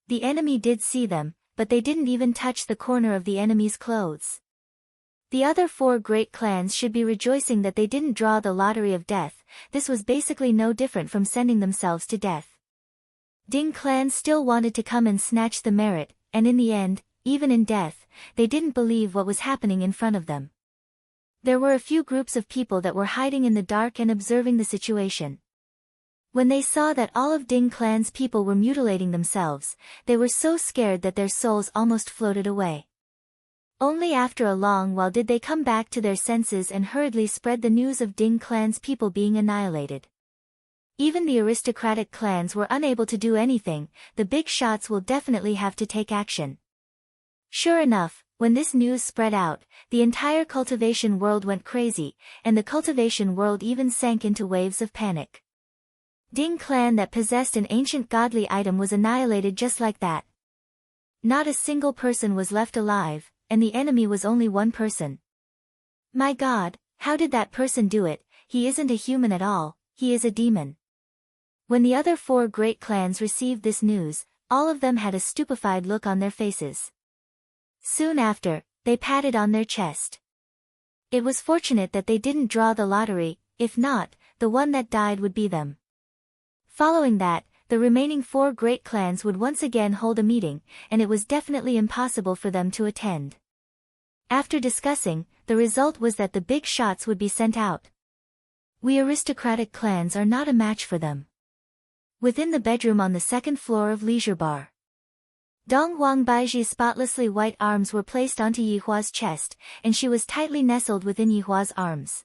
The enemy did see them, but they didn't even touch the corner of the enemy's clothes. The other 4 great clans should be rejoicing that they didn't draw the lottery of death. This was basically no different from sending themselves to death. Ding clan still wanted to come and snatch the merit, and in the end, even in death, they didn't believe what was happening in front of them. There were a few groups of people that were hiding in the dark and observing the situation. When they saw that all of Ding clan's people were mutilating themselves, they were so scared that their souls almost floated away. Only after a long while did they come back to their senses and hurriedly spread the news of Ding clan's people being annihilated. Even the aristocratic clans were unable to do anything. The big shots will definitely have to take action. Sure enough, when this news spread out, the entire cultivation world went crazy, and the cultivation world even sank into waves of panic. Ding clan that possessed an ancient godly item was annihilated just like that. Not a single person was left alive, and the enemy was only one person. My God, how did that person do it? He isn't a human at all, he is a demon. When the other 4 great clans received this news, all of them had a stupefied look on their faces. Soon after, they patted on their chest. It was fortunate that they didn't draw the lottery, if not, the one that died would be them. Following that, the remaining 4 great clans would once again hold a meeting, and it was definitely impossible for them to attend. After discussing, the result was that the big shots would be sent out. We aristocratic clans are not a match for them. Within the bedroom on the 2nd floor of Leisure Bar, Dong Huangbaizhi's spotlessly white arms were placed onto Yihua's chest, and she was tightly nestled within Yihua's arms.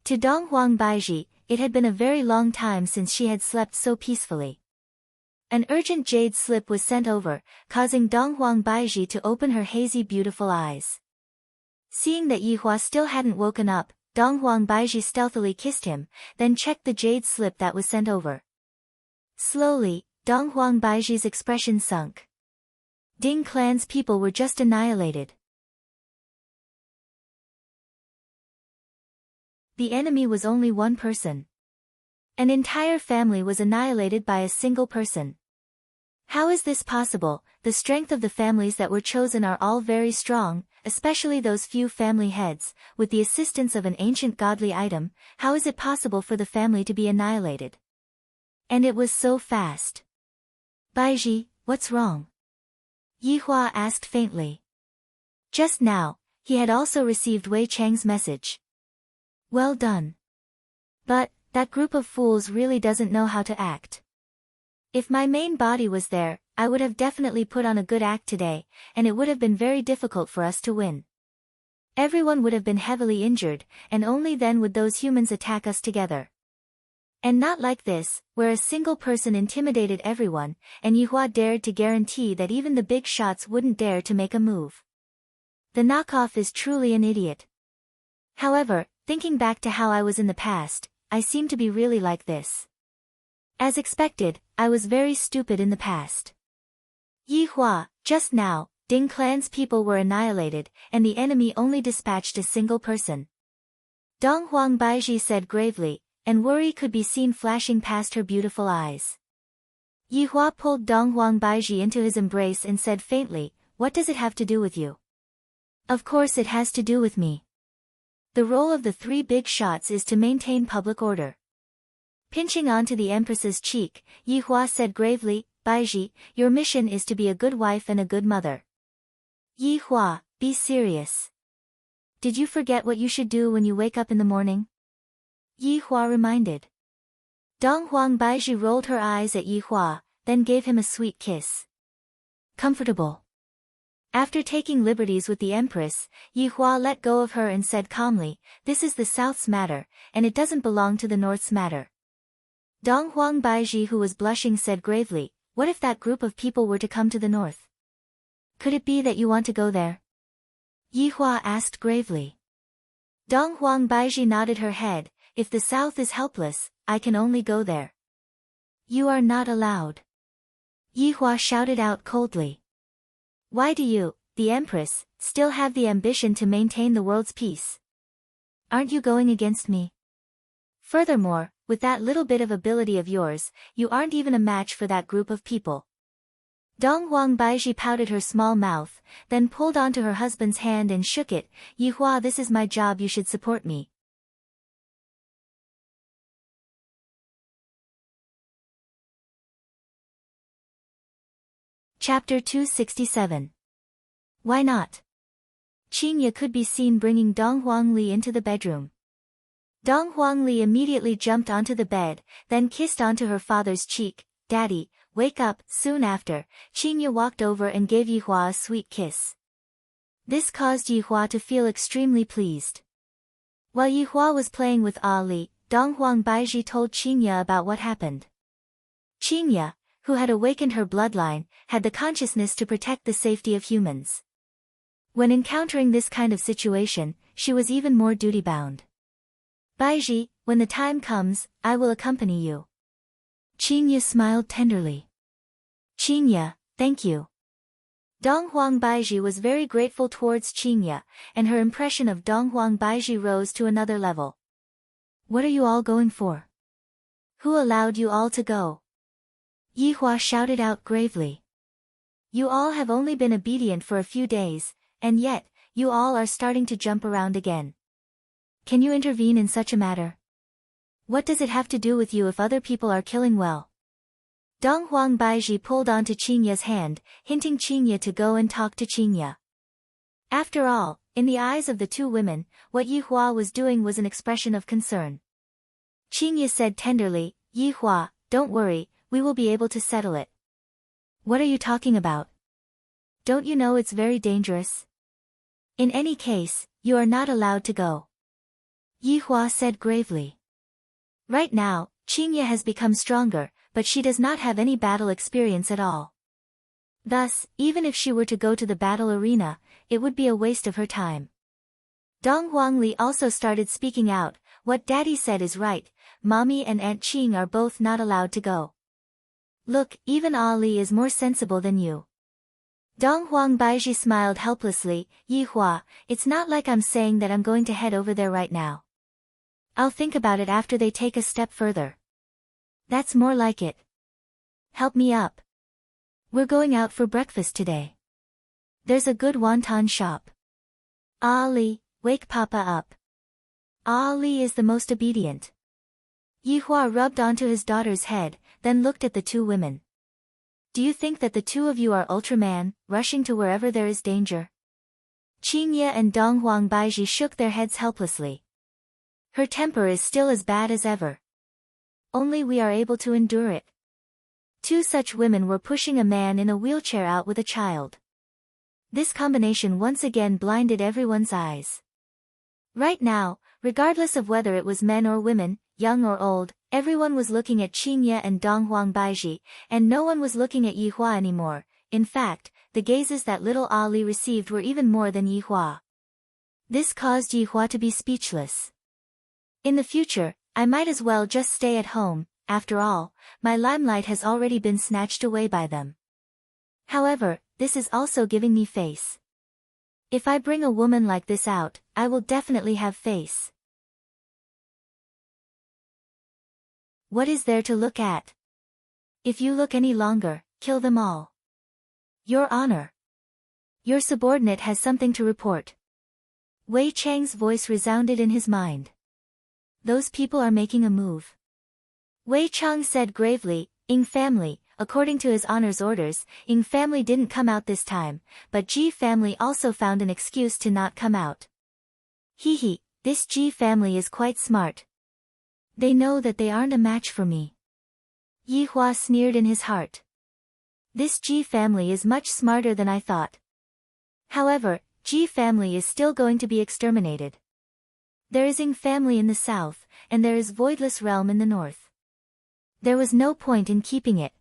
To Dong Huangbaizhi, it had been a very long time since she had slept so peacefully. An urgent jade slip was sent over, causing Dong Huangbaizhi to open her hazy beautiful eyes. Seeing that Yihua still hadn't woken up, Dong Huangbaizhi stealthily kissed him, then checked the jade slip that was sent over. Slowly, Dong Huangbaizhi's expression sunk. Ding clan's people were just annihilated. The enemy was only one person. An entire family was annihilated by a single person. How is this possible? The strength of the families that were chosen are all very strong, especially those few family heads. With the assistance of an ancient godly item, how is it possible for the family to be annihilated? And it was so fast. Baizhi, what's wrong? Yihua asked faintly. Just now, he had also received Wei Chang's message. Well done. But, That group of fools really doesn't know how to act. If my main body was there, I would have definitely put on a good act today, and it would have been very difficult for us to win. Everyone would have been heavily injured, and only then would those humans attack us together. And not like this, where a single person intimidated everyone, and Yihua dared to guarantee that even the big shots wouldn't dare to make a move. The knockoff is truly an idiot. However, thinking back to how I was in the past, I seem to be really like this. As expected, I was very stupid in the past. Yihua, just now, Ding Clan's people were annihilated, and the enemy only dispatched a single person. Dong Huang Baiji said gravely, and worry could be seen flashing past her beautiful eyes. Yihua pulled Dong Huang Baiji into his embrace and said faintly, "What does it have to do with you?" "Of course it has to do with me. The role of the 3 big shots is to maintain public order." Pinching onto the Empress's cheek, Yihua said gravely, "Baiji, your mission is to be a good wife and a good mother." "Yihua, be serious. Did you forget what you should do when you wake up in the morning?" Yihua reminded. Dong Huang Baiji rolled her eyes at Yihua, then gave him a sweet kiss. Comfortable. After taking liberties with the Empress, Yihua let go of her and said calmly, "This is the South's matter, and it doesn't belong to the North's matter." Dong Huang Baiji, who was blushing, said gravely, "What if that group of people were to come to the north? Could it be that you want to go there?" Yihua asked gravely. Dong Huang Baiji nodded her head, "If the south is helpless, I can only go there." "You are not allowed." Yihua shouted out coldly. "Why do you, the Empress, still have the ambition to maintain the world's peace? Aren't you going against me? Furthermore, with that little bit of ability of yours, you aren't even a match for that group of people." Dong Huang Baiji pouted her small mouth, then pulled onto her husband's hand and shook it. "Yihua, this is my job, you should support me." Chapter 267. Why not? Qingye could be seen bringing Dong Huangli into the bedroom. Dong Huangli immediately jumped onto the bed, then kissed onto her father's cheek. "Daddy, wake up." Soon after, Qingye walked over and gave Yihua a sweet kiss. This caused Yihua to feel extremely pleased. While Yihua was playing with Ali, Dong Huang Baiji told Qingye about what happened. Qingye, who had awakened her bloodline, had the consciousness to protect the safety of humans. When encountering this kind of situation, she was even more duty-bound. "Baiji, when the time comes, I will accompany you." Qingye smiled tenderly. "Qingye, thank you." Dong Huang Baiji was very grateful towards Qingye, and her impression of Dong Huang Baiji rose to another level. "What are you all going for? Who allowed you all to go?" Yihua shouted out gravely. "You all have only been obedient for a few days, and yet, you all are starting to jump around again. Can you intervene in such a matter? What does it have to do with you if other people are killing well?" Dong Huang Baiji pulled onto Qingye's hand, hinting Qingye to go and talk to Qingye. After all, in the eyes of the two women, what Yihua was doing was an expression of concern. Qingye said tenderly, "Yihua, don't worry, we will be able to settle it." "What are you talking about? Don't you know it's very dangerous? In any case, you are not allowed to go." Yihua said gravely. Right now, Qingye has become stronger, but she does not have any battle experience at all. Thus, even if she were to go to the battle arena, it would be a waste of her time. Dong Huangli also started speaking out. "What Daddy said is right, Mommy and Aunt Qing are both not allowed to go. Look, even Ali is more sensible than you." Dong Huang Baiji smiled helplessly. "Yihua, it's not like I'm saying that I'm going to head over there right now. I'll think about it after they take a step further." "That's more like it. Help me up. We're going out for breakfast today. There's a good wonton shop. Ali, wake Papa up." Ali is the most obedient. Yihua rubbed onto his daughter's head, then looked at the two women. "Do you think that the two of you are Ultraman, rushing to wherever there is danger?" Qingye and Dong Huang Baiji shook their heads helplessly. Her temper is still as bad as ever. only we are able to endure it. Two such women were pushing a man in a wheelchair out with a child. This combination once again blinded everyone's eyes. Right now, regardless of whether it was men or women, young or old, everyone was looking at Qingye and Donghuang Baiji, and no one was looking at Yihua anymore. In fact, the gazes that little Ali received were even more than Yihua. This caused Yihua to be speechless. In the future, I might as well just stay at home. After all, my limelight has already been snatched away by them. However, this is also giving me face. If I bring a woman like this out, I will definitely have face. What is there to look at? If you look any longer, kill them all. Your Honor. Your subordinate has something to report. Wei Chang's voice resounded in his mind. Those people are making a move. Wei Chang said gravely, Ying family, according to his honor's orders, Ying family didn't come out this time, but Ji family also found an excuse to not come out. Hee, this Ji family is quite smart. They know that they aren't a match for me. Yihua sneered in his heart. This Ji family is much smarter than I thought. However, Ji family is still going to be exterminated. There is Ying family in the south, and there is Voidless Realm in the north. There was no point in keeping it.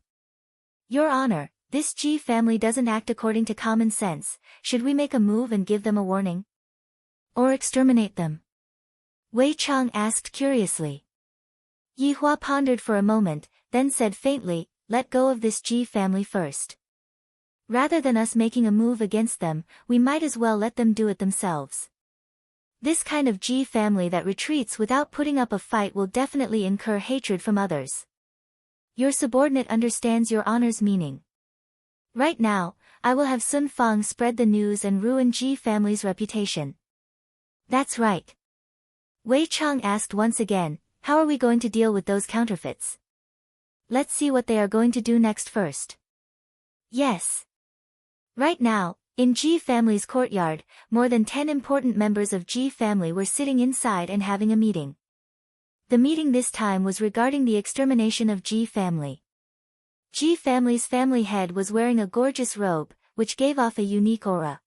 Your Honor, this Ji family doesn't act according to common sense. Should we make a move and give them a warning? Or exterminate them? Wei Chang asked curiously. Yihua pondered for a moment, then said faintly, let go of this Ji family first. Rather than us making a move against them, we might as well let them do it themselves. This kind of Ji family that retreats without putting up a fight will definitely incur hatred from others. Your subordinate understands your honor's meaning. Right now, I will have Sun Fang spread the news and ruin Ji family's reputation. That's right. Wei Chang asked once again, how are we going to deal with those counterfeits? Let's see what they are going to do next first. Yes. Right now, in Ji family's courtyard, more than 10 important members of Ji family were sitting inside and having a meeting. The meeting this time was regarding the extermination of Ji family. Ji family's family head was wearing a gorgeous robe, which gave off a unique aura.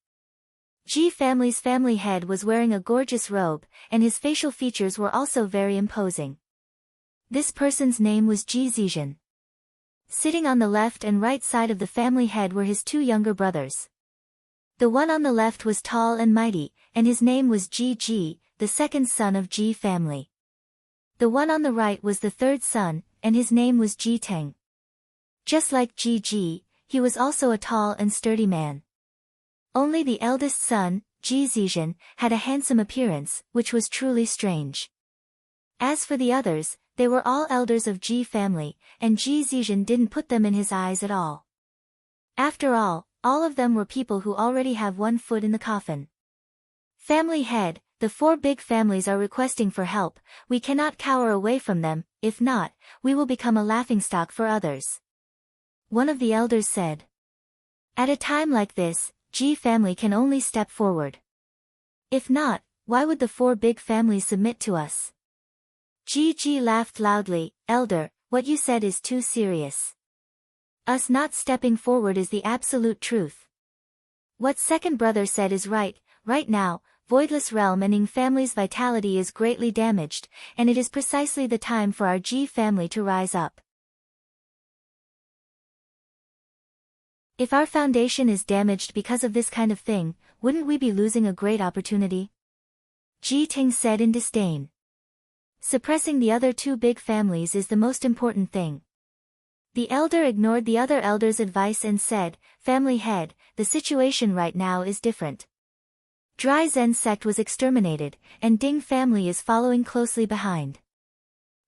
Ji family's family head was wearing a gorgeous robe, and his facial features were also very imposing. This person's name was Ji Zizhen. Sitting on the left and right side of the family head were his two younger brothers. The one on the left was tall and mighty, and his name was Ji Ji, the second son of Ji family. The one on the right was the third son, and his name was Ji Teng. Just like Ji Ji, he was also a tall and sturdy man. Only the eldest son, Ji Zizhen, had a handsome appearance, which was truly strange. As for the others, they were all elders of Ji family, and Ji Zizhen didn't put them in his eyes at all. After all of them were people who already have one foot in the coffin. Family head, the 4 big families are requesting for help. We cannot cower away from them, if not, we will become a laughingstock for others. One of the elders said. At a time like this, Ji family can only step forward. If not, why would the 4 big families submit to us? Ji Ji laughed loudly, Elder, what you said is too serious. Us not stepping forward is the absolute truth. What second brother said is right now, Voidless Realm and Ying family's vitality is greatly damaged, and it is precisely the time for our Ji family to rise up. If our foundation is damaged because of this kind of thing, wouldn't we be losing a great opportunity? Ji Ting said in disdain. Suppressing the other 2 big families is the most important thing. The elder ignored the other elder's advice and said, Family head, the situation right now is different. Dry Zen sect was exterminated, and Ding family is following closely behind.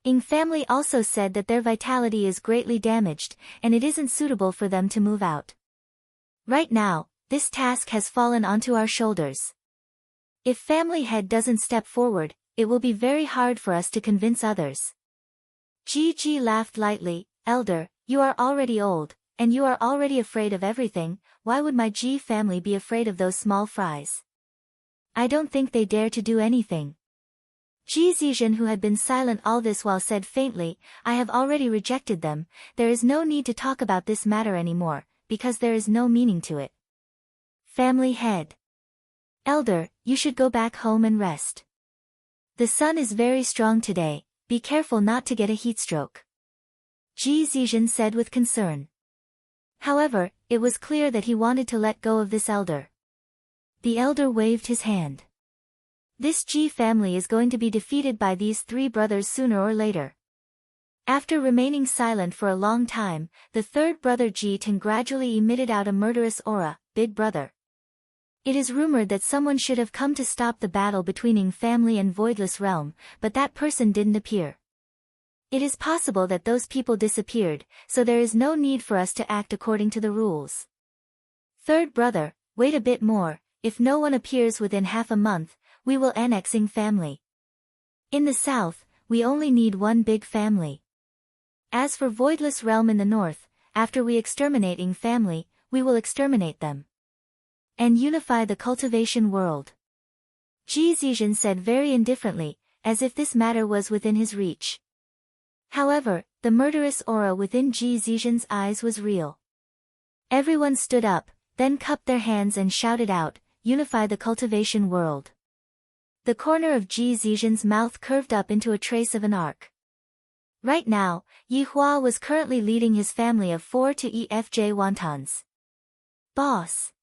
Ying family also said that their vitality is greatly damaged, and it isn't suitable for them to move out. Right now, this task has fallen onto our shoulders. If family head doesn't step forward, it will be very hard for us to convince others. Ji Ji laughed lightly, Elder, you are already old, and you are already afraid of everything, why would my Ji family be afraid of those small fries? I don't think they dare to do anything. Ji Zizhen, who had been silent all this while, said faintly, I have already rejected them. There is no need to talk about this matter anymore, because there is no meaning to it. Family head. Elder, you should go back home and rest. The sun is very strong today, be careful not to get a heatstroke. Ji Zizhen said with concern. However, it was clear that he wanted to let go of this elder. The elder waved his hand. This Ji family is going to be defeated by these three brothers sooner or later. After remaining silent for a long time, the third brother Ji Tan gradually emitted out a murderous aura, Big Brother. It is rumored that someone should have come to stop the battle between Ying family and Voidless Realm, but that person didn't appear. It is possible that those people disappeared, so there is no need for us to act according to the rules. Third brother, wait a bit more, if no one appears within half a month, we will annex Ying family. In the south, we only need one big family. As for Voidless Realm in the north, after we exterminate Ying family, we will exterminate them. And unify the cultivation world. Ji Zizhen said very indifferently, as if this matter was within his reach. However, the murderous aura within Ji Zizhen's eyes was real. Everyone stood up, then cupped their hands and shouted out, unify the cultivation world. The corner of Ji Zizhen's mouth curved up into a trace of an arc. Right now, Yi Hua was currently leading his family of 4 to EFJ wontons. Boss!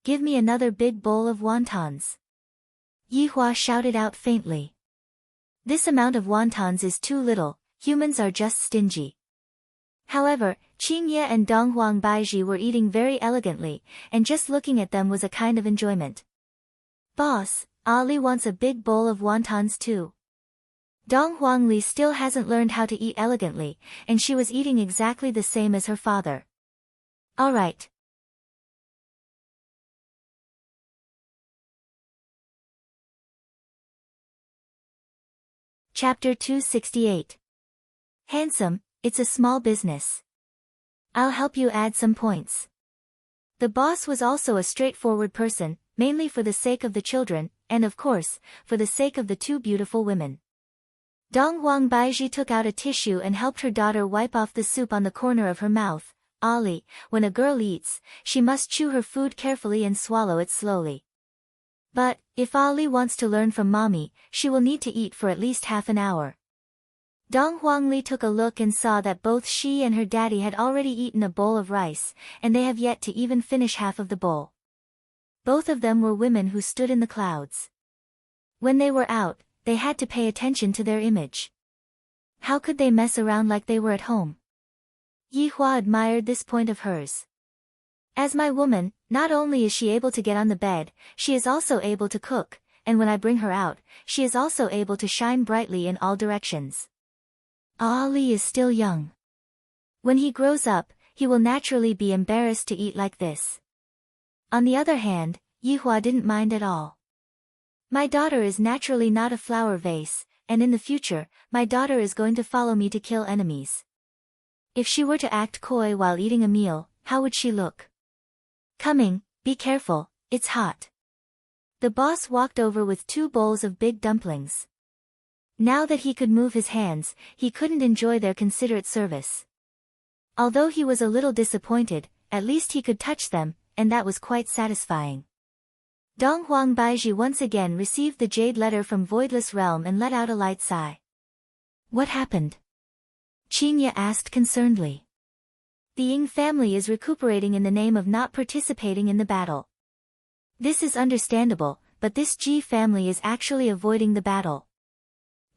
Give me another big bowl of wontons. Yi Hua shouted out faintly. This amount of wontons is too little, humans are just stingy. However, Qingye and Donghuang Baiji were eating very elegantly, and just looking at them was a kind of enjoyment. Boss, Ali wants a big bowl of wontons too. Dong Huangli still hasn't learned how to eat elegantly, and she was eating exactly the same as her father. Alright. Chapter 268. Handsome, it's a small business. I'll help you add some points. The boss was also a straightforward person, mainly for the sake of the children, and of course, for the sake of the two beautiful women. Donghuang Baiji took out a tissue and helped her daughter wipe off the soup on the corner of her mouth. Ali, when a girl eats, she must chew her food carefully and swallow it slowly. But, if Ali wants to learn from mommy, she will need to eat for at least half an hour. Dong Huangli took a look and saw that both she and her daddy had already eaten a bowl of rice, and they have yet to even finish half of the bowl. Both of them were women who stood in the clouds. When they were out, they had to pay attention to their image. How could they mess around like they were at home? Yi Hua admired this point of hers. As my woman, not only is she able to get on the bed, she is also able to cook, and when I bring her out, she is also able to shine brightly in all directions. Ali is still young. When he grows up, he will naturally be embarrassed to eat like this. On the other hand, Yi Hua didn't mind at all. My daughter is naturally not a flower vase, and in the future, my daughter is going to follow me to kill enemies. If she were to act coy while eating a meal, how would she look? Coming, be careful, it's hot. The boss walked over with 2 bowls of big dumplings. Now that he could move his hands, he couldn't enjoy their considerate service. Although he was a little disappointed, at least he could touch them, and that was quite satisfying. Donghuang Baiji once again received the jade letter from Voidless Realm and let out a light sigh. What happened? Qingye asked concernedly. The Ying family is recuperating in the name of not participating in the battle. This is understandable, but this Ji family is actually avoiding the battle.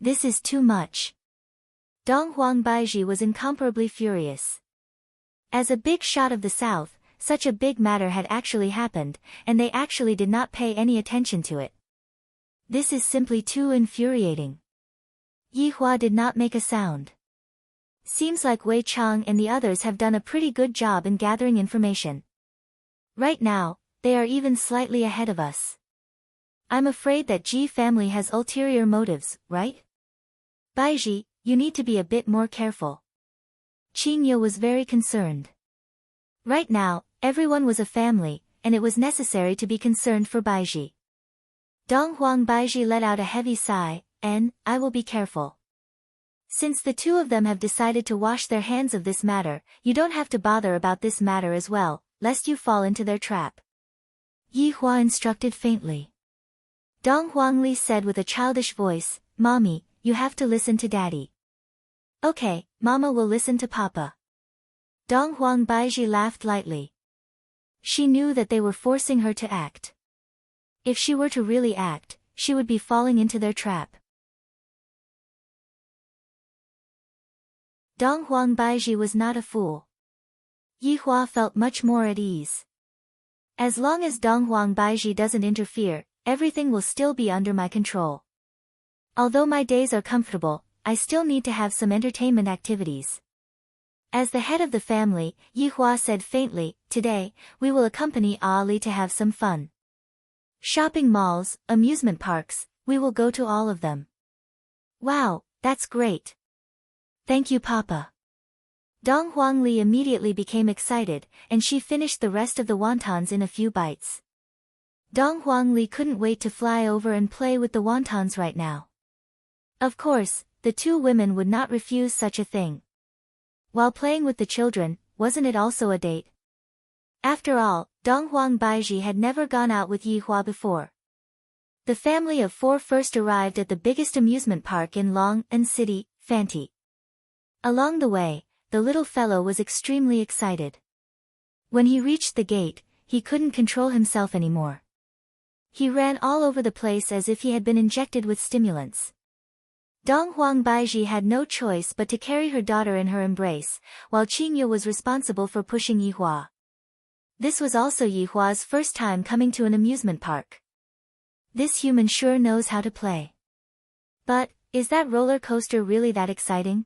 This is too much. Donghuang Baiji was incomparably furious. As a big shot of the south, such a big matter had actually happened, and they actually did not pay any attention to it. This is simply too infuriating. Yi Hua did not make a sound. Seems like Wei Chang and the others have done a pretty good job in gathering information. Right now, they are even slightly ahead of us. I'm afraid that Ji family has ulterior motives, right? Baiji, you need to be a bit more careful. Qingye was very concerned. Right now, everyone was a family, and it was necessary to be concerned for Baiji. Donghuang Baiji let out a heavy sigh, and I will be careful. Since the two of them have decided to wash their hands of this matter, you don't have to bother about this matter as well, lest you fall into their trap. Yi Hua instructed faintly. Dong Huangli said with a childish voice, Mommy, you have to listen to Daddy. Okay, Mama will listen to Papa. Dong Huang Baiji laughed lightly. She knew that they were forcing her to act. If she were to really act, she would be falling into their trap. Dong Huang Baiji was not a fool. Yi Hua felt much more at ease. As long as Dong Huang Baiji doesn't interfere, everything will still be under my control. Although my days are comfortable, I still need to have some entertainment activities. As the head of the family, Yi Hua said faintly, Today, we will accompany Ali to have some fun. Shopping malls, amusement parks, we will go to all of them. Wow, that's great. Thank you, Papa. Dong Huangli immediately became excited, and she finished the rest of the wontons in a few bites. Dong Huangli couldn't wait to fly over and play with the wontons right now. Of course, the two women would not refuse such a thing. While playing with the children, wasn't it also a date? After all, Dong Huang Baiji had never gone out with Yi Hua before. The family of four first arrived at the biggest amusement park in Long An City, Fanti. Along the way, the little fellow was extremely excited. When he reached the gate, he couldn't control himself anymore. He ran all over the place as if he had been injected with stimulants. Dong Huang Baiji had no choice but to carry her daughter in her embrace, while Qingye was responsible for pushing Yi Hua. This was also Yi Hua's first time coming to an amusement park. This human sure knows how to play. But, is that roller coaster really that exciting?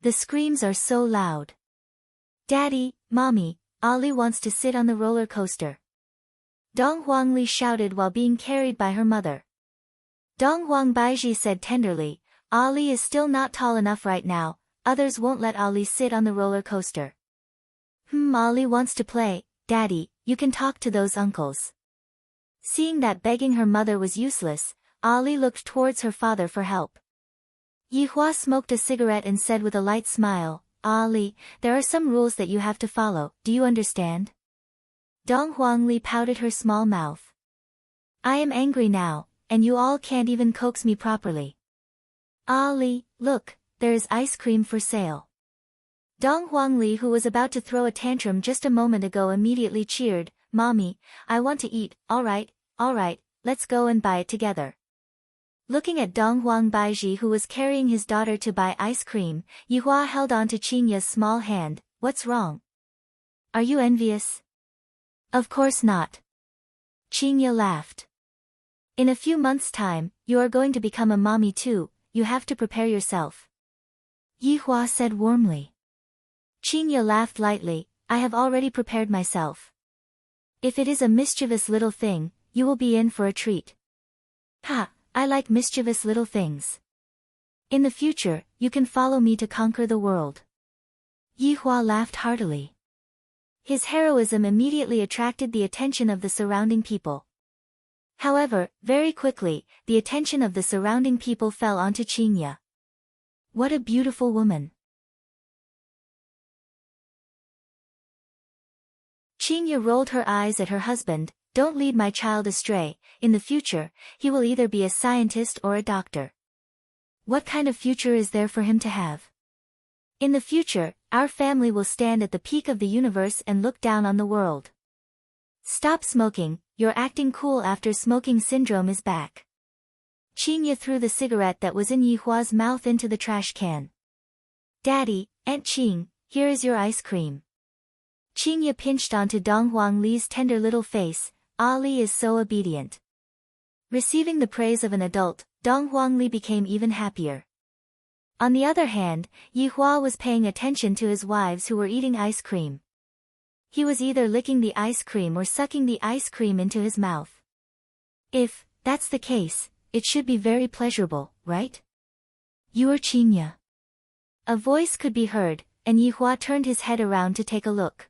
The screams are so loud. Daddy, Mommy, Ali wants to sit on the roller coaster. Dong Huangli shouted while being carried by her mother. Dong Huang Baiji said tenderly, Ali is still not tall enough right now, others won't let Ali sit on the roller coaster. Ali wants to play, Daddy, you can talk to those uncles. Seeing that begging her mother was useless, Ali looked towards her father for help. Yi Hua smoked a cigarette and said with a light smile, Ali, there are some rules that you have to follow, do you understand? Dong Huangli pouted her small mouth. I am angry now, and you all can't even coax me properly. Ali, look, there is ice cream for sale. Dong Huangli, who was about to throw a tantrum just a moment ago, immediately cheered, Mommy, I want to eat, alright, let's go and buy it together. Looking at Dong Huang Baiji, who was carrying his daughter to buy ice cream, Yi Hua held on to Qingye's small hand. What's wrong? Are you envious? Of course not. Qingye laughed. In a few months' time, you are going to become a mommy too, you have to prepare yourself. Yi Hua said warmly. Qingye laughed lightly, I have already prepared myself. If it is a mischievous little thing, you will be in for a treat. Ha! I like mischievous little things. In the future, you can follow me to conquer the world. Yi Hua laughed heartily. His heroism immediately attracted the attention of the surrounding people. However, very quickly, the attention of the surrounding people fell onto Qingye. What a beautiful woman. Qingye rolled her eyes at her husband. Don't lead my child astray, in the future, he will either be a scientist or a doctor. What kind of future is there for him to have? In the future, our family will stand at the peak of the universe and look down on the world. Stop smoking, you're acting cool after smoking syndrome is back. Qingye threw the cigarette that was in Yi Hua's mouth into the trash can. Daddy, Aunt Qing, here is your ice cream. Qingye pinched onto Dong Huangli's tender little face. Ali is so obedient. Receiving the praise of an adult, Dong Huangli became even happier. On the other hand, Yi Hua was paying attention to his wives who were eating ice cream. He was either licking the ice cream or sucking the ice cream into his mouth. If that's the case, it should be very pleasurable, right? You are Qingye. A voice could be heard, and Yi Hua turned his head around to take a look.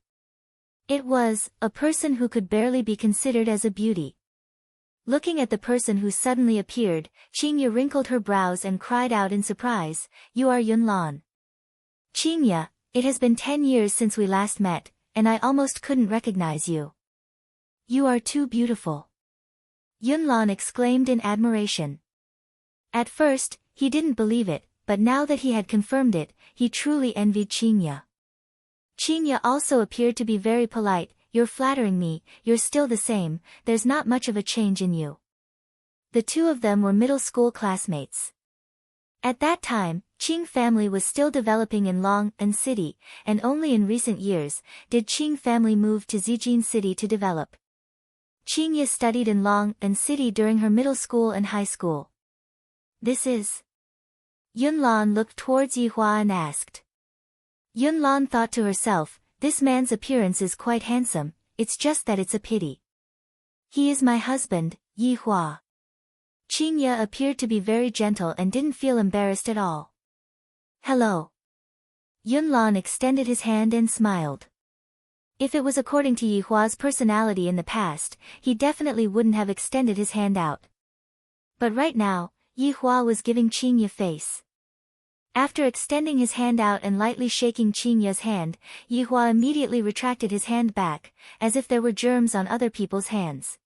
It was a person who could barely be considered as a beauty. Looking at the person who suddenly appeared, Qingya wrinkled her brows and cried out in surprise, "You are Yunlan." "Qingya, it has been 10 years since we last met, and I almost couldn't recognize you. You are too beautiful." Yunlan exclaimed in admiration. At first, he didn't believe it, but now that he had confirmed it, he truly envied Qingya. Qingya also appeared to be very polite. "You're flattering me, you're still the same, there's not much of a change in you." The two of them were middle school classmates. At that time, Qing family was still developing in Long-an City, and only in recent years did Qing family move to Zijin City to develop. Qingya studied in Long-an City during her middle school and high school. "This is..." Yunlan looked towards Yihua and asked. Yunlan thought to herself, "This man's appearance is quite handsome, it's just that it's a pity. He is my husband, Yihua." Qingya appeared to be very gentle and didn't feel embarrassed at all. "Hello." Yunlan extended his hand and smiled. If it was according to Yihua's personality in the past, he definitely wouldn't have extended his hand out. But right now, Yihua was giving Qingya face. After extending his hand out and lightly shaking Qingya's hand, Yihua immediately retracted his hand back, as if there were germs on other people's hands.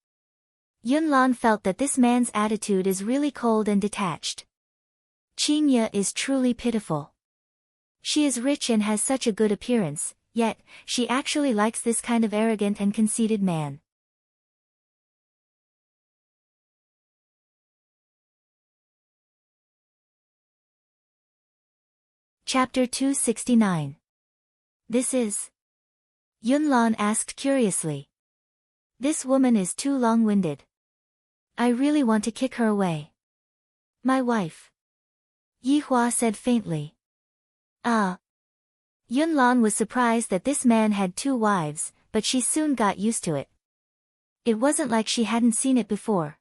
Yunlan felt that this man's attitude is really cold and detached. Qingya is truly pitiful. She is rich and has such a good appearance, yet, she actually likes this kind of arrogant and conceited man. Chapter 269. "This is..." Yunlan asked curiously. "This woman is too long-winded. I really want to kick her away." "My wife," Yihua said faintly. "Ah." Yunlan was surprised that this man had 2 wives, but she soon got used to it. It wasn't like she hadn't seen it before.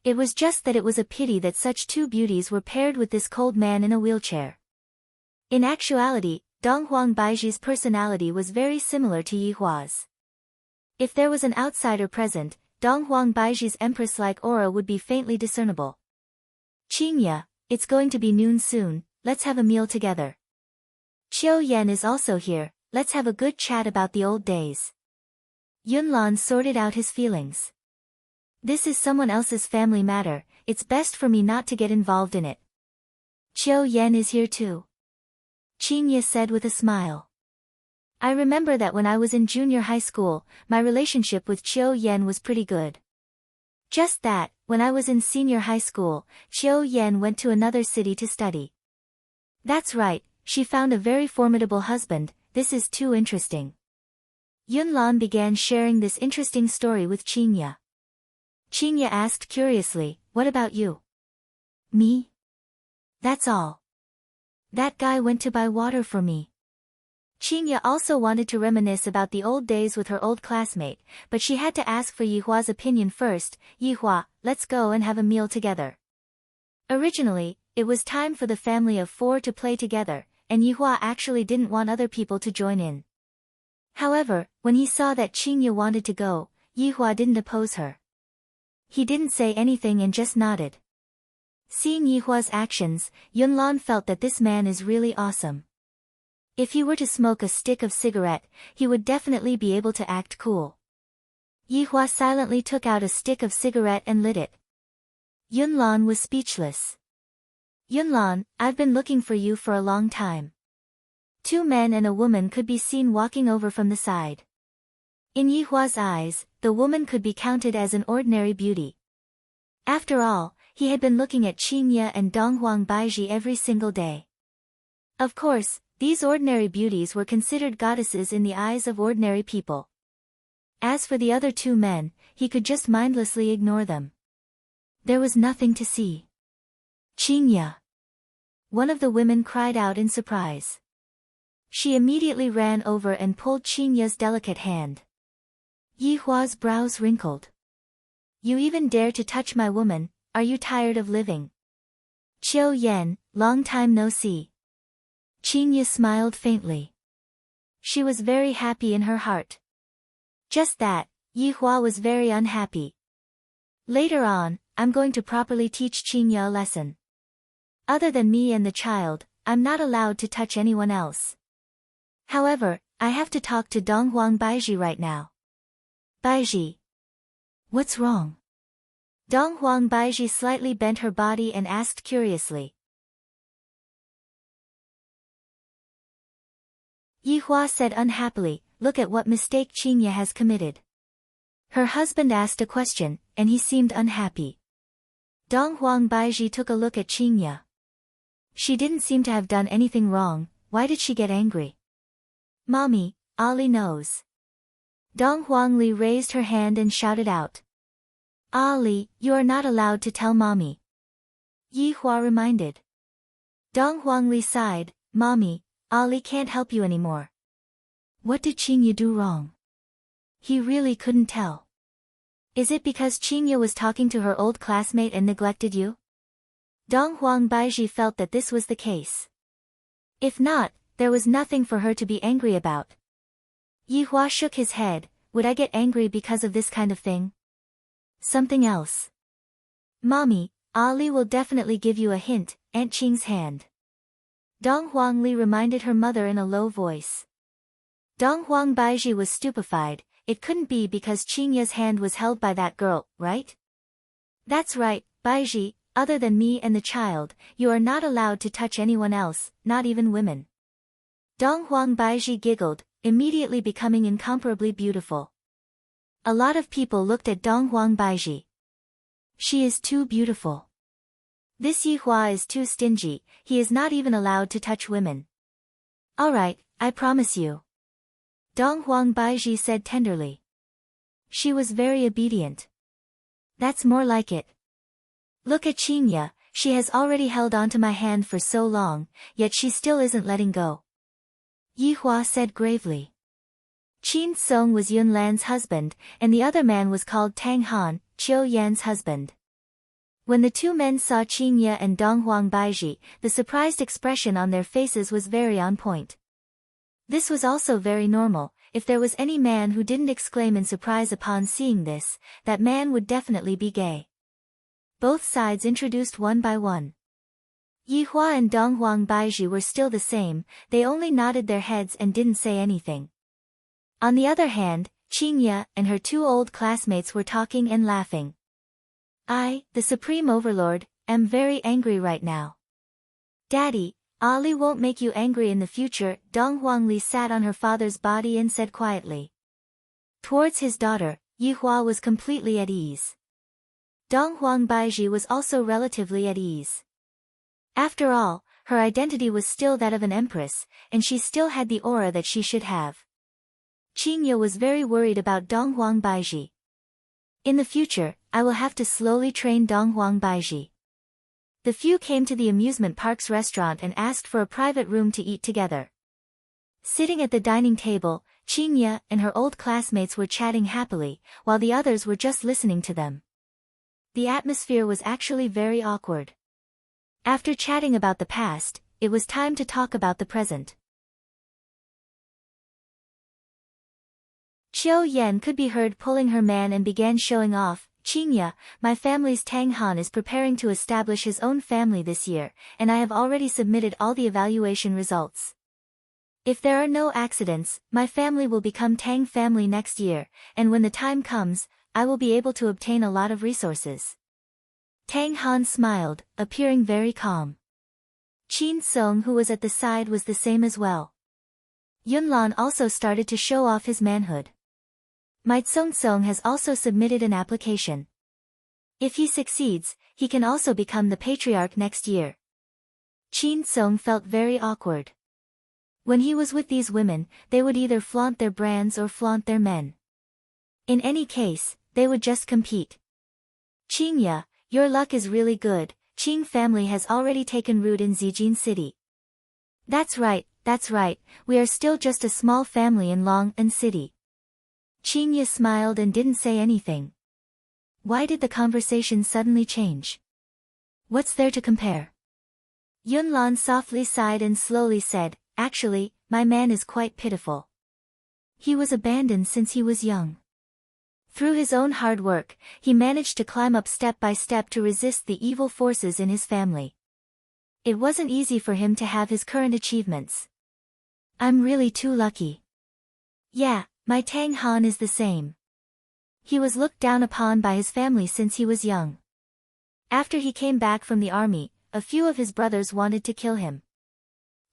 It was just that it was a pity that such 2 beauties were paired with this cold man in a wheelchair. In actuality, Donghuang Baiji's personality was very similar to Yihua's. If there was an outsider present, Donghuang Baiji's empress-like aura would be faintly discernible. "Qingya, it's going to be noon soon, let's have a meal together. Qiu Yan is also here, let's have a good chat about the old days." Yunlan sorted out his feelings. "This is someone else's family matter, it's best for me not to get involved in it." "Qiu Yan is here too," Qingya said with a smile. "I remember that when I was in junior high school, my relationship with Qiu Yan was pretty good. Just that, when I was in senior high school, Qiu Yan went to another city to study. That's right, she found a very formidable husband, this is too interesting." Yunlan began sharing this interesting story with Qingya. Qingya asked curiously, "What about you?" "Me? That's all. That guy went to buy water for me." Qingya also wanted to reminisce about the old days with her old classmate, but she had to ask for Yihua's opinion first. "Yihua, let's go and have a meal together." Originally, it was time for the family of 4 to play together, and Yihua actually didn't want other people to join in. However, when he saw that Qingya wanted to go, Yihua didn't oppose her. He didn't say anything and just nodded. Seeing Yihua's actions, Yunlan felt that this man is really awesome. If he were to smoke a stick of cigarette, he would definitely be able to act cool. Yihua silently took out a stick of cigarette and lit it. Yunlan was speechless. "Yunlan, I've been looking for you for a long time." 2 men and a woman could be seen walking over from the side. In Yihua's eyes, the woman could be counted as an ordinary beauty. After all, he had been looking at Qingya and Donghuang Baiji every single day. Of course, these ordinary beauties were considered goddesses in the eyes of ordinary people. As for the other 2 men, he could just mindlessly ignore them. There was nothing to see. "Qingya!" One of the women cried out in surprise. She immediately ran over and pulled Qingya's delicate hand. Yihua's brows wrinkled. "You even dare to touch my woman, are you tired of living?" "Qiu Yan, long time no see." Qingya smiled faintly. She was very happy in her heart. Just that, Yihua was very unhappy. Later on, I'm going to properly teach Qingya a lesson. Other than me and the child, I'm not allowed to touch anyone else. However, I have to talk to Donghuang Baiji right now. Baiji. What's wrong? Donghuang Baiji slightly bent her body and asked curiously. Yihua said unhappily, look at what mistake Qingya has committed. Her husband asked a question, and he seemed unhappy. Donghuang Baiji took a look at Qingya. She didn't seem to have done anything wrong, why did she get angry? Mommy, Ali knows. Donghuang Li raised her hand and shouted out. Ali, you are not allowed to tell Mommy. Yihua reminded. Donghuang Li sighed, Mommy, Ali can't help you anymore. What did Qingya do wrong? He really couldn't tell. Is it because Qingya was talking to her old classmate and neglected you? Donghuang Baiji felt that this was the case. If not, there was nothing for her to be angry about. Yihua shook his head, would I get angry because of this kind of thing? Something else. Mommy, Ali will definitely give you a hint, Aunt Qing's hand. Donghuang Li reminded her mother in a low voice. Donghuang Baiji was stupefied, it couldn't be because Qingya's hand was held by that girl, right? That's right, Baiji, other than me and the child, you are not allowed to touch anyone else, not even women. Donghuang Baiji giggled, immediately becoming incomparably beautiful. A lot of people looked at Donghuang Baiji. She is too beautiful. This Yihua is too stingy, he is not even allowed to touch women. Alright, I promise you. Donghuang Baiji said tenderly. She was very obedient. That's more like it. Look at Qingya, she has already held onto my hand for so long, yet she still isn't letting go. Yihua said gravely. Qin Song was Yun Lan's husband, and the other man was called Tang Han, Qiu Yan's husband. When the two men saw Qingya and Donghuang Baiji, the surprised expression on their faces was very on point. This was also very normal, if there was any man who didn't exclaim in surprise upon seeing this, that man would definitely be gay. Both sides introduced one by one. Yihua and Donghuang Baiji were still the same, they only nodded their heads and didn't say anything. On the other hand, Qingya and her two old classmates were talking and laughing. I, the Supreme Overlord, am very angry right now. Daddy, Ali won't make you angry in the future, Donghuang Li sat on her father's body and said quietly. Towards his daughter, Yihua was completely at ease. Donghuang Baiji was also relatively at ease. After all, her identity was still that of an empress, and she still had the aura that she should have. Qingya was very worried about Donghuang Baiji. In the future, I will have to slowly train Donghuang Baiji. The few came to the amusement park's restaurant and asked for a private room to eat together. Sitting at the dining table, Qingya and her old classmates were chatting happily, while the others were just listening to them. The atmosphere was actually very awkward. After chatting about the past, it was time to talk about the present. Qiu Yan could be heard pulling her man and began showing off. Qingya, my family's Tang Han is preparing to establish his own family this year, and I have already submitted all the evaluation results. If there are no accidents, my family will become Tang family next year, and when the time comes, I will be able to obtain a lot of resources. Tang Han smiled, appearing very calm. Qin Song, who was at the side, was the same as well. Yunlan also started to show off his manhood. My Song has also submitted an application. If he succeeds, he can also become the patriarch next year. Qin Song felt very awkward. When he was with these women, they would either flaunt their brands or flaunt their men. In any case, they would just compete. Qingya, your luck is really good, Qing family has already taken root in Zijin City. That's right, we are still just a small family in Long'an City. Qingya smiled and didn't say anything. Why did the conversation suddenly change? What's there to compare? Yunlan softly sighed and slowly said, actually, my man is quite pitiful. He was abandoned since he was young. Through his own hard work, he managed to climb up step by step to resist the evil forces in his family. It wasn't easy for him to have his current achievements. I'm really too lucky. Yeah, my Tang Han is the same. He was looked down upon by his family since he was young. After he came back from the army, a few of his brothers wanted to kill him.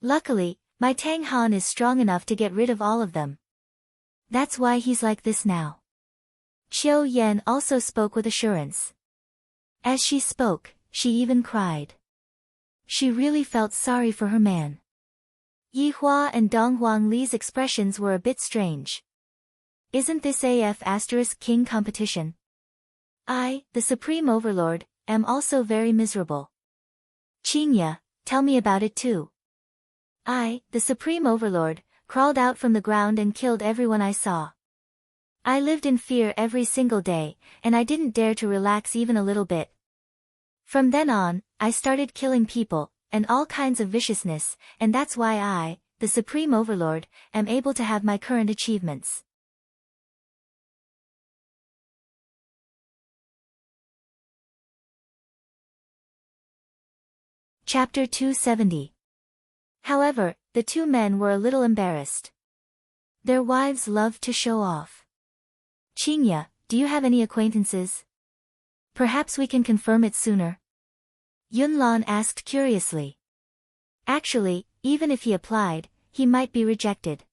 Luckily, my Tang Han is strong enough to get rid of all of them. That's why he's like this now. Qiu Yan also spoke with assurance. As she spoke, she even cried. She really felt sorry for her man. Yi Hua and Dong Huangli's expressions were a bit strange. Isn't this **King competition? I, the Supreme Overlord, am also very miserable. Qingya, tell me about it too. I, the Supreme Overlord, crawled out from the ground and killed everyone I saw. I lived in fear every single day, and I didn't dare to relax even a little bit. From then on, I started killing people, and all kinds of viciousness, and that's why I, the Supreme Overlord, am able to have my current achievements. Chapter 270. However, the two men were a little embarrassed. Their wives loved to show off. Qingya, do you have any acquaintances? Perhaps we can confirm it sooner. Yunlan asked curiously. Actually, even if he applied, he might be rejected.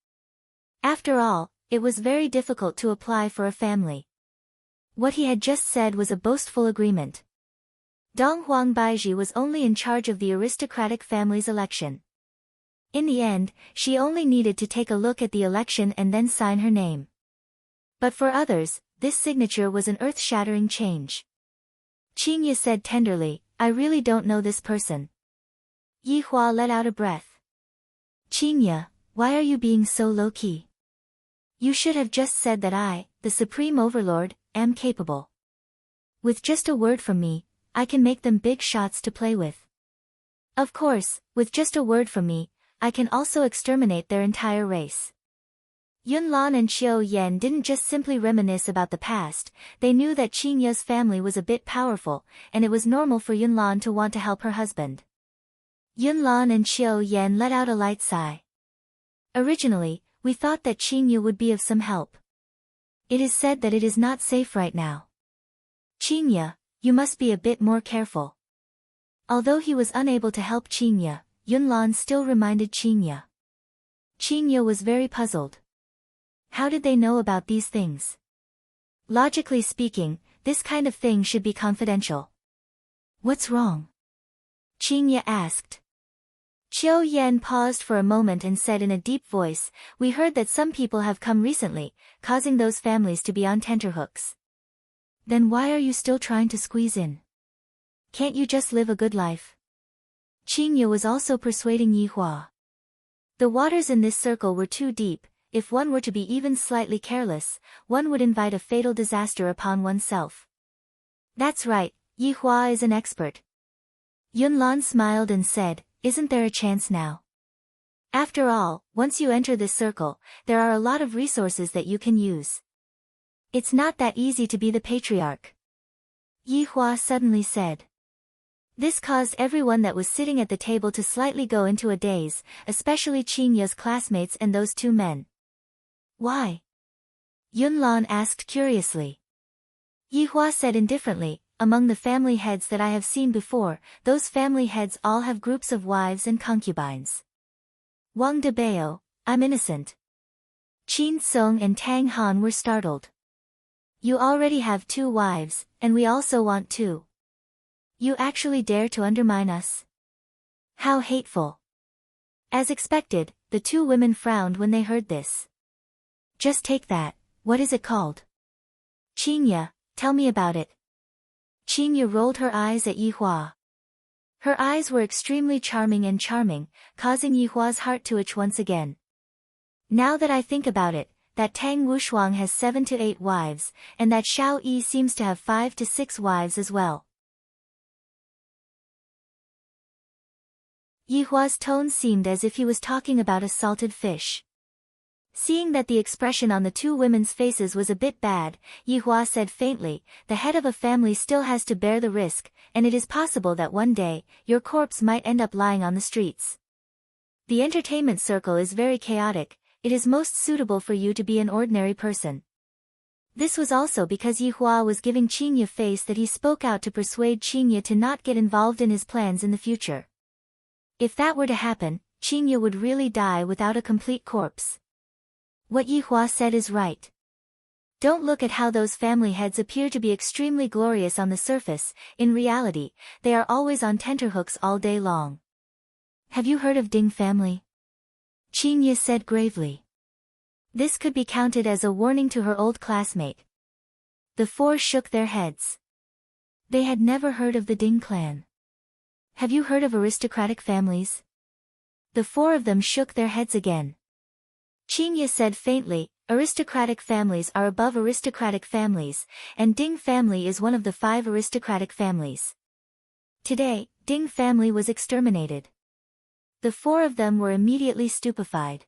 After all, it was very difficult to apply for a family. What he had just said was a boastful agreement. Dong Huangbaiji was only in charge of the aristocratic family's election. In the end, she only needed to take a look at the election and then sign her name. But for others, this signature was an earth-shattering change. Qingya said tenderly, I really don't know this person. Yi Hua let out a breath. Qingya, why are you being so low-key? You should have just said that I, the Supreme Overlord, am capable. With just a word from me, I can make them big shots to play with. Of course, with just a word from me, I can also exterminate their entire race. Yunlan and Qiu Yan didn't just simply reminisce about the past, they knew that Qingya's family was a bit powerful, and it was normal for Yunlan to want to help her husband. Yunlan and Qiu Yan let out a light sigh. Originally, we thought that Qingya would be of some help. It is said that it is not safe right now. Qingya, you must be a bit more careful. Although he was unable to help Qingya, Yunlan still reminded Qingya. Qingya was very puzzled. How did they know about these things? Logically speaking, this kind of thing should be confidential. What's wrong? Qingya asked. Qiu Yan paused for a moment and said in a deep voice, we heard that some people have come recently, causing those families to be on tenterhooks. Then why are you still trying to squeeze in? Can't you just live a good life? Qingya was also persuading Yi Hua. The waters in this circle were too deep, if one were to be even slightly careless, one would invite a fatal disaster upon oneself. That's right, Yi Hua is an expert. Yunlan smiled and said, isn't there a chance now? After all, once you enter this circle, there are a lot of resources that you can use. It's not that easy to be the patriarch. Yi Hua suddenly said. This caused everyone that was sitting at the table to slightly go into a daze, especially Qingya's classmates and those two men. Why? Yunlan asked curiously. Yi Hua said indifferently, among the family heads that I have seen before, those family heads all have groups of wives and concubines. Wang Debao, I'm innocent. Qin Song and Tang Han were startled. You already have 2 wives, and we also want 2. You actually dare to undermine us? How hateful. As expected, the 2 women frowned when they heard this. Just take that, what is it called? Qingya, tell me about it. Qingya rolled her eyes at Yi Hua. Her eyes were extremely charming, causing Yi Hua's heart to itch once again. Now that I think about it, that Tang Wushuang has 7 to 8 wives, and that Xiao Yi seems to have 5 to 6 wives as well. Yi Hua's tone seemed as if he was talking about a salted fish. Seeing that the expression on the two women's faces was a bit bad, Yi Hua said faintly, "The head of a family still has to bear the risk, and it is possible that one day, your corpse might end up lying on the streets. The entertainment circle is very chaotic, it is most suitable for you to be an ordinary person." This was also because Yi Hua was giving Qingye face that he spoke out to persuade Qingye to not get involved in his plans in the future. If that were to happen, Qingye would really die without a complete corpse. What Yi Hua said is right. Don't look at how those family heads appear to be extremely glorious on the surface, in reality, they are always on tenterhooks all day long. Have you heard of Ding family? Qingye said gravely. This could be counted as a warning to her old classmate. The four shook their heads. They had never heard of the Ding clan. Have you heard of aristocratic families? The four of them shook their heads again. Qingye said faintly, aristocratic families are above aristocratic families, and Ding family is one of the 5 aristocratic families. Today, Ding family was exterminated. The four of them were immediately stupefied.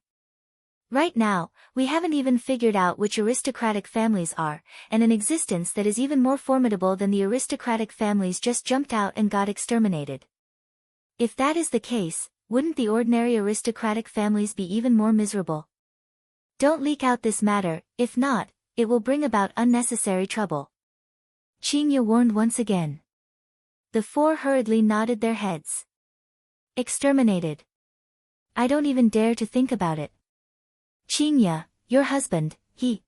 Right now, we haven't even figured out which aristocratic families are, and an existence that is even more formidable than the aristocratic families just jumped out and got exterminated. If that is the case, wouldn't the ordinary aristocratic families be even more miserable? Don't leak out this matter, if not, it will bring about unnecessary trouble. Qingye warned once again. The four hurriedly nodded their heads. Exterminated. I don't even dare to think about it. Qingye, your husband, he?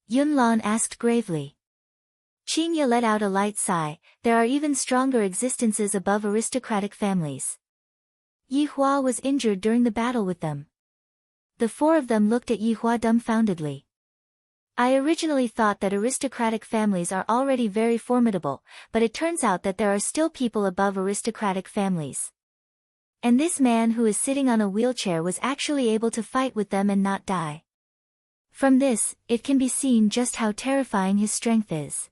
Yunlan asked gravely. Qingye let out a light sigh, there are even stronger existences above aristocratic families. Yi Hua was injured during the battle with them. The four of them looked at Yi Hua dumbfoundedly. I originally thought that aristocratic families are already very formidable, but it turns out that there are still people above aristocratic families. And this man who is sitting on a wheelchair was actually able to fight with them and not die. From this, it can be seen just how terrifying his strength is.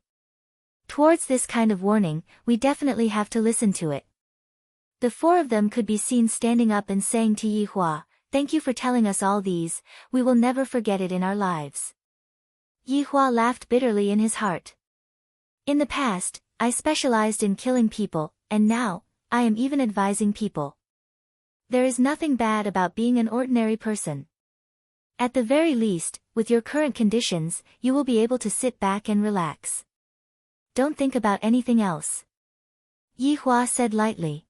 Towards this kind of warning, we definitely have to listen to it. The four of them could be seen standing up and saying to Yi Hua, "Thank you for telling us all these, we will never forget it in our lives." Yi Hua laughed bitterly in his heart. In the past, I specialized in killing people, and now, I am even advising people. There is nothing bad about being an ordinary person. At the very least, with your current conditions, you will be able to sit back and relax. Don't think about anything else. Yi Hua said lightly.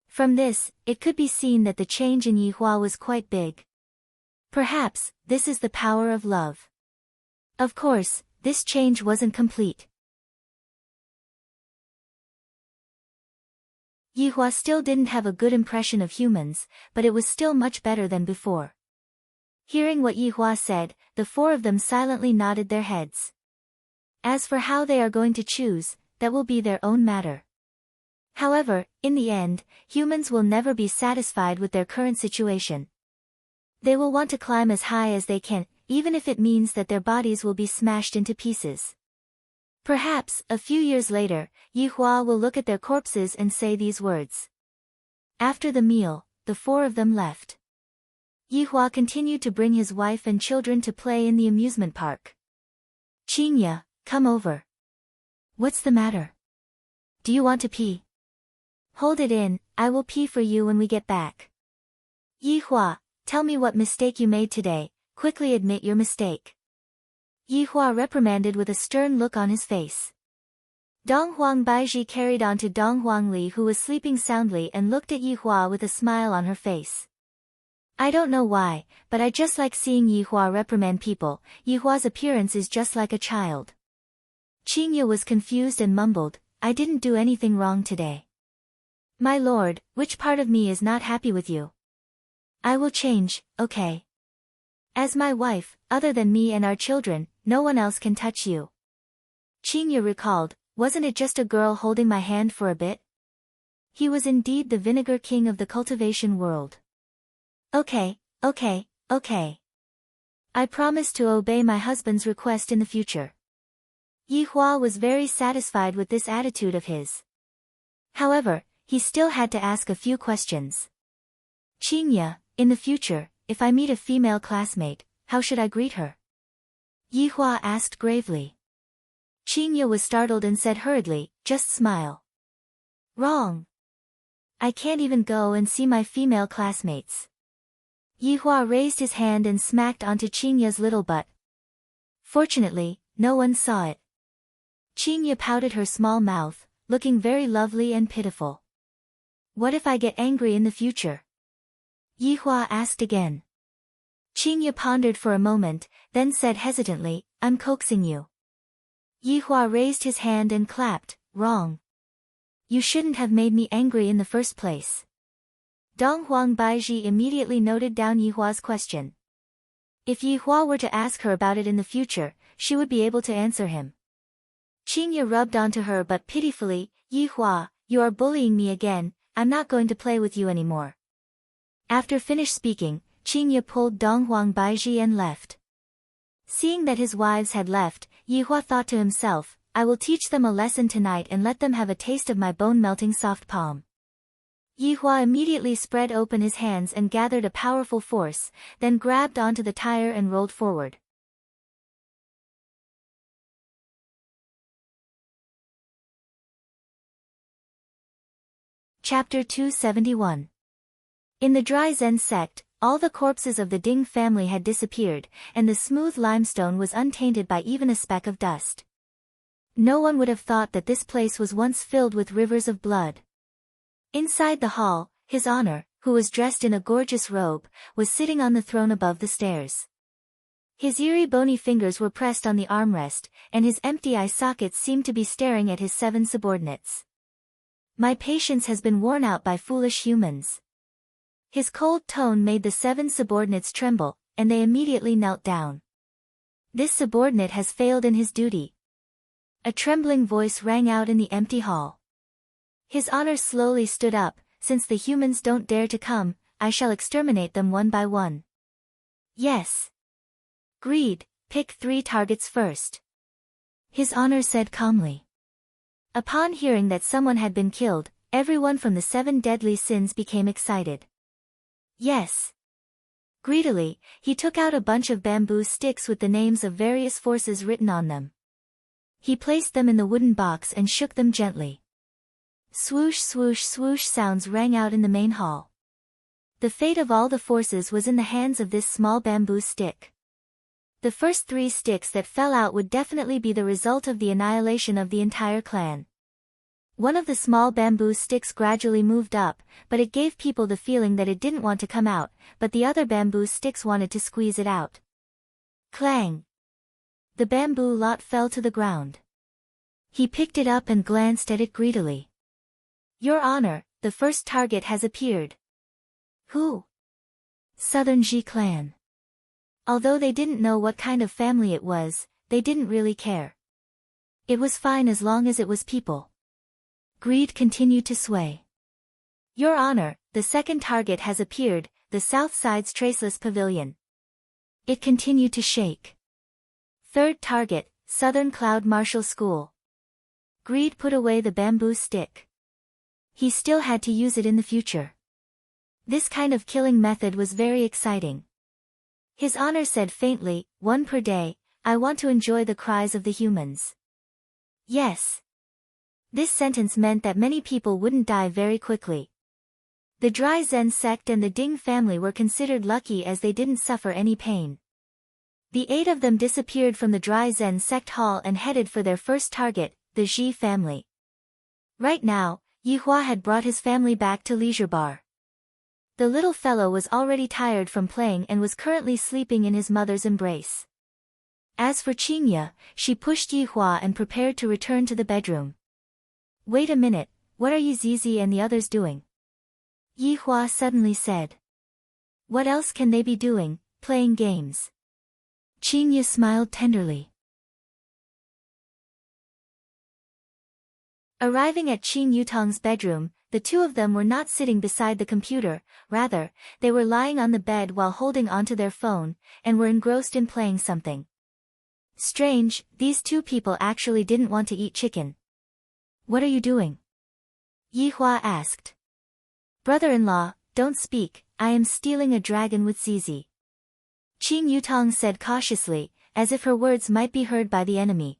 From this, it could be seen that the change in Yi Hua was quite big. Perhaps, this is the power of love. Of course, this change wasn't complete. Yi Hua still didn't have a good impression of humans, but it was still much better than before. Hearing what Yi Hua said, the four of them silently nodded their heads. As for how they are going to choose, that will be their own matter. However, in the end, humans will never be satisfied with their current situation. They will want to climb as high as they can, even if it means that their bodies will be smashed into pieces. Perhaps, a few years later, Yi Hua will look at their corpses and say these words. After the meal, the four of them left. Yi Hua continued to bring his wife and children to play in the amusement park. Qingye, come over. What's the matter? Do you want to pee? Hold it in, I will pee for you when we get back. Yi Hua, tell me what mistake you made today, quickly admit your mistake. Yi Hua reprimanded with a stern look on his face. Dong Huang Baiji carried on to Dong Huang Li, who was sleeping soundly, and looked at Yi Hua with a smile on her face. I don't know why, but I just like seeing Yi Hua reprimand people. Yi Hua's appearance is just like a child. Qingye was confused and mumbled, I didn't do anything wrong today. My lord, which part of me is not happy with you? I will change, okay? As my wife, other than me and our children, no one else can touch you. Qingye recalled, wasn't it just a girl holding my hand for a bit? He was indeed the vinegar king of the cultivation world. Okay. I promise to obey my husband's request in the future. Yi Hua was very satisfied with this attitude of his. However, he still had to ask a few questions. Qingye, in the future, if I meet a female classmate, how should I greet her? Yihua asked gravely. Qingye was startled and said hurriedly, just smile. Wrong. I can't even go and see my female classmates. Yihua raised his hand and smacked onto Qingye's little butt. Fortunately, no one saw it. Qingye pouted her small mouth, looking very lovely and pitiful. What if I get angry in the future? Yihua asked again. Qingye pondered for a moment, then said hesitantly, I'm coaxing you. Yihua raised his hand and clapped, wrong. You shouldn't have made me angry in the first place. Donghuang Baizhi immediately noted down Yihua's question. If Yihua were to ask her about it in the future, she would be able to answer him. Qingye rubbed onto her but pitifully, Yihua, you are bullying me again, I'm not going to play with you anymore. After finished speaking, Qingye pulled Donghuang Baizhi and left. Seeing that his wives had left, Yihua thought to himself, I will teach them a lesson tonight and let them have a taste of my bone-melting soft palm. Yihua immediately spread open his hands and gathered a powerful force, then grabbed onto the tire and rolled forward. Chapter 271. In the dry Zen sect, all the corpses of the Ding family had disappeared, and the smooth limestone was untainted by even a speck of dust. No one would have thought that this place was once filled with rivers of blood. Inside the hall, His Honor, who was dressed in a gorgeous robe, was sitting on the throne above the stairs. His eerie bony fingers were pressed on the armrest, and his empty eye sockets seemed to be staring at his 7 subordinates. My patience has been worn out by foolish humans. His cold tone made the 7 subordinates tremble, and they immediately knelt down. This subordinate has failed in his duty. A trembling voice rang out in the empty hall. His Honor slowly stood up, since the humans don't dare to come, I shall exterminate them one by one. Yes. Greed, pick 3 targets first. His Honor said calmly. Upon hearing that someone had been killed, everyone from the 7 deadly sins became excited. Yes. Greedily, he took out a bunch of bamboo sticks with the names of various forces written on them. He placed them in the wooden box and shook them gently. Swoosh swoosh swoosh sounds rang out in the main hall. The fate of all the forces was in the hands of this small bamboo stick. The first 3 sticks that fell out would definitely be the result of the annihilation of the entire clan. One of the small bamboo sticks gradually moved up, but it gave people the feeling that it didn't want to come out, but the other bamboo sticks wanted to squeeze it out. Clang! The bamboo lot fell to the ground. He picked it up and glanced at it greedily. Your Honor, the first target has appeared. Who? Southern Ji clan. Although they didn't know what kind of family it was, they didn't really care. It was fine as long as it was people. Greed continued to sway. Your Honor, the second target has appeared, the South Side's Traceless Pavilion. It continued to shake. Third target, Southern Cloud Martial School. Greed put away the bamboo stick. He still had to use it in the future. This kind of killing method was very exciting. His Honor said faintly, 1 per day, I want to enjoy the cries of the humans. Yes. This sentence meant that many people wouldn't die very quickly. The Dry Zen sect and the Ding family were considered lucky as they didn't suffer any pain. The 8 of them disappeared from the Dry Zen sect hall and headed for their first target, the Ji family. Right now, Yihua had brought his family back to Leisure Bar. The little fellow was already tired from playing and was currently sleeping in his mother's embrace. As for Qingye, she pushed Yihua and prepared to return to the bedroom. Wait a minute, what are you Zizi and the others doing? Yihua suddenly said. What else can they be doing, playing games? Qingye smiled tenderly. Arriving at Qing Yutong's bedroom, the 2 of them were not sitting beside the computer, rather, they were lying on the bed while holding onto their phone, and were engrossed in playing something. Strange, these 2 people actually didn't want to eat chicken. What are you doing? Yihua asked. Brother-in-law, don't speak, I am stealing a dragon with Zizi. Qing Yutong said cautiously, as if her words might be heard by the enemy.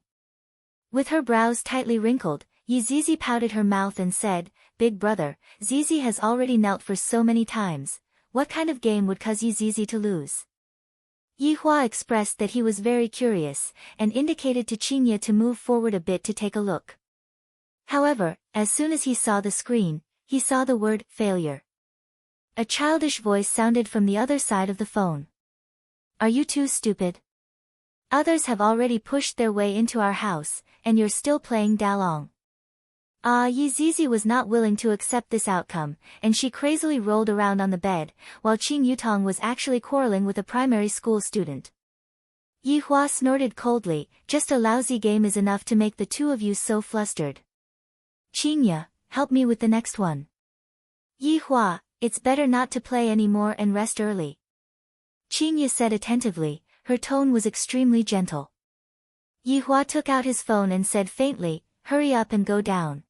With her brows tightly wrinkled, Yi Zizi pouted her mouth and said, "Big brother, Zizi has already knelt for so many times. What kind of game would cause Yi Zizi to lose?" Yi Hua expressed that he was very curious, and indicated to Qingye to move forward a bit to take a look. However, as soon as he saw the screen, he saw the word, failure. A childish voice sounded from the other side of the phone. "Are you too stupid? Others have already pushed their way into our house, and you're still playing Dalong." Yi Zizi was not willing to accept this outcome, and she crazily rolled around on the bed, while Qing Yutong was actually quarreling with a primary school student. Yi Hua snorted coldly, "Just a lousy game is enough to make the two of you so flustered. Qingye, help me with the next one." "Yi Hua, it's better not to play anymore and rest early," Qingye said attentively. Her tone was extremely gentle. Yi Hua took out his phone and said faintly, "Hurry up and go down.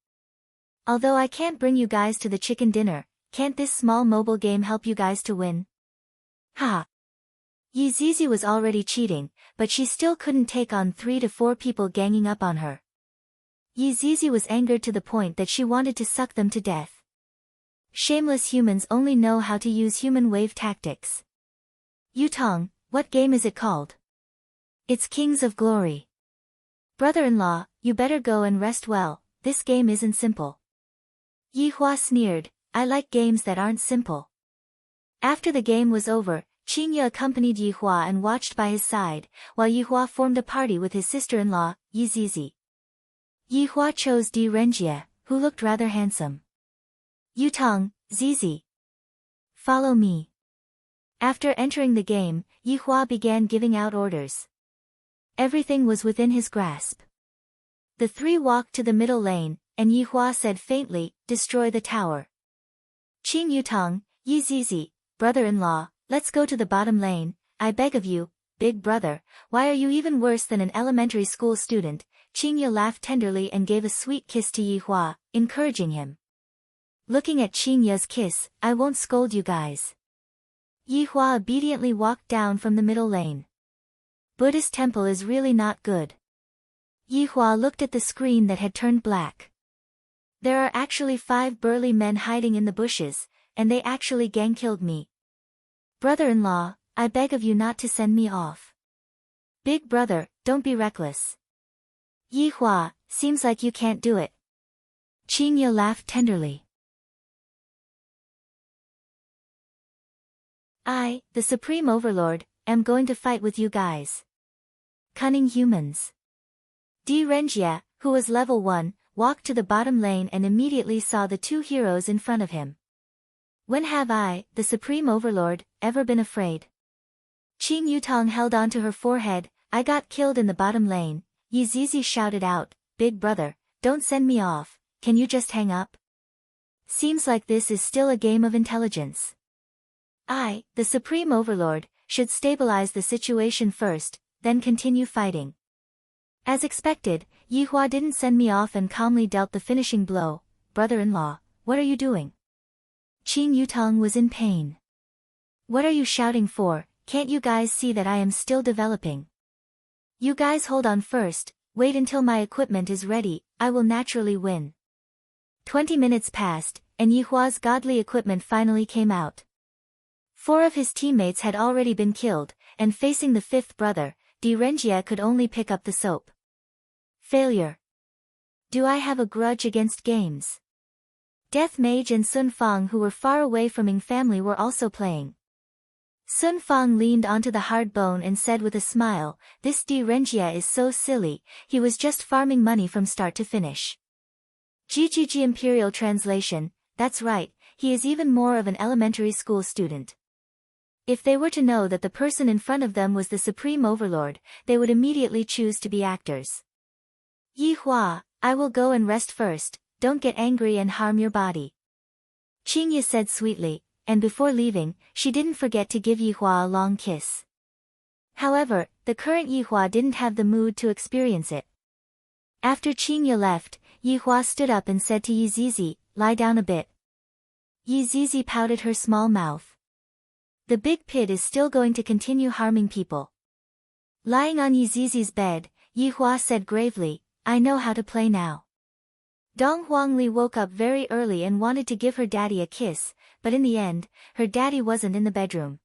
Although I can't bring you guys to the chicken dinner, can't this small mobile game help you guys to win?" Ha! Yi Zizi was already cheating, but she still couldn't take on 3 to 4 people ganging up on her. Yi Zizi was angered to the point that she wanted to suck them to death. Shameless humans only know how to use human wave tactics. "Yutong, what game is it called?" "It's Kings of Glory." "Brother-in-law, you better go and rest well, this game isn't simple." Yi Hua sneered, "I like games that aren't simple." After the game was over, Qingye accompanied Yi Hua and watched by his side, while Yi Hua formed a party with his sister-in-law, Yi Zizi. Yi Hua chose Di Renjie, who looked rather handsome. "Yutong, Zizi. Follow me." After entering the game, Yi Hua began giving out orders. Everything was within his grasp. The three walked to the middle lane, and Yi Hua said faintly, "Destroy the tower." "Qing Yutong, Yi Zizi, brother-in-law, let's go to the bottom lane, I beg of you, big brother, why are you even worse than an elementary school student?" Qingye laughed tenderly and gave a sweet kiss to Yi Hua, encouraging him. Looking at Qingye's kiss, "I won't scold you guys." Yi Hua obediently walked down from the middle lane. Buddhist temple is really not good. Yi Hua looked at the screen that had turned black. There are actually 5 burly men hiding in the bushes, and they actually gang-killed me. Brother-in-law, I beg of you not to send me off. Big brother, don't be reckless. Yi Hua, seems like you can't do it. Qingye laughed tenderly. I, the Supreme Overlord, am going to fight with you guys. Cunning humans. Di Renjie, who was level 1, walked to the bottom lane and immediately saw the 2 heroes in front of him. When have I, the Supreme Overlord, ever been afraid? Qing Yutong held onto her forehead. I got killed in the bottom lane. Yi Zizi shouted out, "Big brother, don't send me off, can you just hang up?" Seems like this is still a game of intelligence. I, the Supreme Overlord, should stabilize the situation first, then continue fighting. As expected, Yi Hua didn't send me off and calmly dealt the finishing blow. Brother-in-law, what are you doing? Qing Yutong was in pain. What are you shouting for? Can't you guys see that I am still developing? You guys hold on first, wait until my equipment is ready, I will naturally win. 20 minutes passed, and Yi Hua's godly equipment finally came out. 4 of his teammates had already been killed, and facing the 5th brother, Di Renjie could only pick up the soap. Failure. Do I have a grudge against games? Death Mage and Sun Fang, who were far away from Ying family, were also playing. Sun Fang leaned onto the hard bone and said with a smile, "This Di Renjie is so silly, he was just farming money from start to finish." GGG Imperial Translation, that's right, he is even more of an elementary school student. If they were to know that the person in front of them was the Supreme Overlord, they would immediately choose to be actors. Yi Hua, I will go and rest first, don't get angry and harm your body. Qingye said sweetly, and before leaving, she didn't forget to give Yi Hua a long kiss. However, the current Yi Hua didn't have the mood to experience it. After Qingye left, Yi Hua stood up and said to Yi Zizi, "Lie down a bit." Yi Zizi pouted her small mouth. The big pit is still going to continue harming people. Lying on Yi Zizi's bed, Yi Hua said gravely, I know how to play now. Dong Huangli woke up very early and wanted to give her daddy a kiss, but in the end, her daddy wasn't in the bedroom.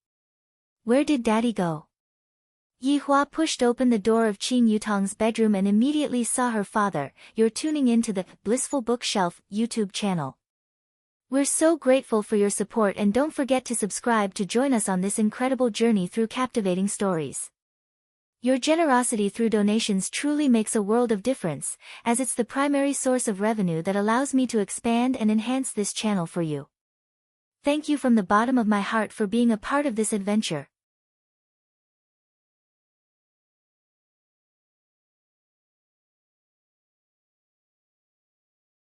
Where did daddy go? Yi Hua pushed open the door of Qing Yutong's bedroom and immediately saw her father. You're tuning in to the Blissful Bookshelf YouTube channel. We're so grateful for your support, and don't forget to subscribe to join us on this incredible journey through captivating stories. Your generosity through donations truly makes a world of difference, as it's the primary source of revenue that allows me to expand and enhance this channel for you. Thank you from the bottom of my heart for being a part of this adventure.